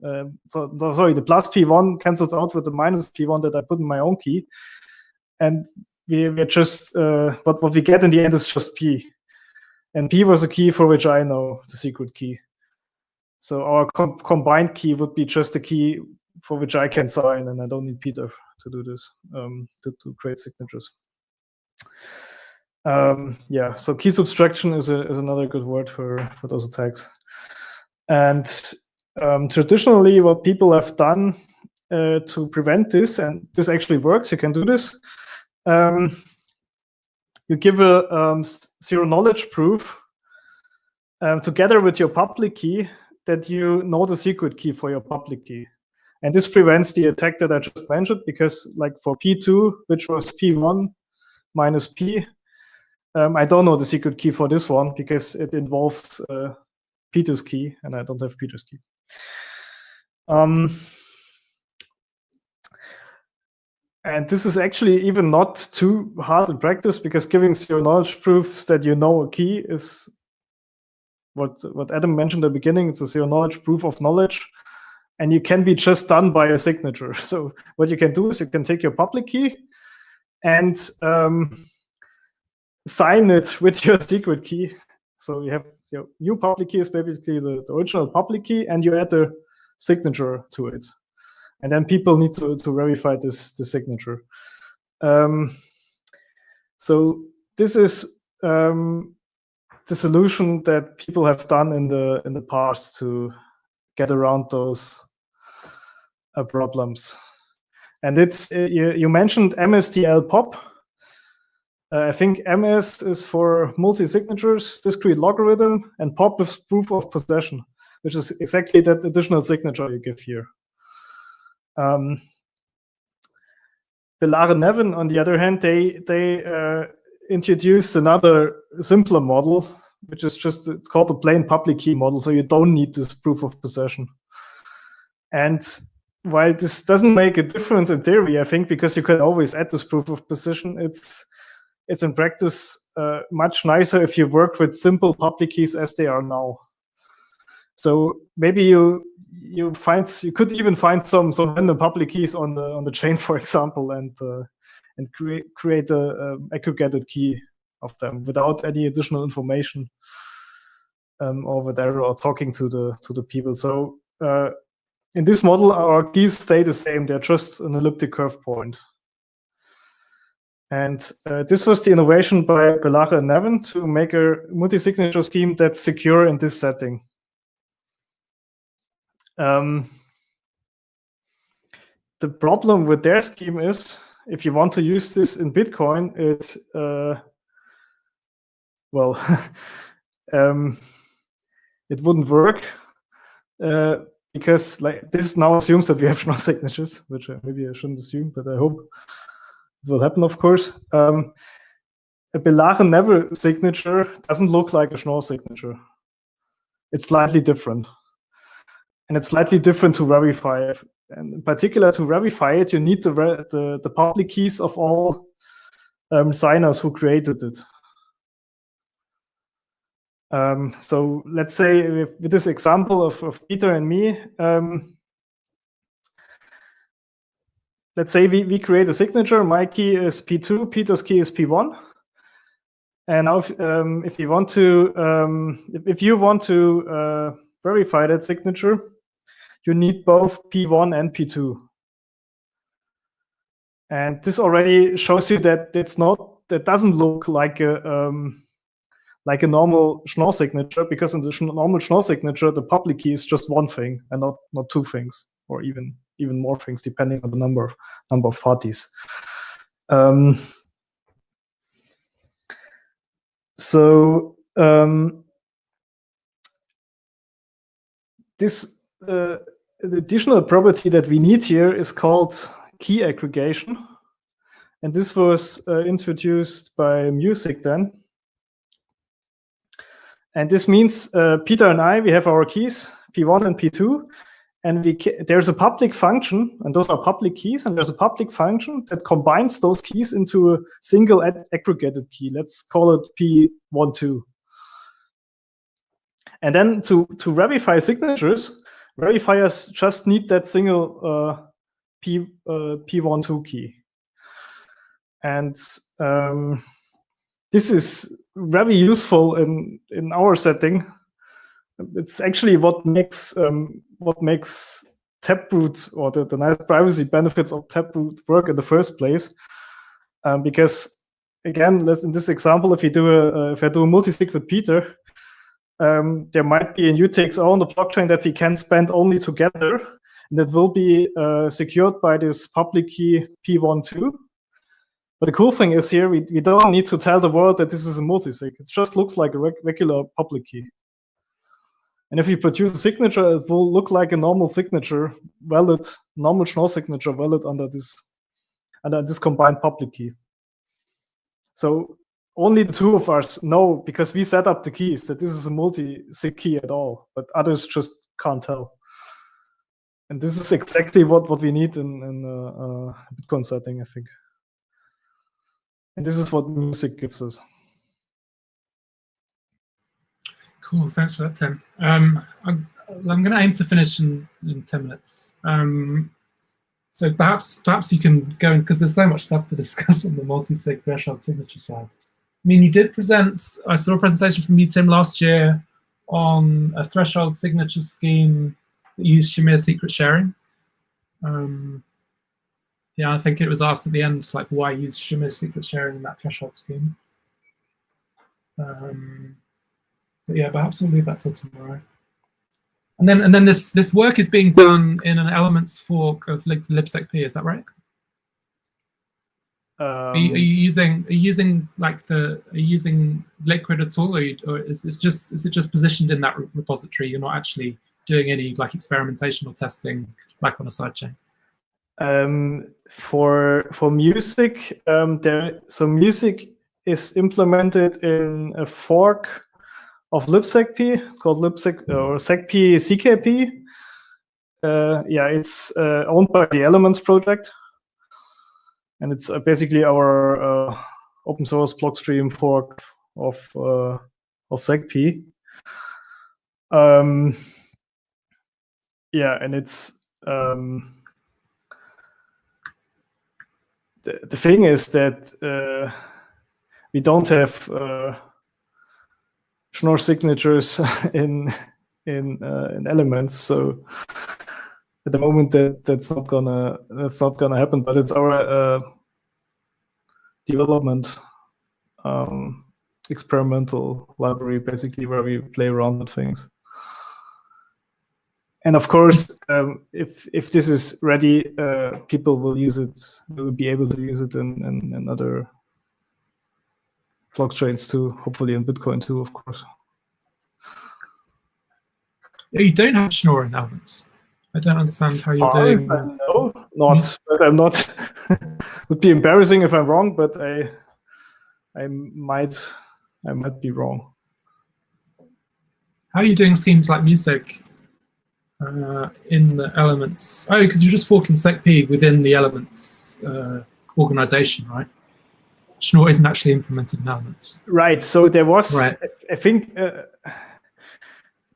Sorry, the plus P1 cancels out with the minus P1 that I put in my own key. And we're just, what we get in the end is just P. And P was a key for which I know the secret key. So our combined key would be just a key for which I can sign, and I don't need Peter to do this, to create signatures. Yeah, so key subtraction is another good word for those attacks. And traditionally, what people have done to prevent this, and this actually works, you can do this, you give a zero knowledge proof together with your public key that you know the secret key for your public key. And this prevents the attack that I just mentioned, because like for P2, which was P1 minus P, I don't know the secret key for this one because it involves Peter's key, and I don't have Peter's key. And this is actually even not too hard in practice, because giving zero knowledge proofs that you know a key is what Adam mentioned at the beginning. It's a zero knowledge proof of knowledge, and you can be just done by a signature. So what you can do is you can take your public key and sign it with your secret key. So you have your new public key is basically the original public key, and you add the signature to it. And then people need to verify the signature. So this is the solution that people have done in the past to get around those problems. And it's you mentioned MSDL POP. I think MS is for multi-signatures, discrete logarithm, and POP is proof of possession, which is exactly that additional signature you give here. Belare-Nevin, on the other hand, they introduced another simpler model, which is just, it's called the plain public key model, so you don't need this proof of possession. And while this doesn't make a difference in theory, I think, because you can always add this proof of possession, it's in practice much nicer if you work with simple public keys as they are now. So maybe you could even find some random public keys on the chain, for example, and create a aggregated key of them without any additional information over there or talking to the people. So in this model, our keys stay the same; they're just an elliptic curve point. And this was the innovation by Belare and Nevin to make a multi-signature scheme that's secure in this setting. The problem with their scheme is, if you want to use this in Bitcoin, it wouldn't work because like this now assumes that we have Schnorr signatures, which maybe I shouldn't assume, but I hope it will happen, of course. A Belare-Nevin signature doesn't look like a Schnorr signature. It's slightly different. And it's slightly different to verify. And in particular, to verify it, you need the public keys of all signers who created it. So let's say with this example of Peter and me, let's say we create a signature. My key is P2, Peter's key is P1. And now if you want to verify that signature, you need both P1 and P2. And this already shows you that that doesn't look like a normal Schnorr signature, because in the normal Schnorr signature, the public key is just one thing and not two things, or even more things depending on the number of parties. The additional property that we need here is called key aggregation. And this was introduced by MuSig then. And this means Peter and I, we have our keys, P1 and P2, and there's a public function, and those are public keys, and there's a public function that combines those keys into a single aggregated key. Let's call it P12. And then to verify signatures, verifiers just need that single P12 key. And this is very useful in our setting. It's actually what makes Taproot, or the nice privacy benefits of Taproot, work in the first place. Because again, in this example, if I do a multi-sig with Peter, there might be a UTXO on the blockchain that we can spend only together, and that will be secured by this public key P12. But the cool thing is here, we don't need to tell the world that this is a multi-sig. It just looks like a regular public key. And if we produce a signature, it will look like a normal signature, valid, normal Schnorr signature, valid under this combined public key. So only the two of us know, because we set up the keys, that this is a multi-sig key at all, but others just can't tell. And this is exactly what we need in a Bitcoin setting, I think. And this is what MuSig gives us. Cool, thanks for that, Tim. I'm going to aim to finish in 10 minutes. So perhaps you can go in, because there's so much stuff to discuss on the multi-sig threshold signature side. I mean, you did present, I saw a presentation from you, Tim, last year on a threshold signature scheme that used Shamir secret sharing. Yeah, I think it was asked at the end, like, why use Shamir secret sharing in that threshold scheme? But yeah, perhaps we'll leave that till tomorrow. And then this work is being done in an elements fork of libsecp. Is that right? Are you using Liquid at all, or is it just positioned in that repository? You're not actually doing any like experimentation or testing like on a sidechain? For MuSig, so MuSig is implemented in a fork of libsecp. It's called libsec or secp CKP. Yeah, it's owned by the Elements project, and it's basically our open source blockstream fork of secp. Yeah, and it's the thing is that we don't have Schnorr signatures in Elements, so at the moment that's not gonna happen. But it's our development experimental library, basically, where we play around with things. And of course, if this is ready, people will use it. Will be able to use it in other blockchains too. Hopefully in Bitcoin too, of course. You don't have Schnorr in Elements. I don't understand how you're doing. No, not. But I'm not. Would be embarrassing if I'm wrong, but I might be wrong. How are you doing schemes like MuSig in the Elements? Oh, because you're just forking secp within the Elements organization, right? Schnorr isn't actually implemented in Elements. Right. So there was, right. I think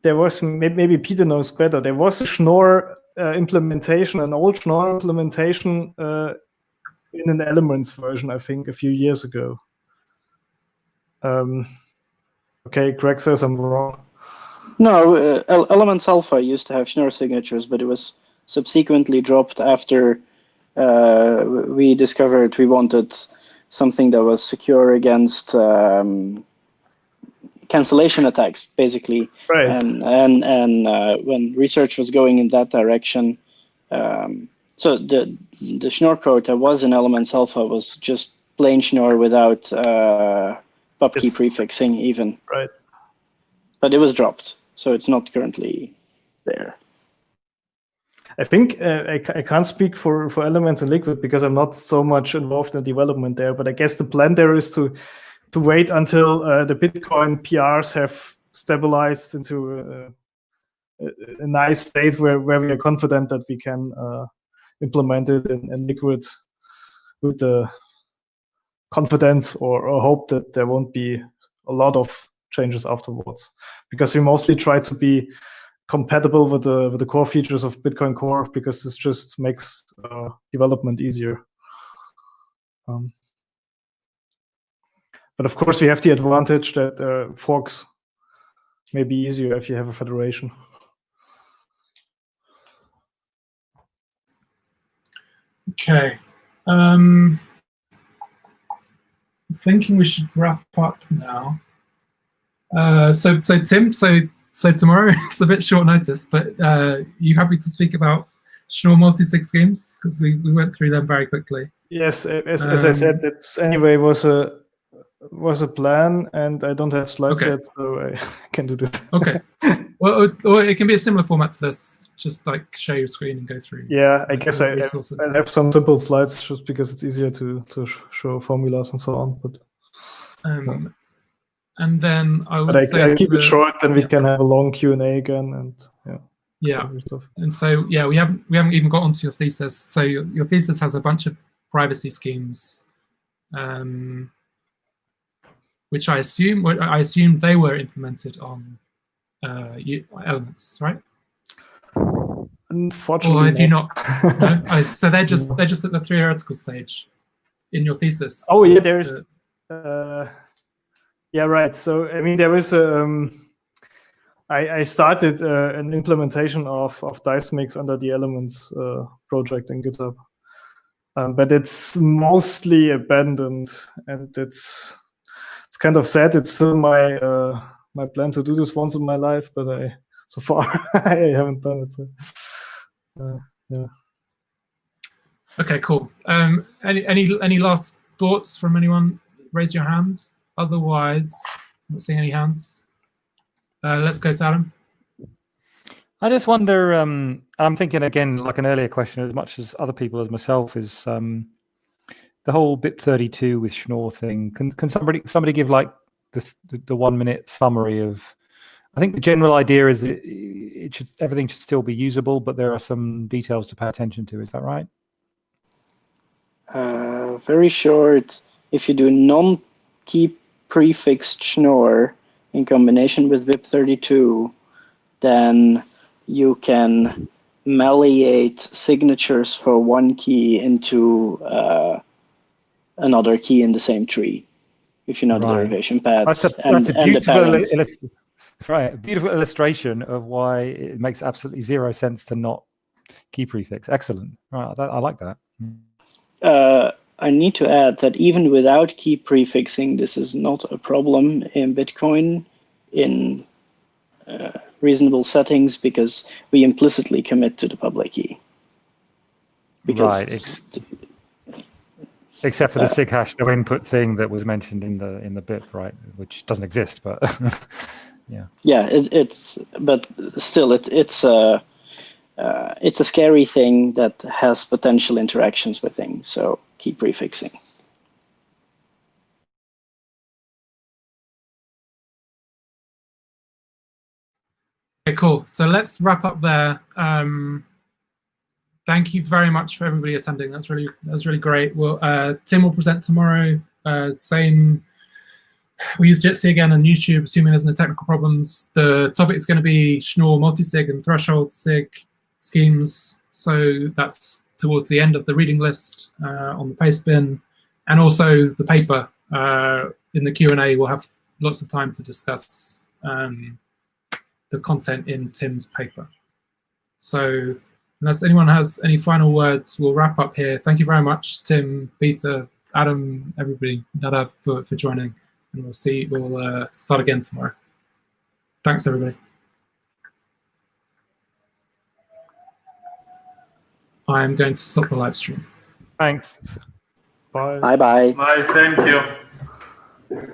there was, maybe Peter knows better, there was a Schnorr implementation, an old Schnorr implementation in an Elements version, I think, a few years ago. Okay, Greg says I'm wrong. No, Elements Alpha used to have Schnorr signatures, but it was subsequently dropped after we discovered we wanted something that was secure against cancellation attacks, basically. Right. And when research was going in that direction, so the Schnorr code that was in Elements Alpha was just plain Schnorr without pubkey prefixing even. Right. But it was dropped, so it's not currently there. I think I can't speak for Elements and Liquid because I'm not so much involved in development there, but I guess the plan there is to wait until the Bitcoin PRs have stabilized into a nice state where we are confident that we can implement it in Liquid with the confidence or hope that there won't be a lot of changes afterwards, because we mostly try to be compatible with the core features of Bitcoin Core, because this just makes development easier. But of course, we have the advantage that forks may be easier if you have a federation. Okay. I'm thinking we should wrap up now. So Tim, so tomorrow it's a bit short notice, but you happy to speak about Schnorr multi-sig schemes, because we went through them very quickly. Yes, as I said, it's anyway was a plan, and I don't have slides yet, so I can do this. Okay. Well, or it can be a similar format to this, just like share your screen and go through. Yeah, I guess I have some simple slides just because it's easier to show formulas and so on. But and then I would say I keep it short, then we can have a long Q&A again, and and so we haven't even got onto your thesis. So your thesis has a bunch of privacy schemes, which I assume they were implemented on elements, right? Unfortunately, or have you not? No? So they're just at the theoretical stage in your thesis. Oh yeah, there's yeah, right. So I mean, there is I started an implementation of DiceMix under the Elements project in GitHub, but it's mostly abandoned, and it's kind of sad. It's still my my plan to do this once in my life, but so far I haven't done it. So, yeah. Okay, cool. Any last thoughts from anyone? Raise your hand. Otherwise, I'm not seeing any hands. Let's go to Adam. I just wonder, I'm thinking again, like an earlier question, as much as other people as myself, is the whole BIP-32 with Schnorr thing. Can somebody give like the 1 minute summary of? I think the general idea is that everything should still be usable, but there are some details to pay attention to. Is that right? Very short. If you do non-key prefixed Schnorr in combination with BIP-32, then you can malleate signatures for one key into another key in the same tree, if you know the derivation paths and the patterns. Right, a beautiful illustration of why it makes absolutely zero sense to not key prefix. Excellent. Right, I like that. I need to add that even without key prefixing, this is not a problem in Bitcoin in reasonable settings, because we implicitly commit to the public key. Because except for the sig hash no input thing that was mentioned in the BIP, right? Which doesn't exist, but yeah. Yeah, but still it's a scary thing that has potential interactions with things. So key prefixing. Okay, cool. So let's wrap up there. Thank you very much for everybody attending. That's really great. Well, Tim will present tomorrow. Same. We use Jitsi again on YouTube, assuming there's no technical problems. The topic is going to be Schnorr multi-sig and threshold sig schemes. So that's towards the end of the reading list on the paste bin, and also the paper. In the Q&A, we'll have lots of time to discuss the content in Tim's paper. So unless anyone has any final words, we'll wrap up here. Thank you very much, Tim, Peter, Adam, everybody, Nadav, for joining. And we'll start again tomorrow. Thanks, everybody. I'm going to stop the live stream. Thanks. Bye. Bye-bye. Bye, thank you.